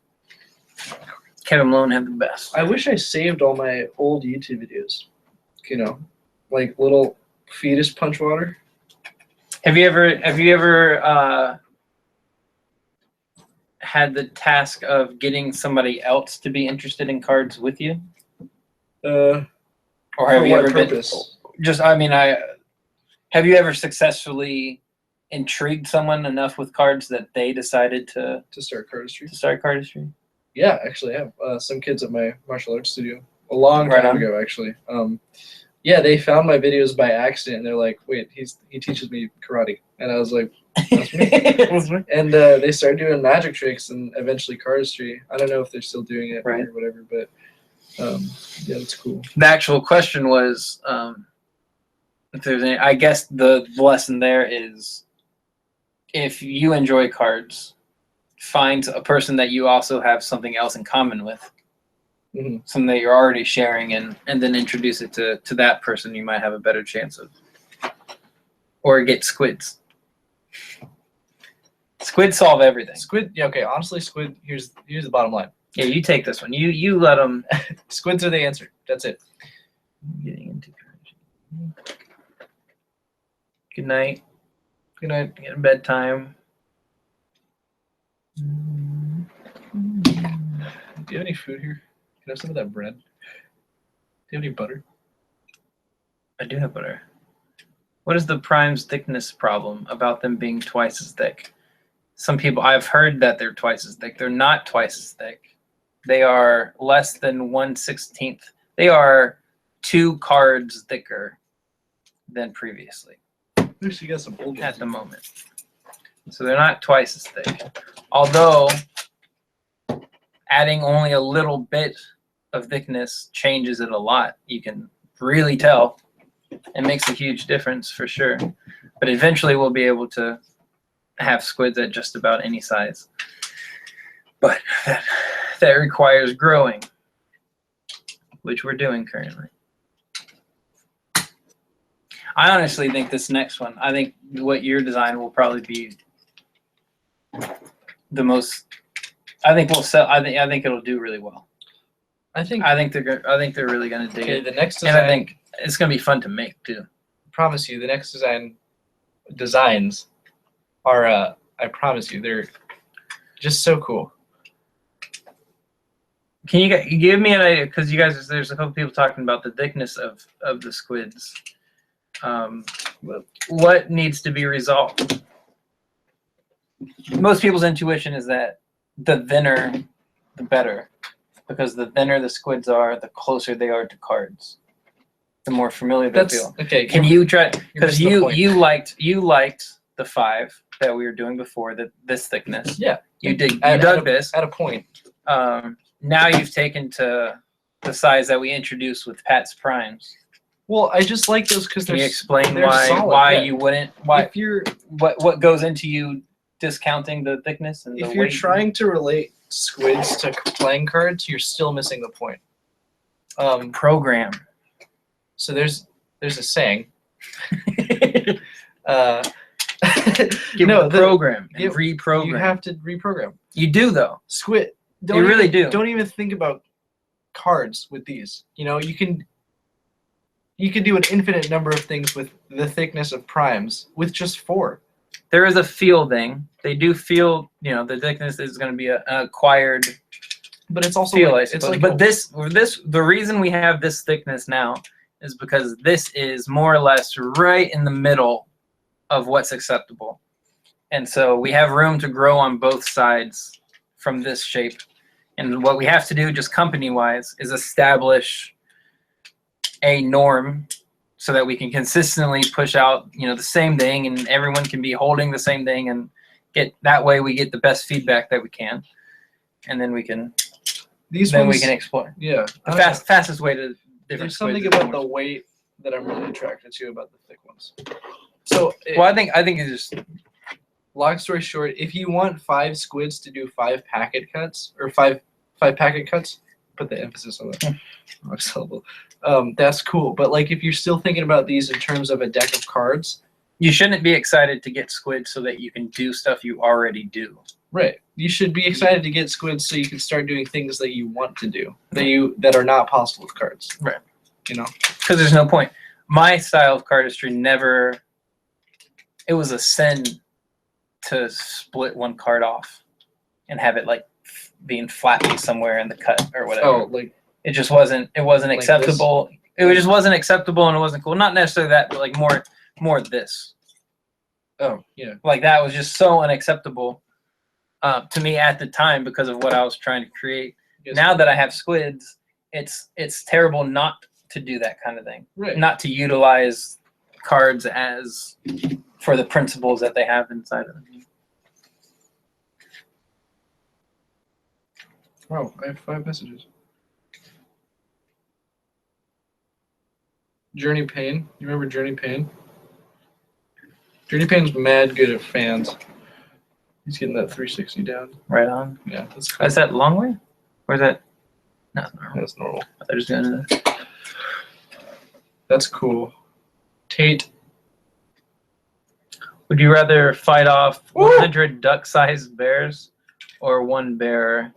Speaker 2: Kevin Malone had the best.
Speaker 1: I wish I saved all my old YouTube videos. You know, like little fetus punchwater.
Speaker 2: Have you ever had the task of getting somebody else to be interested in cards with you?
Speaker 1: Or
Speaker 2: have you ever
Speaker 1: purpose?
Speaker 2: have you ever successfully intrigued someone enough with cards that they decided to
Speaker 1: start cardistry?
Speaker 2: start cardistry?
Speaker 1: Yeah, actually, I have some kids at my martial arts studio a long time ago. Actually, yeah, they found my videos by accident. And they're like, "Wait, he teaches me karate," and I was like, "That's me." And they started doing magic tricks and eventually cardistry. I don't know if they're still doing it or whatever, but yeah, that's cool.
Speaker 2: The actual question was, if there's any, I guess the lesson there is, if you enjoy cards, find a person that you also have something else in common with, something that you're already sharing, and then introduce it to that person. You might have a better chance of, or get squids. Squids solve everything.
Speaker 1: Squid, yeah, okay. Honestly, squid. Here's the bottom line.
Speaker 2: Yeah, you take this one. You let them.
Speaker 1: Squids are the answer. That's it.
Speaker 2: Getting into. Good night. Good night. Get bedtime.
Speaker 1: Do you have any food here? Can I have some of that bread? Do you have any butter?
Speaker 2: I do have butter. What is the prime's thickness problem about them being twice as thick? Some people, I've heard that they're twice as thick. They're not twice as thick. They are less than 1/16. They are 2 cards thicker than previously
Speaker 1: At least you got some old
Speaker 2: at the moment. So they're not twice as thick. Although adding only a little bit of thickness changes it a lot. You can really tell. It makes a huge difference for sure. But eventually we'll be able to have squids at just about any size. But that requires growing, which we're doing currently. I honestly think this next one, I think what your design will probably be the most. I think we'll sell. I think it'll do really well. I think they're really gonna dig it.
Speaker 1: The next design,
Speaker 2: and I think it's gonna be fun to make too.
Speaker 1: I promise you, the next designs are. I promise you, they're just so cool.
Speaker 2: Can you give me an idea? Because you guys, there's a couple people talking about the thickness of the squids. What needs to be resolved? Most people's intuition is that the thinner, the better, because the thinner the squids are, the closer they are to cards, the more familiar they feel.
Speaker 1: Okay.
Speaker 2: Can you try? Because
Speaker 1: you
Speaker 2: you liked the 5 that we were doing before, this thickness.
Speaker 1: Yeah.
Speaker 2: You dug this
Speaker 1: at a point.
Speaker 2: Now you've taken to the size that we introduced with Pat's primes.
Speaker 1: Well, I just like those because
Speaker 2: Can
Speaker 1: they're.
Speaker 2: you explain
Speaker 1: they're solid,
Speaker 2: why
Speaker 1: yeah.
Speaker 2: you wouldn't? Why
Speaker 1: If you're
Speaker 2: what goes into you discounting the thickness and the
Speaker 1: if you're
Speaker 2: weight?
Speaker 1: trying to relate squids to playing cards, you're still missing the point.
Speaker 2: Program.
Speaker 1: So there's a saying.
Speaker 2: Give
Speaker 1: no,
Speaker 2: the program and
Speaker 1: you-
Speaker 2: reprogram.
Speaker 1: You have to reprogram.
Speaker 2: You do though.
Speaker 1: Squid.
Speaker 2: You really do.
Speaker 1: Don't even think about cards with these. You know, you can do an infinite number of things with the thickness of primes with just 4.
Speaker 2: There is a feel thing. They do feel, the thickness is going to be an acquired
Speaker 1: But it's also
Speaker 2: feel,
Speaker 1: like,
Speaker 2: I suppose.
Speaker 1: it's like
Speaker 2: But the reason we have this thickness now is because this is more or less right in the middle of what's acceptable. And so we have room to grow on both sides from this shape. And what we have to do, just company-wise, is establish a norm so that we can consistently push out, the same thing, and everyone can be holding the same thing, and that way we get the best feedback that we can, and then we can explore.
Speaker 1: Yeah.
Speaker 2: The fastest way to different.
Speaker 1: There's something
Speaker 2: squids is
Speaker 1: about the weight that I'm really attracted to about the thick ones. So
Speaker 2: well, I think it's just
Speaker 1: long story short, if you want 5 squids to do 5 packet cuts or 5 packet cuts, put the emphasis on the wrong syllable. That's cool. But like, if you're still thinking about these in terms of a deck of cards,
Speaker 2: you shouldn't be excited to get squids so that you can do stuff you already do.
Speaker 1: right? You should be excited to get squids so you can start doing things that you want to do that are not possible with cards.
Speaker 2: Right.
Speaker 1: Because
Speaker 2: there's no point. My style of cardistry never. It was a sin to split one card off and have it like being flappy somewhere in the cut or whatever.
Speaker 1: Oh, like
Speaker 2: it just wasn't. It wasn't
Speaker 1: like
Speaker 2: acceptable. It just wasn't acceptable, and it wasn't cool. Not necessarily that, but like more this.
Speaker 1: oh yeah.
Speaker 2: Like that was just so unacceptable to me at the time because of what I was trying to create.
Speaker 1: Yes.
Speaker 2: Now that I have squids, it's terrible not to do that kind of thing.
Speaker 1: Right.
Speaker 2: Not to utilize cards as for the principles that they have inside of them.
Speaker 1: Wow, I have 5 messages. Journey Payne. You remember Journey Payne? Journey Payne's mad good at fans. He's getting that 360 down.
Speaker 2: Right on.
Speaker 1: Yeah, that's cool.
Speaker 2: Is that long way? Or is that? No, it's normal.
Speaker 1: That's normal.
Speaker 2: They're just doing it.
Speaker 1: That's cool. Tate.
Speaker 2: Would you rather fight off 100 duck-sized bears or one bear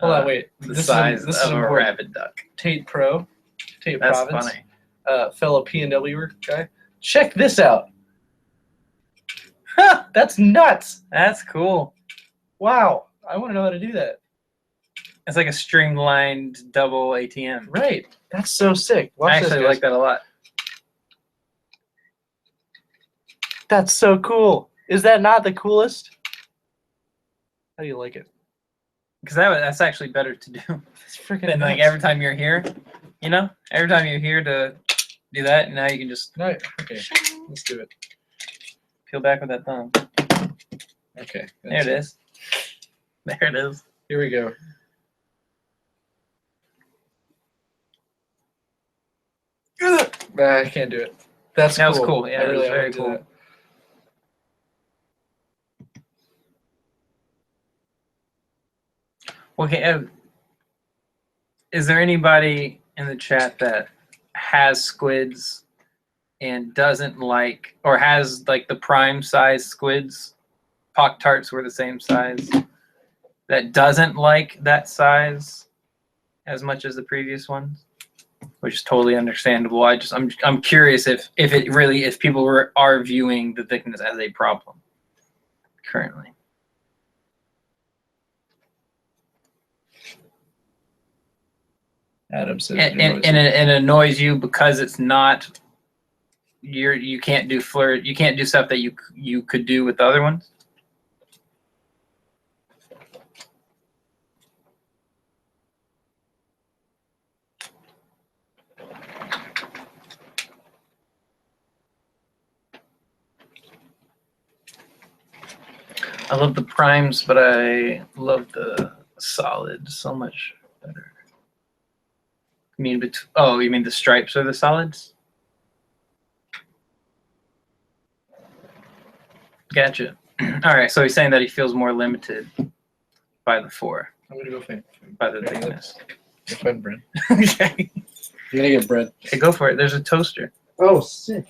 Speaker 1: Hold on, wait.
Speaker 2: the size
Speaker 1: this
Speaker 2: of
Speaker 1: is
Speaker 2: a
Speaker 1: important.
Speaker 2: rabid duck?
Speaker 1: Tate Pro. Tate
Speaker 2: That's
Speaker 1: Province.
Speaker 2: funny.
Speaker 1: Fellow P&W guy. Check this out. Huh, that's nuts.
Speaker 2: That's cool.
Speaker 1: Wow. I want to know how to do that.
Speaker 2: It's like a streamlined double ATM.
Speaker 1: Right. That's so sick. Watch
Speaker 2: I
Speaker 1: this,
Speaker 2: actually
Speaker 1: guys.
Speaker 2: like that a lot.
Speaker 1: That's so cool. Is that not the coolest? How do you like it?
Speaker 2: Because that's actually better to do
Speaker 1: That's freaking
Speaker 2: than like every time you're here. You know, every time you're here to do that, and now you can just
Speaker 1: No, okay, let's do it.
Speaker 2: peel back with that thumb.
Speaker 1: Okay.
Speaker 2: There it is. There it is.
Speaker 1: Here we go. I can't do it. That
Speaker 2: was cool. Yeah,
Speaker 1: I really
Speaker 2: it was very
Speaker 1: want to do
Speaker 2: cool.
Speaker 1: that.
Speaker 2: Okay. Is there anybody in the chat that has squids and doesn't like, or has like the prime size squids? Pop-Tarts were the same size. That doesn't like that size as much as the previous ones, which is totally understandable. I'm curious if people are viewing the thickness as a problem currently.
Speaker 1: Adam says
Speaker 2: And it annoys you because it's not you can't do you can't do stuff that you could do with the other ones. I love the primes, but I love the solids so much better. You mean you mean the stripes are the solids? Gotcha. All right, so he's saying that he feels more limited by the 4.
Speaker 1: I'm gonna go find
Speaker 2: by the thickness.
Speaker 1: bread.
Speaker 2: Okay.
Speaker 1: You're gonna get bread.
Speaker 2: Okay, go for it. There's a toaster.
Speaker 1: Oh, sick.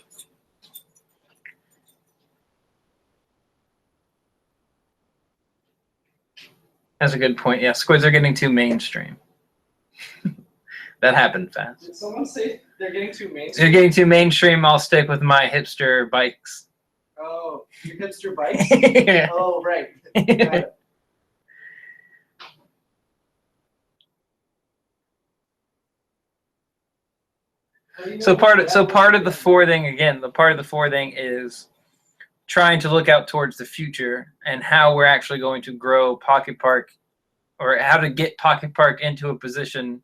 Speaker 2: That's a good point. Yeah, squids are getting too mainstream. That happened fast.
Speaker 4: Did someone say they're getting too mainstream?
Speaker 2: They're getting too mainstream. I'll stick with my hipster bikes.
Speaker 4: Oh, your hipster bikes?
Speaker 2: Yeah.
Speaker 4: Oh, right. Got it.
Speaker 2: So part of the 4 thing again, the part of the 4 thing is trying to look out towards the future and how we're actually going to grow Pocket Park, or how to get Pocket Park into a position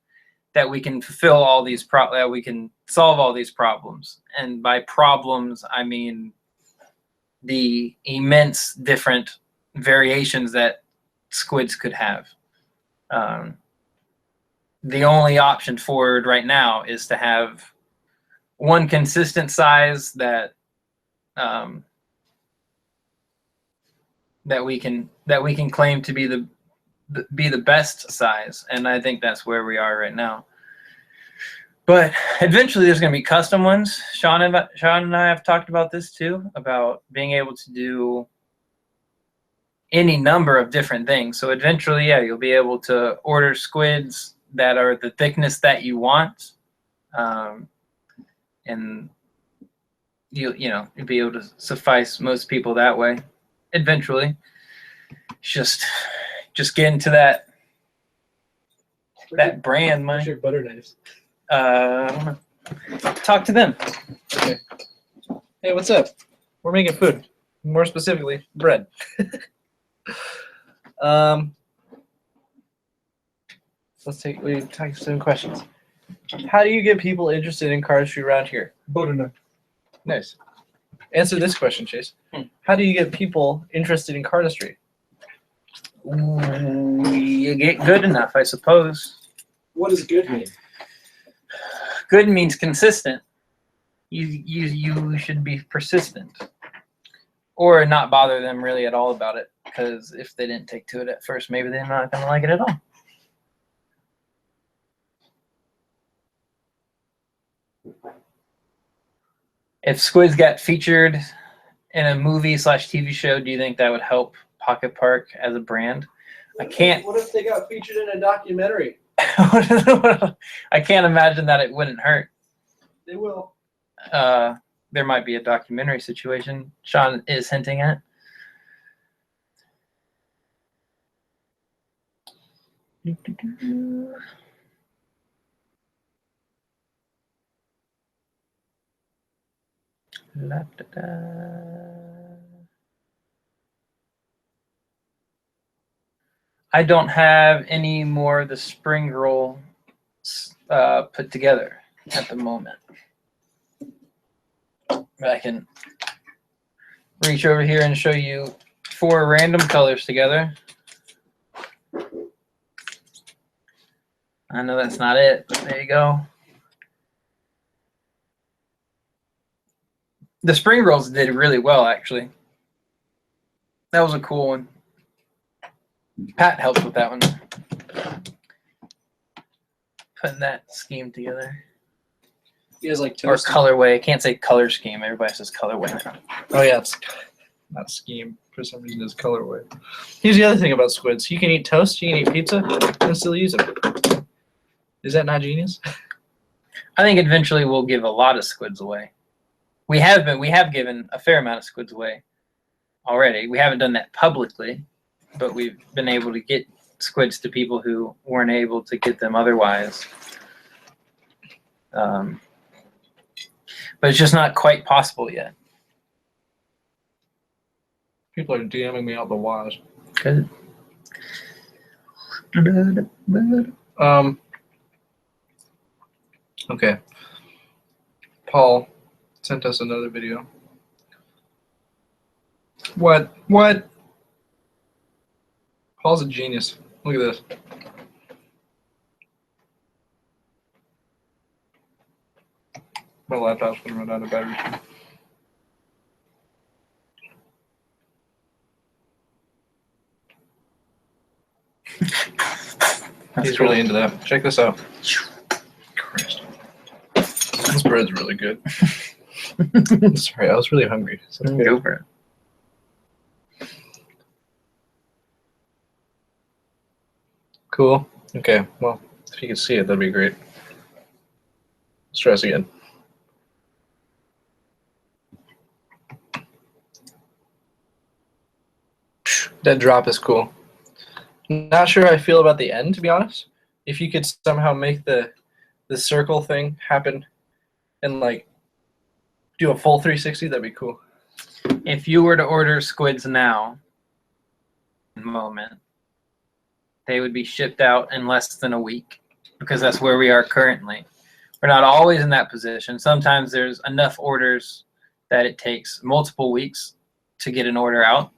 Speaker 2: that we can fulfill all these that we can solve all these problems. And by problems, I mean the immense different variations that squids could have. The only option forward right now is to have one consistent size that that we can claim to be the best size, and I think that's where we are right now. But eventually there's going to be custom ones. Sean and I have talked about this too, about being able to do any number of different things. So eventually, yeah, you'll be able to order squids that are the thickness that you want, and you'll be able to suffice most people that way. Eventually, just get into that brand money.
Speaker 1: Where's your butter knives?
Speaker 2: I don't know. Talk to them.
Speaker 1: Okay. Hey, what's up? We're making food. More specifically, bread. Let's take some questions. How do you get people interested in cardistry around here?
Speaker 4: Butter knife.
Speaker 1: Nice. Answer this question, Chase. How do you get people interested in cardistry?
Speaker 2: You get good enough, I suppose.
Speaker 4: What does good mean?
Speaker 2: Good means consistent. You should be persistent, or not bother them really at all about it. Because if they didn't take to it at first, maybe they're not going to like it at all. If squids got featured in a movie/TV show, do you think that would help Pocket Park as a brand? I can't.
Speaker 4: What if they got featured in a documentary?
Speaker 2: I can't imagine that it wouldn't hurt.
Speaker 4: They will.
Speaker 2: There might be a documentary situation Sean is hinting at. I don't have any more of the spring roll put together at the moment. But I can reach over here and show you 4 random colors together. I know that's not it, but there you go. The spring rolls did really well, actually. That was a cool one. Pat helped with that one. Putting that scheme together.
Speaker 1: You guys like
Speaker 2: Or
Speaker 1: toast?
Speaker 2: colorway. I can't say color scheme. Everybody says colorway now.
Speaker 1: Oh yeah, it's not scheme. For some reason, it's colorway. Here's the other thing about squids: you can eat toast, you can eat pizza, and still use them. Is that not genius?
Speaker 2: I think eventually we'll give a lot of squids away. We have given a fair amount of squids away already. We haven't done that publicly, but we've been able to get squids to people who weren't able to get them otherwise. But it's just not quite possible yet.
Speaker 1: People are DMing me out the waz.
Speaker 2: Good.
Speaker 1: Okay. Paul sent us another video. What? Paul's a genius. Look at this. My laptop's gonna run out of battery. He's really into that. Check this out. Christ. This bread's really good. Sorry, I was really hungry. So
Speaker 2: Go for it.
Speaker 1: cool. Okay, well, if you can see it, that'd be great. Let's try this again. That drop is cool. Not sure how I feel about the end, to be honest. If you could somehow make the circle thing happen and like do a full 360, that'd be cool.
Speaker 2: If you were to order squids now, they would be shipped out in less than a week because that's where we are currently. We're not always in that position. Sometimes there's enough orders that it takes multiple weeks to get an order out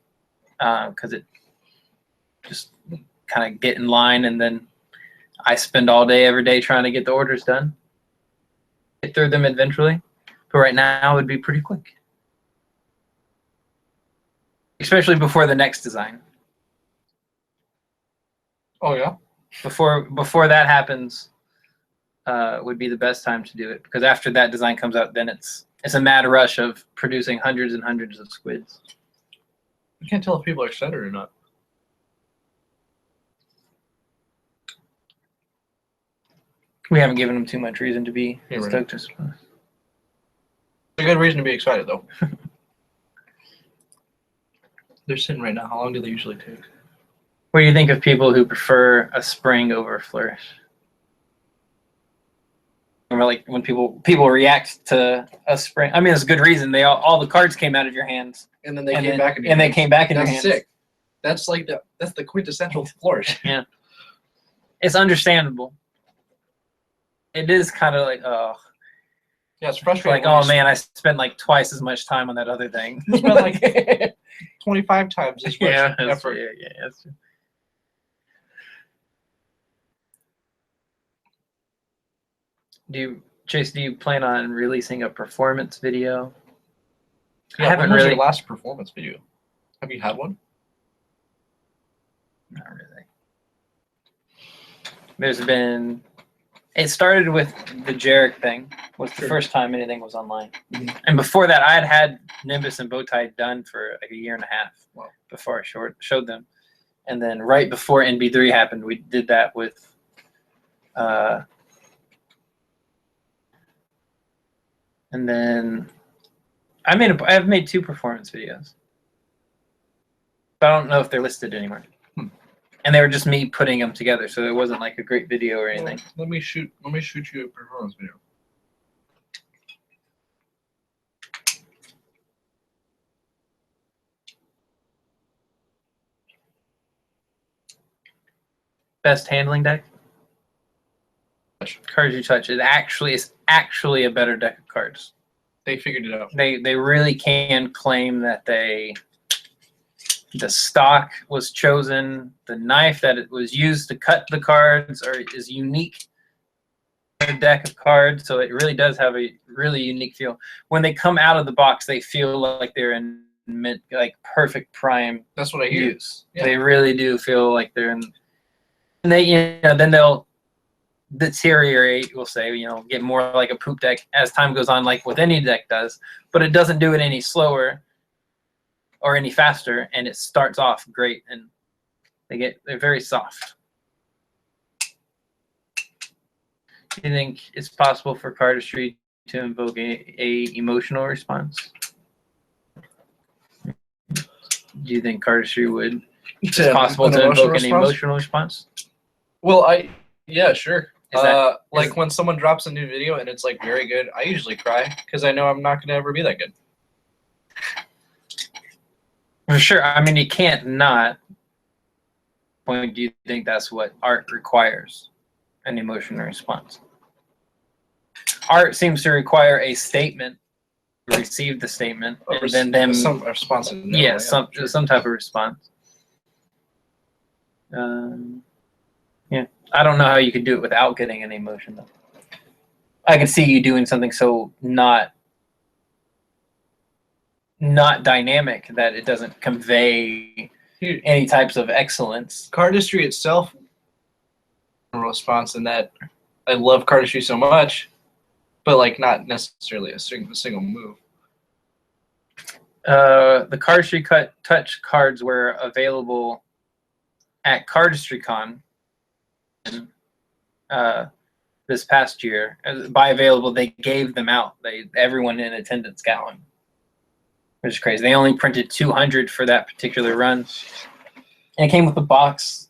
Speaker 2: because it just kind of get in line, and then I spend all day every day trying to get the orders done. Get through them eventually, but right now it would be pretty quick, especially before the next design.
Speaker 1: Oh yeah.
Speaker 2: Before that happens, would be the best time to do it, because after that design comes out, then it's a mad rush of producing hundreds and hundreds of squids.
Speaker 1: I can't tell if people are excited or not.
Speaker 2: We haven't given them too much reason to be
Speaker 1: Yeah, right.
Speaker 2: stoked, I suppose.
Speaker 1: It's a good reason to be excited, though. They're sitting right now. How long do they usually take?
Speaker 2: What do you think of people who prefer a spring over a flourish? Or like when people react to a spring. I mean, it's a good reason. All the cards came out of your hands,
Speaker 1: And then they came back in your
Speaker 2: and they
Speaker 1: hands.
Speaker 2: came back in your
Speaker 1: That's
Speaker 2: hands.
Speaker 1: sick. That's like that's the quintessential flourish.
Speaker 2: Yeah, it's understandable. It is kind of like, oh,
Speaker 1: Yeah, it's frustrating.
Speaker 2: like, oh man, I spent like twice as much time on that other thing.
Speaker 1: You spent like 25 times as much
Speaker 2: yeah, that's
Speaker 1: effort.
Speaker 2: true, yeah, that's true. Chase, do you plan on releasing a performance video?
Speaker 1: Yeah,
Speaker 2: I haven't
Speaker 1: when was
Speaker 2: really.
Speaker 1: your last performance video? Have you had one?
Speaker 2: Not really. There's been. It started with the Jarek thing. Was the
Speaker 1: Sure.
Speaker 2: first time anything was online,
Speaker 1: Mhm.
Speaker 2: and before that, I had Nimbus and Bowtie done for like a year and a half.
Speaker 1: Wow.
Speaker 2: Before I showed them, and then right before NB3 happened, we did that with. And then I've made 2 performance videos, but I don't know if they're listed anymore. And they were just me putting them together, so it wasn't like a great video or anything.
Speaker 1: Let me shoot you a performance video.
Speaker 2: best handling deck? Cardistry Touch is actually a better deck of cards.
Speaker 1: They figured it out.
Speaker 2: They really can claim that the stock was chosen, the knife that it was used to cut the cards is unique to the deck of cards, so it really does have a really unique feel. When they come out of the box, they feel like they're in perfect prime.
Speaker 1: That's what I hear.
Speaker 2: Use.
Speaker 1: Yeah.
Speaker 2: They really do feel like they're in. And they, then they'll deteriorate. We'll say, get more like a poop deck as time goes on, like what any deck does. But it doesn't do it any slower or any faster, and it starts off great, and they're very soft. Do you think it's possible for cardistry to invoke a emotional response? Do you think cardistry would? It's possible to invoke an emotional response?
Speaker 1: Well, yeah, sure.
Speaker 2: Is
Speaker 1: when someone drops a new video and it's like very good, I usually cry because I know I'm not going to ever be that good.
Speaker 2: For sure. I mean, you can't not. Do you think that's what art requires? An emotional response. Art seems to require a statement. Receive the statement, and then them
Speaker 1: some response.
Speaker 2: Yeah, some type of response. Yeah, I don't know how you could do it without getting an emotion though. I could see you doing something so not dynamic that it doesn't convey any types of excellence.
Speaker 1: Cardistry itself, response in that I love cardistry so much, but like not necessarily a single move.
Speaker 2: The cardistry touch cards were available at CardistryCon this past year. By available, they gave them out. Everyone in attendance got one, which is crazy. They only printed 200 for that particular run, and it came with a box.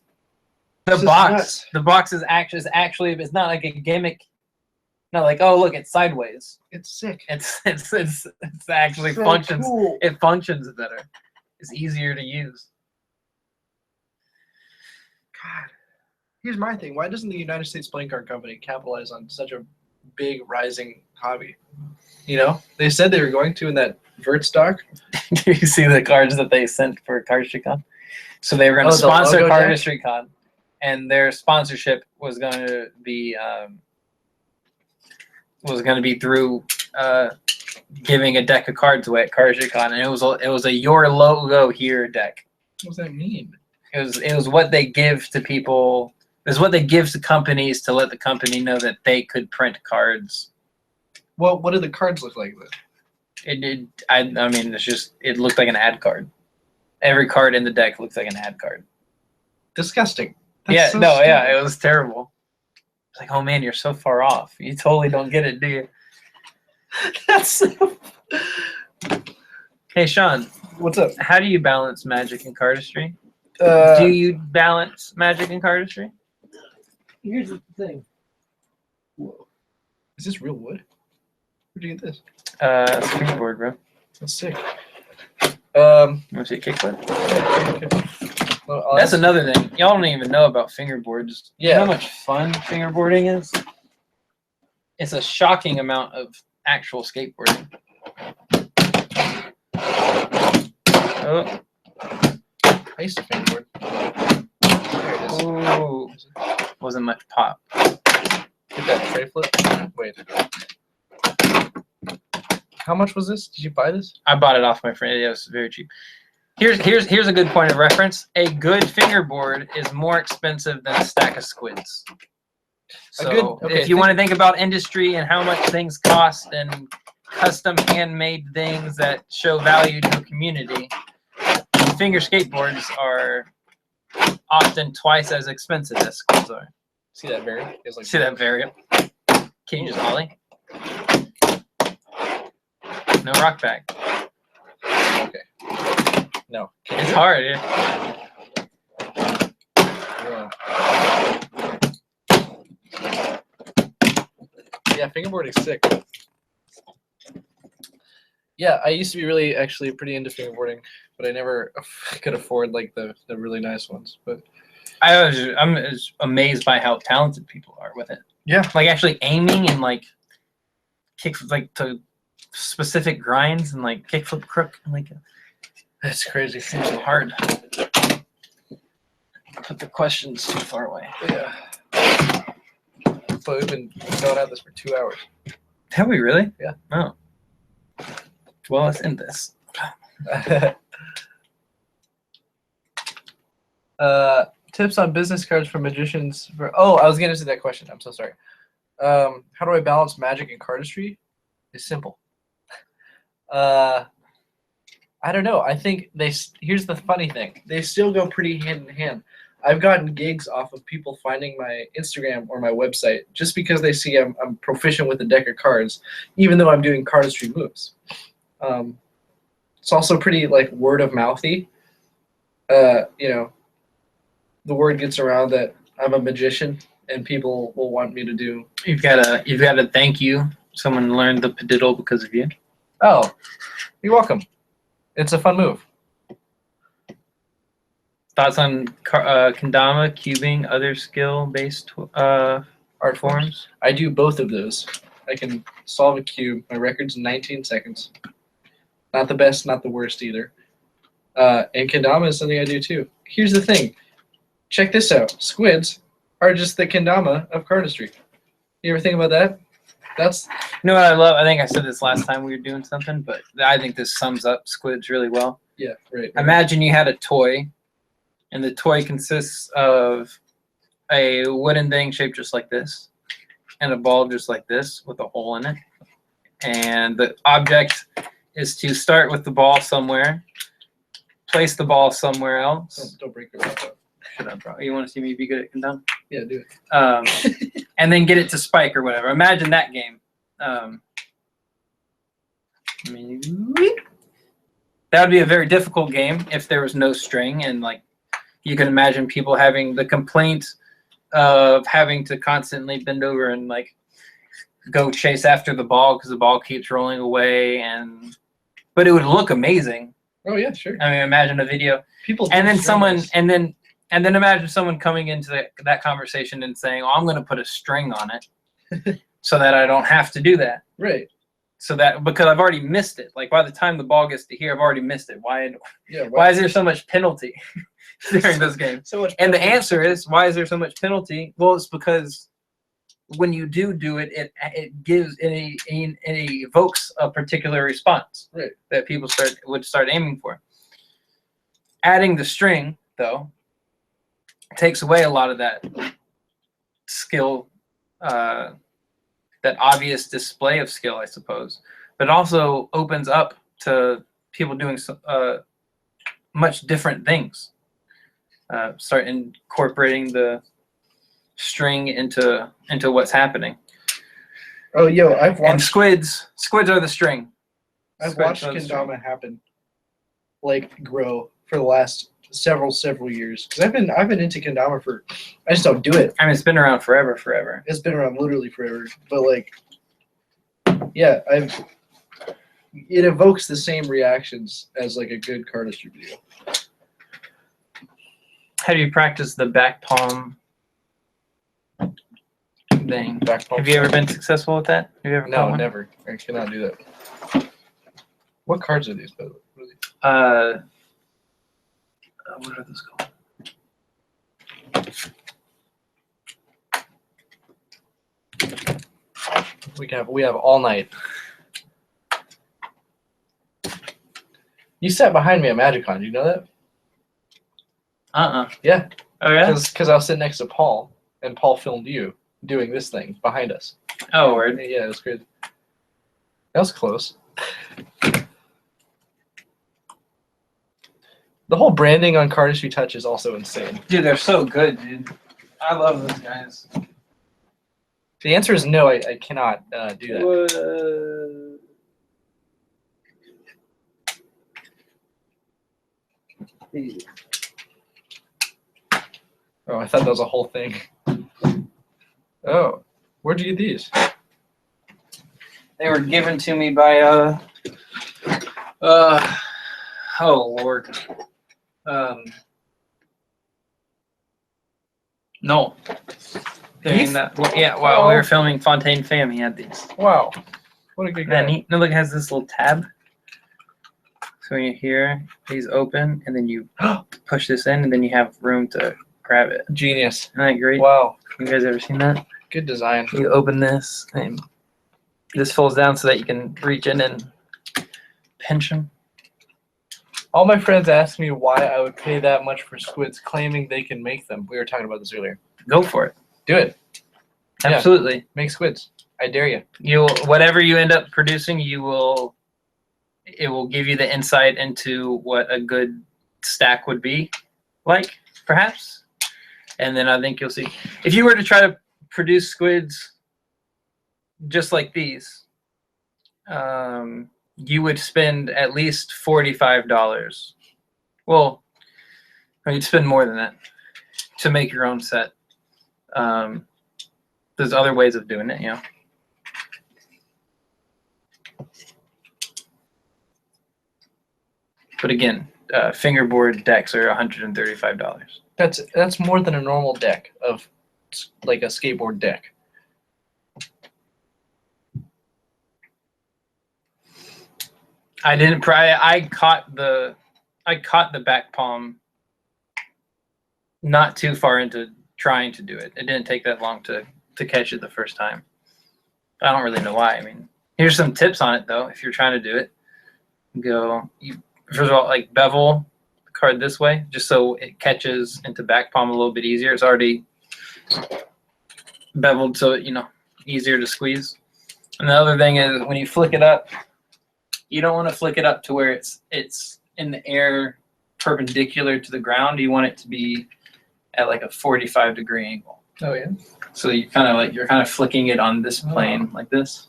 Speaker 2: The box is actually it's not like a gimmick. Not like, oh look, it's sideways.
Speaker 1: It's sick.
Speaker 2: It's actually
Speaker 1: so
Speaker 2: functions.
Speaker 1: Cool.
Speaker 2: It functions better. It's easier to use.
Speaker 1: God, here's my thing. Why doesn't the United States Playing Card Company capitalize on such a big rising hobby? They said they were going to in that Vert stock.
Speaker 2: You see the cards that they sent for CardistryCon? So they were going to sponsor CardistryCon, and their sponsorship was going to be through giving a deck of cards away at CardistryCon, and it was a your logo here deck.
Speaker 1: What does that mean?
Speaker 2: It was what they give to people. It's what they give to companies to let the company know that they could print cards.
Speaker 1: Well, what do the cards look like then?
Speaker 2: I mean, it looked like an ad card. Every card in the deck looks like an ad card.
Speaker 1: Disgusting.
Speaker 2: It was terrible. It's like, oh man, you're so far off. You totally don't get it, do you? Hey, Sean.
Speaker 1: What's up?
Speaker 2: How do you balance magic and cardistry? Do you balance magic and cardistry?
Speaker 4: Here's the thing.
Speaker 1: Whoa. Is this real wood? Where'd you get this?
Speaker 2: Fingerboard, bro.
Speaker 1: That's sick.
Speaker 2: Want to see a kickflip?
Speaker 1: Okay. Well,
Speaker 2: That's another thing. Y'all don't even know about fingerboards.
Speaker 1: Yeah.
Speaker 2: You know how much fun fingerboarding is? It's a shocking amount of actual skateboarding. Oh.
Speaker 1: I used to fingerboard. There it is.
Speaker 2: Ooh. Wasn't much pop.
Speaker 1: Get that tray flip. Wait. How much was this? Did you buy this?
Speaker 2: I bought it off my friend. It was very cheap. Here's a good point of reference. A good fingerboard is more expensive than a stack of squids. So if you want to think about industry and how much things cost and custom handmade things that show value to a community, finger skateboards are often twice as expensive as squids are.
Speaker 1: See that variant? Like
Speaker 2: See that variant? Can you just ollie? No rock back.
Speaker 1: Okay. No.
Speaker 2: It's hard, yeah.
Speaker 1: Yeah, fingerboarding's sick. Yeah, I used to be really actually pretty into fingerboarding, but I never could afford like the really nice ones. But
Speaker 2: I'm just amazed by how talented people are with it.
Speaker 1: Yeah.
Speaker 2: Like actually aiming and like kick like to specific grinds and like kickflip crook and like
Speaker 1: That's crazy.
Speaker 2: it seems so hard. Put the questions too far away.
Speaker 1: Yeah. But we've been going at this for 2 hours.
Speaker 2: Have we really?
Speaker 1: Yeah.
Speaker 2: Oh. Well, let's end this.
Speaker 1: Tips on business cards for magicians. Oh, I was getting to that question. I'm so sorry. How do I balance magic and cardistry? It's simple. I don't know. I think here's the funny thing. They still go pretty hand in hand. I've gotten gigs off of people finding my Instagram or my website just because they see I'm proficient with a deck of cards, even though I'm doing cardistry moves. It's also pretty like word of mouthy. You know, the word gets around that I'm a magician and people will want me to do.
Speaker 2: You've got to thank you. Someone learned the padiddle because of you.
Speaker 1: Oh, you're welcome. It's a fun move.
Speaker 2: Thoughts on kendama, cubing, other skill-based art forms?
Speaker 1: I do both of those. I can solve a cube. My record's 19 seconds. Not the best, not the worst either. And kendama is something I do too. Here's the thing. Check this out. Squids are just the kendama of cardistry. You ever think about that? That's.
Speaker 2: You know what I love? I think I said this last time we were doing something, but I think this sums up squids really well.
Speaker 1: Yeah, right.
Speaker 2: Imagine you had a toy, and the toy consists of a wooden thing shaped just like this, and a ball just like this with a hole in it. And the object is to start with the ball somewhere, place the ball somewhere else.
Speaker 1: Don't break your laptop.
Speaker 2: Shut up, bro. You want to see me be good at kendama?
Speaker 1: Yeah, do it.
Speaker 2: And then get it to spike or whatever. Imagine that game. I mean, that would be a very difficult game if there was no string, and like you can imagine people having the complaint of having to constantly bend over and like go chase after the ball because the ball keeps rolling away, but it would look amazing.
Speaker 1: Oh yeah, sure.
Speaker 2: I mean, imagine a video.
Speaker 1: People.
Speaker 2: And then someone, and then imagine someone coming into that conversation and saying, "Oh, I'm going to put a string on it so that I don't have to do that."
Speaker 1: Right.
Speaker 2: So that because I've already missed it. Like by the time the ball gets to here, I've already missed it. Why is there so much penalty during this game?
Speaker 1: So much.
Speaker 2: And the answer is, why is there so much penalty? Well, it's because when you do it, it gives it evokes a particular response that people would start aiming for. Adding the string though takes away a lot of that skill, that obvious display of skill, I suppose, but also opens up to people doing much different things. Start incorporating the string into what's happening.
Speaker 1: Oh, yo, I've watched.
Speaker 2: And squids are the string.
Speaker 1: I've watched kendama happen, like grow for the last several years. Because I've been into kendama I just don't do it.
Speaker 2: I mean, it's been around forever.
Speaker 1: It's been around literally forever. But like, yeah, it evokes the same reactions as like a good cardistry video.
Speaker 2: How do you practice the back palm thing? Have you ever been successful with that? Have you ever?
Speaker 1: No, never. I cannot do that. What cards are these, by the way?
Speaker 2: What are those called?
Speaker 1: We have all night. You sat behind me at MagicCon. Do you know that? Yeah.
Speaker 2: Oh yeah.
Speaker 1: Because I was sitting next to Paul, and Paul filmed you doing this thing behind us.
Speaker 2: Oh, word.
Speaker 1: Yeah, it was good. That was close. The whole branding on Cardistry Touch is also insane.
Speaker 2: Dude, they're so good, dude. I love those guys.
Speaker 1: The answer is no, I cannot do that. Oh, I thought that was a whole thing. Oh, where'd you get these?
Speaker 2: They were given to me by oh Lord. No.
Speaker 1: These?
Speaker 2: Yeah, while we were filming Fontaine Fam, he had these.
Speaker 1: Wow. What a good guy.
Speaker 2: And he, no, look, it has this little tab. So when you're here, these open, and then you push this in, and then you have room to grab it.
Speaker 1: Genius.
Speaker 2: Isn't that great?
Speaker 1: Wow.
Speaker 2: You guys ever seen that?
Speaker 1: Good design.
Speaker 2: You open this, and this folds down so that you can reach in and pinch them.
Speaker 1: All my friends ask me why I would pay that much for squids, claiming they can make them. We were talking about this earlier.
Speaker 2: Go for it.
Speaker 1: Do it. Yeah.
Speaker 2: Absolutely.
Speaker 1: Make squids. I dare you.
Speaker 2: You'll whatever you end up producing, it will give you the insight into what a good stack would be like, perhaps. And then I think you'll see. If you were to try to produce squids just like these, you would spend at least $45. Well, you'd spend more than that to make your own set. There's other ways of doing it, you know. But again, fingerboard decks are $135.
Speaker 1: That's more than a normal deck of like a skateboard deck.
Speaker 2: I caught the back palm not too far into trying to do it. It didn't take that long to catch it the first time. I don't really know why. I mean, here's some tips on it though. If you're trying to do it, first of all, like bevel the card this way, just so it catches into back palm a little bit easier. It's already beveled, so easier to squeeze. And the other thing is when you flick it up, you don't want to flick it up to where it's in the air perpendicular to the ground. You want it to be at like a 45-degree angle.
Speaker 1: Oh yeah.
Speaker 2: So you're kind of flicking it on this plane like this.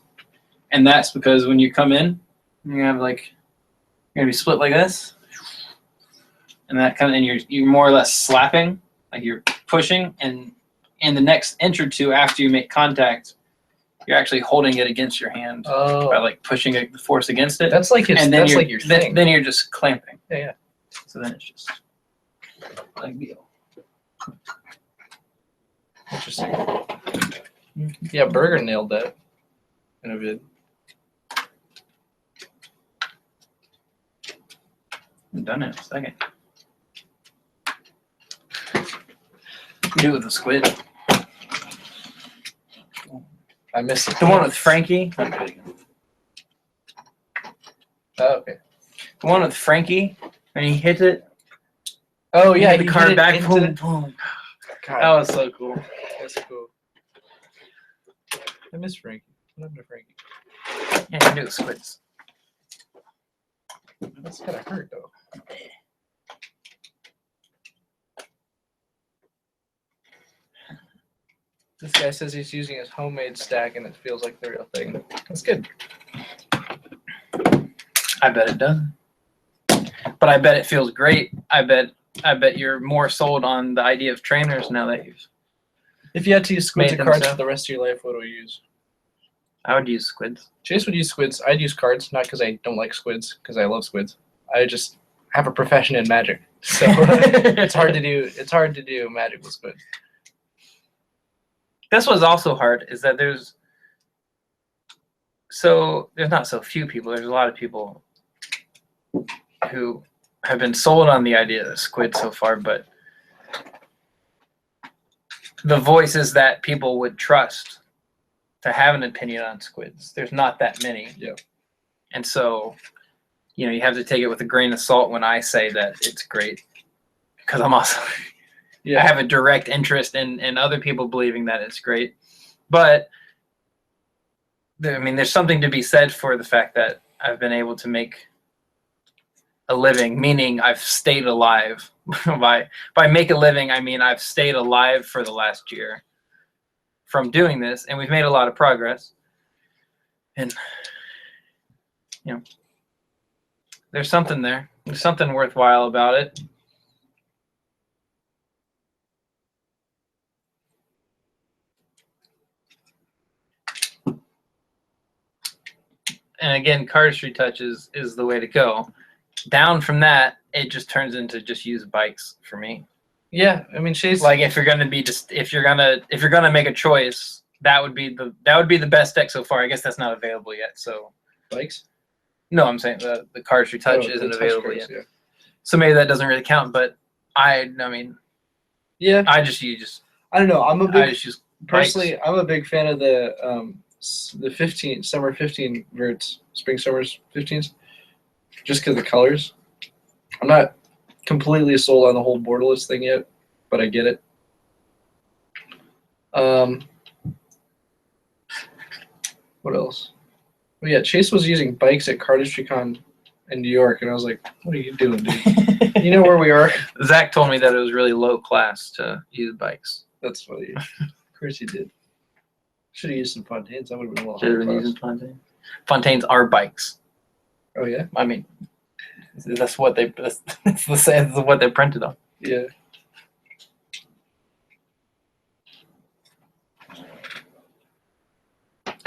Speaker 2: And that's because when you come in, you have you're gonna be split like this. And you're more or less slapping, like you're pushing, and in the next inch or two after you make contact, you're actually holding it against your hand by pushing the force against it.
Speaker 1: That's like your thing.
Speaker 2: Then you're just clamping.
Speaker 1: Yeah.
Speaker 2: So then it's just like deal.
Speaker 1: Interesting. Yeah, Berger nailed that in a vid.
Speaker 2: I'm done in a second. Do it with the squid.
Speaker 1: I missed it.
Speaker 2: The one with Frankie.
Speaker 1: Oh, okay.
Speaker 2: The one with Frankie, when he hit it.
Speaker 1: Oh yeah,
Speaker 2: the card back. Boom, boom.
Speaker 1: God,
Speaker 2: That was so cool.
Speaker 1: that's cool. I miss Frankie. What happened to Frankie?
Speaker 2: Yeah, you can do the squids.
Speaker 1: That's kind of hurt though. This guy says he's using his homemade stack and it feels like the real thing. That's good.
Speaker 2: I bet it does. But I bet it feels great. I bet you're more sold on the idea of trainers now that you've.
Speaker 1: If you had to use squids
Speaker 2: Made
Speaker 1: and cards
Speaker 2: themselves.
Speaker 1: for the rest of your life, what would you use?
Speaker 2: I would use squids.
Speaker 1: Chase would use squids. I'd use cards, not because I don't like squids, because I love squids. I just have a profession in magic, so it's hard to do. It's hard to do magic with squids.
Speaker 2: This was also hard. Is that there's not so few people. There's a lot of people who have been sold on the idea of squid so far, but the voices that people would trust to have an opinion on squids, there's not that many.
Speaker 1: Yeah.
Speaker 2: And so, you have to take it with a grain of salt when I say that it's great, because I'm also I have a direct interest in other people believing that it's great. But there's something to be said for the fact that I've been able to make a living, meaning I've stayed alive. By make a living, I mean I've stayed alive for the last year from doing this, and we've made a lot of progress. And there's something there. There's something worthwhile about it. And again, cardistry touch is the way to go. Down from that, it just turns into just use bikes for me.
Speaker 1: Yeah, I mean, Chase.
Speaker 2: Like if you're gonna make a choice, that would be the best deck so far. I guess that's not available yet. So
Speaker 1: bikes.
Speaker 2: no, I'm saying the cardistry touch
Speaker 1: Oh,
Speaker 2: isn't
Speaker 1: the touch
Speaker 2: available
Speaker 1: cards,
Speaker 2: yet.
Speaker 1: yeah.
Speaker 2: So maybe that doesn't really count. But I mean,
Speaker 1: Yeah.
Speaker 2: I just use
Speaker 1: I don't know. I'm a big
Speaker 2: bikes.
Speaker 1: personally. I'm a big fan of the 15 summer 15 verts, spring summers 15s, just because the colors. I'm not completely sold on the whole borderless thing yet, but I get it. What else? Well, yeah, Chase was using bikes at CardistryCon in New York, and I was like, "What are you doing, dude? You know where we are?"
Speaker 2: Zach told me that it was really low class to use bikes.
Speaker 1: That's funny. Of course he did. Should have used some Fontaines. That would have been a little
Speaker 2: Should have
Speaker 1: higher
Speaker 2: been
Speaker 1: class.
Speaker 2: using Fontaine. Fontaines are bikes.
Speaker 1: Oh yeah.
Speaker 2: I mean, that's what they. That's the same as what they printed on.
Speaker 1: Yeah.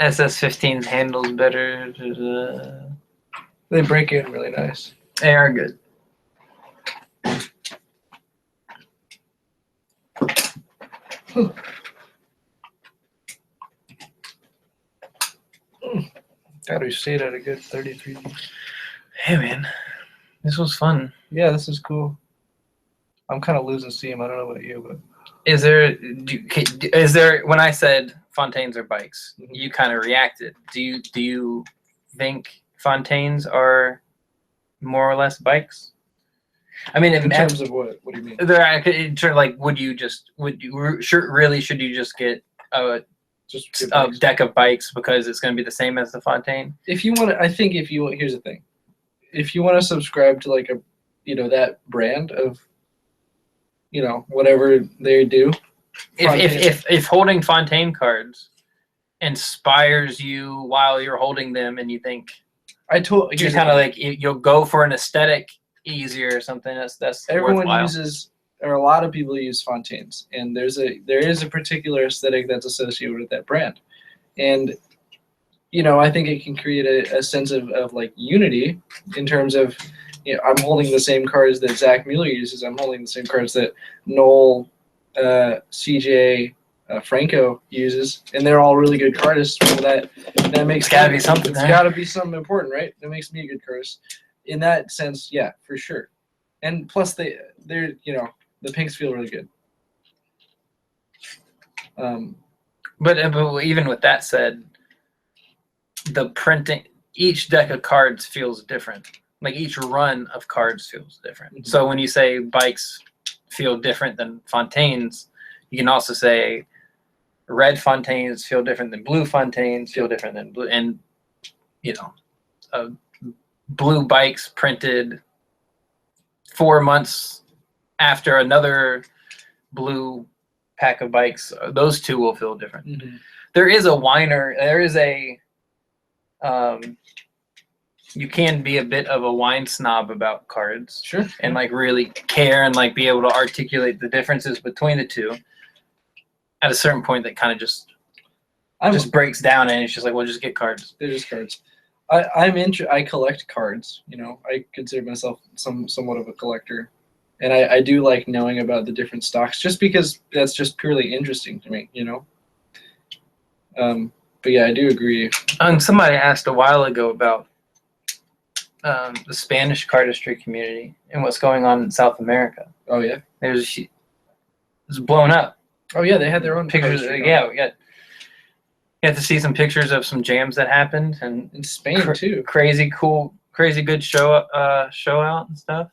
Speaker 2: SS15's handles better.
Speaker 1: They break in really nice.
Speaker 2: They are good.
Speaker 1: God, we stayed at a good 33.
Speaker 2: Hey man, this was fun.
Speaker 1: Yeah, this is cool. I'm kind of losing steam. I don't know about you, but
Speaker 2: Is there when I said Fontaines are bikes,
Speaker 1: Mhm.
Speaker 2: you kind of reacted. Do you think Fontaines are more or less bikes? I mean,
Speaker 1: in terms of what? What do you mean?
Speaker 2: like, should you just get
Speaker 1: Just
Speaker 2: a
Speaker 1: good bikes.
Speaker 2: deck of bikes because it's going to be the same as the Fontaine?
Speaker 1: If you want to, I think here's the thing. If you want to subscribe to like that brand of, whatever they do.
Speaker 2: If holding Fontaine cards inspires you while you're holding them, and you think you're kind of like you'll go for an aesthetic easier or something, that's
Speaker 1: everyone
Speaker 2: worthwhile.
Speaker 1: uses, or a lot of people use Fontaines, and there is a particular aesthetic that's associated with that brand, and I think it can create a sense of like unity in terms of, I'm holding the same cards that Zach Mueller uses. I'm holding the same cards that Noel, CJ, Franco uses, and they're all really good cardists. Well, that makes
Speaker 2: It's got to be something.
Speaker 1: It's got to be something important, right? That makes me a good cardist. In that sense, yeah, for sure. And plus, they're the pinks feel really good.
Speaker 2: But even with that said, the printing, each deck of cards feels different. Like each run of cards feels different.
Speaker 1: Mhm.
Speaker 2: So when you say bikes feel different than Fontaines, you can also say red Fontaines feel different than blue Fontaines feel different than blue, and blue bikes printed 4 months after another blue pack of bikes, those two will feel different.
Speaker 1: Mm-hmm.
Speaker 2: There is a you can be a bit of a wine snob about cards,
Speaker 1: Sure.
Speaker 2: and like really care and like be able to articulate the differences between the two. At a certain point, that kind of just breaks down, and it's just like, well, just get cards.
Speaker 1: They're just cards. I collect cards. I consider myself somewhat of a collector, and I do like knowing about the different stocks, just because that's just purely interesting to me. But yeah, I do agree.
Speaker 2: And somebody asked a while ago about the Spanish cardistry community and what's going on in South America.
Speaker 1: Oh yeah.
Speaker 2: It's blown up.
Speaker 1: Oh yeah, they had their own
Speaker 2: Pictures.
Speaker 1: cardistry
Speaker 2: Yeah, we got to see some pictures of some jams that happened, and
Speaker 1: in Spain too.
Speaker 2: Crazy cool, crazy good show out and stuff.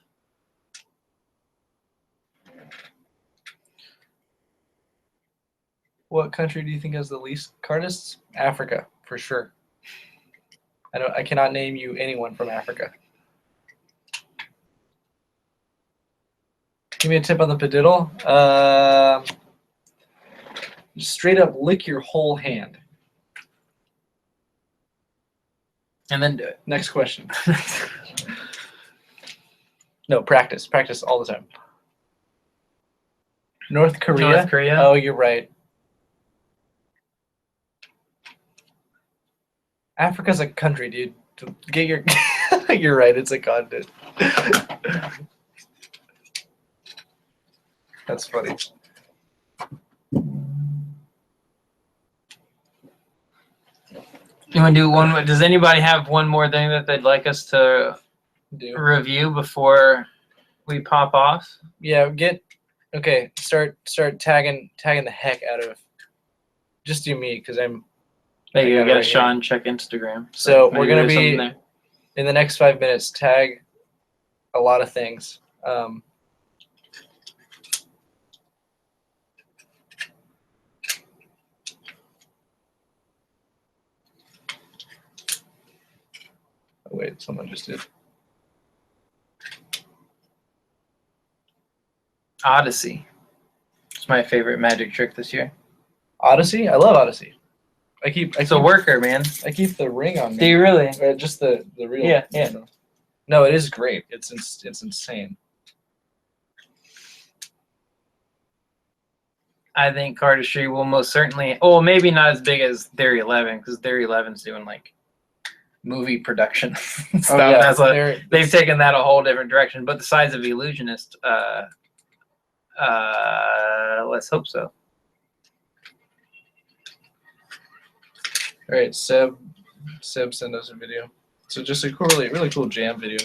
Speaker 1: What country do you think has the least cardists? Africa, for sure. I cannot name you anyone from Africa. Give me a tip on the padiddle. Just straight up lick your whole hand.
Speaker 2: And then do it.
Speaker 1: Next question. No, practice. Practice all the time. North Korea?
Speaker 2: North Korea?
Speaker 1: Oh, you're right. Africa's a country, dude. Get your... You're right, it's a continent. That's funny.
Speaker 2: You want to do one more? Does anybody have one more thing that they'd like us to review before we pop off?
Speaker 1: Yeah, okay. Start tagging the heck out of. Just do me because I'm.
Speaker 2: Hey, you
Speaker 1: got it
Speaker 2: got
Speaker 1: right
Speaker 2: Sean check Instagram.
Speaker 1: So we're
Speaker 2: maybe
Speaker 1: gonna
Speaker 2: there's something
Speaker 1: be
Speaker 2: there.
Speaker 1: in the next 5 minutes. Tag a lot of things. Oh, wait, someone just did.
Speaker 2: Odyssey. It's my favorite magic trick this year.
Speaker 1: Odyssey? I love Odyssey.
Speaker 2: It's a worker, man.
Speaker 1: I keep the ring on me.
Speaker 2: Do you really?
Speaker 1: Just the real.
Speaker 2: Yeah, yeah.
Speaker 1: No, it is great. It's insane.
Speaker 2: I think cardistry will most certainly. Oh, maybe not as big as Theory 11 because Theory 11's doing like movie production stuff.
Speaker 1: Oh, yeah.
Speaker 2: That's they've taken that a whole different direction. But the size of Illusionist, let's hope so.
Speaker 1: All right, Seb sent us a video. So just a really cool jam video.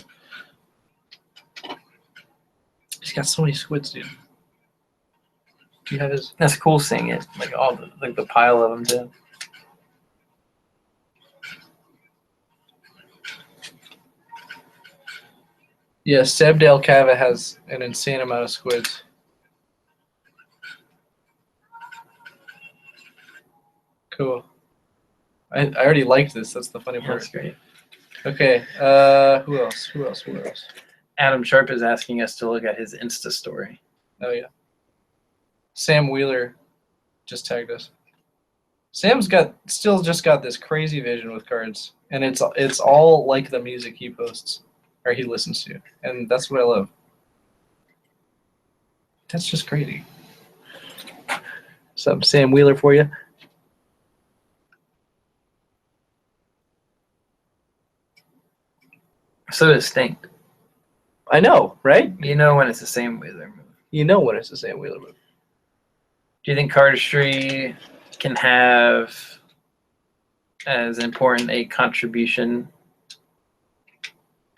Speaker 1: He's got so many squids, dude. Do you have his?
Speaker 2: That's cool seeing it, like all the pile of them too.
Speaker 1: Yeah, Seb Del Cava has an insane amount of squids. Cool. I already liked this. That's the funny part.
Speaker 2: That's great.
Speaker 1: Okay. Who else?
Speaker 2: Adam Sharp is asking us to look at his Insta story.
Speaker 1: Oh yeah. Sam Wheeler just tagged us. Sam's still got this crazy vision with cards, and it's all like the music he posts or he listens to, and that's what I love. That's just crazy. Some Sam Wheeler for you.
Speaker 2: So distinct.
Speaker 1: I know, right?
Speaker 2: You know when it's the same Wheeler move.
Speaker 1: You know when it's the Sam Wheeler move.
Speaker 2: Do you think cardistry can have as important a contribution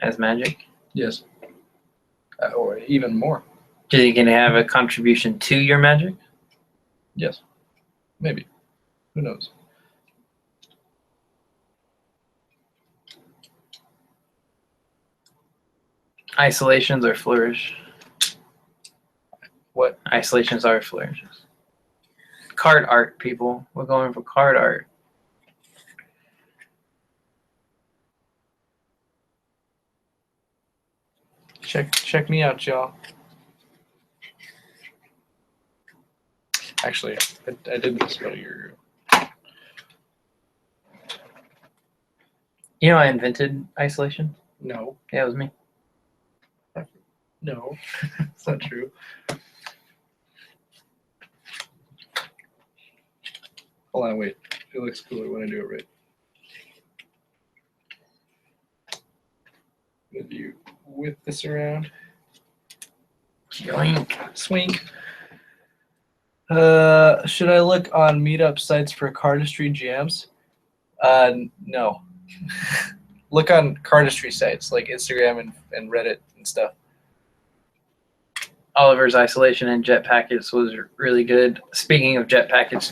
Speaker 2: as magic?
Speaker 1: Yes. Or even more.
Speaker 2: Do you think it can have a contribution to your magic?
Speaker 1: Yes. Maybe. Who knows?
Speaker 2: Isolations or flourish?
Speaker 1: What?
Speaker 2: Isolations are flourishes. Card art, people. We're going for card art.
Speaker 1: Check me out, y'all. Actually, I did this about a year ago.
Speaker 2: You know I invented isolation?
Speaker 1: No.
Speaker 2: Yeah, it was me.
Speaker 1: No. It's not true. Hold on, wait. It looks cooler when I do it right. I'm gonna do whip this around.
Speaker 2: Yoink.
Speaker 1: Swing. Should I look on meetup sites for cardistry jams? No. Look on cardistry sites like Instagram and Reddit and stuff.
Speaker 2: Oliver's isolation and jet packets was really good. Speaking of jet packets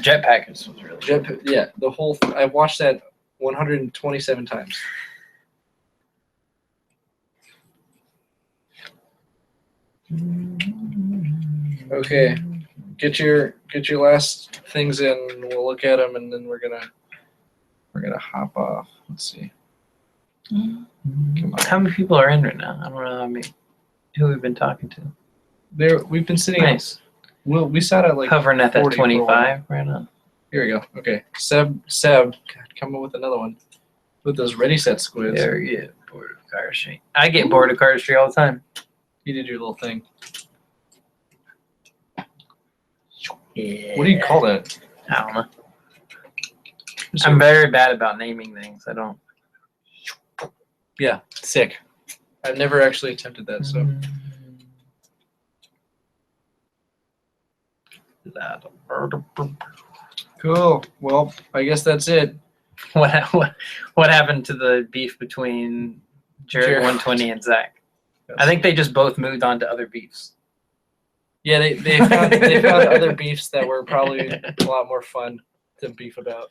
Speaker 2: was really good.
Speaker 1: Yeah, the whole thing. I've watched that 127 times. Okay, get your last things in. And we'll look at them, and then we're gonna hop off. Let's see. Come on.
Speaker 2: How many people are in right now? I don't know how many. Who we've been talking to.
Speaker 1: We've been sitting.
Speaker 2: Nice.
Speaker 1: We sat at like
Speaker 2: Hovering at that
Speaker 1: 40 for a while.
Speaker 2: 25 right now.
Speaker 1: Here we go. Okay, Seb, God, come up with another one with those ready set squids.
Speaker 2: There you get bored of cardistry. I get bored of cardistry all the time.
Speaker 1: You did your little thing.
Speaker 2: Yeah.
Speaker 1: What do you call that?
Speaker 2: I don't know. I'm very bad about naming things. I don't.
Speaker 1: Yeah, sick. I've never actually attempted that, so.
Speaker 2: that.
Speaker 1: Cool. Well, I guess that's it.
Speaker 2: What happened to the beef between Jared 120 and Zach? I think they just both moved on to other beefs.
Speaker 1: Yeah, they found other beefs that were probably a lot more fun to beef about.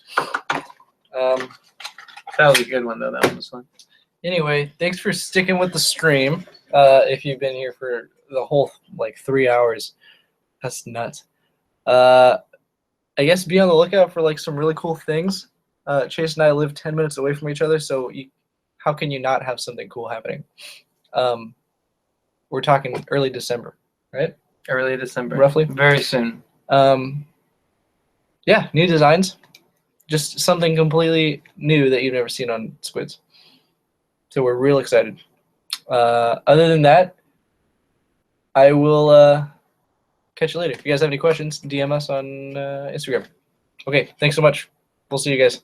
Speaker 2: That was a good one though. That one was fun.
Speaker 1: Anyway, thanks for sticking with the stream. If you've been here for the whole like 3 hours, that's nuts. I guess be on the lookout for like some really cool things. Chase and I live 10 minutes away from each other, so how can you not have something cool happening? We're talking early December, right?
Speaker 2: Early December,
Speaker 1: Roughly.
Speaker 2: Very soon.
Speaker 1: Yeah, new designs. Just something completely new that you've never seen on Squids. So we're real excited. Other than that, I will catch you later. If you guys have any questions, DM us on Instagram. Okay, thanks so much. We'll see you guys.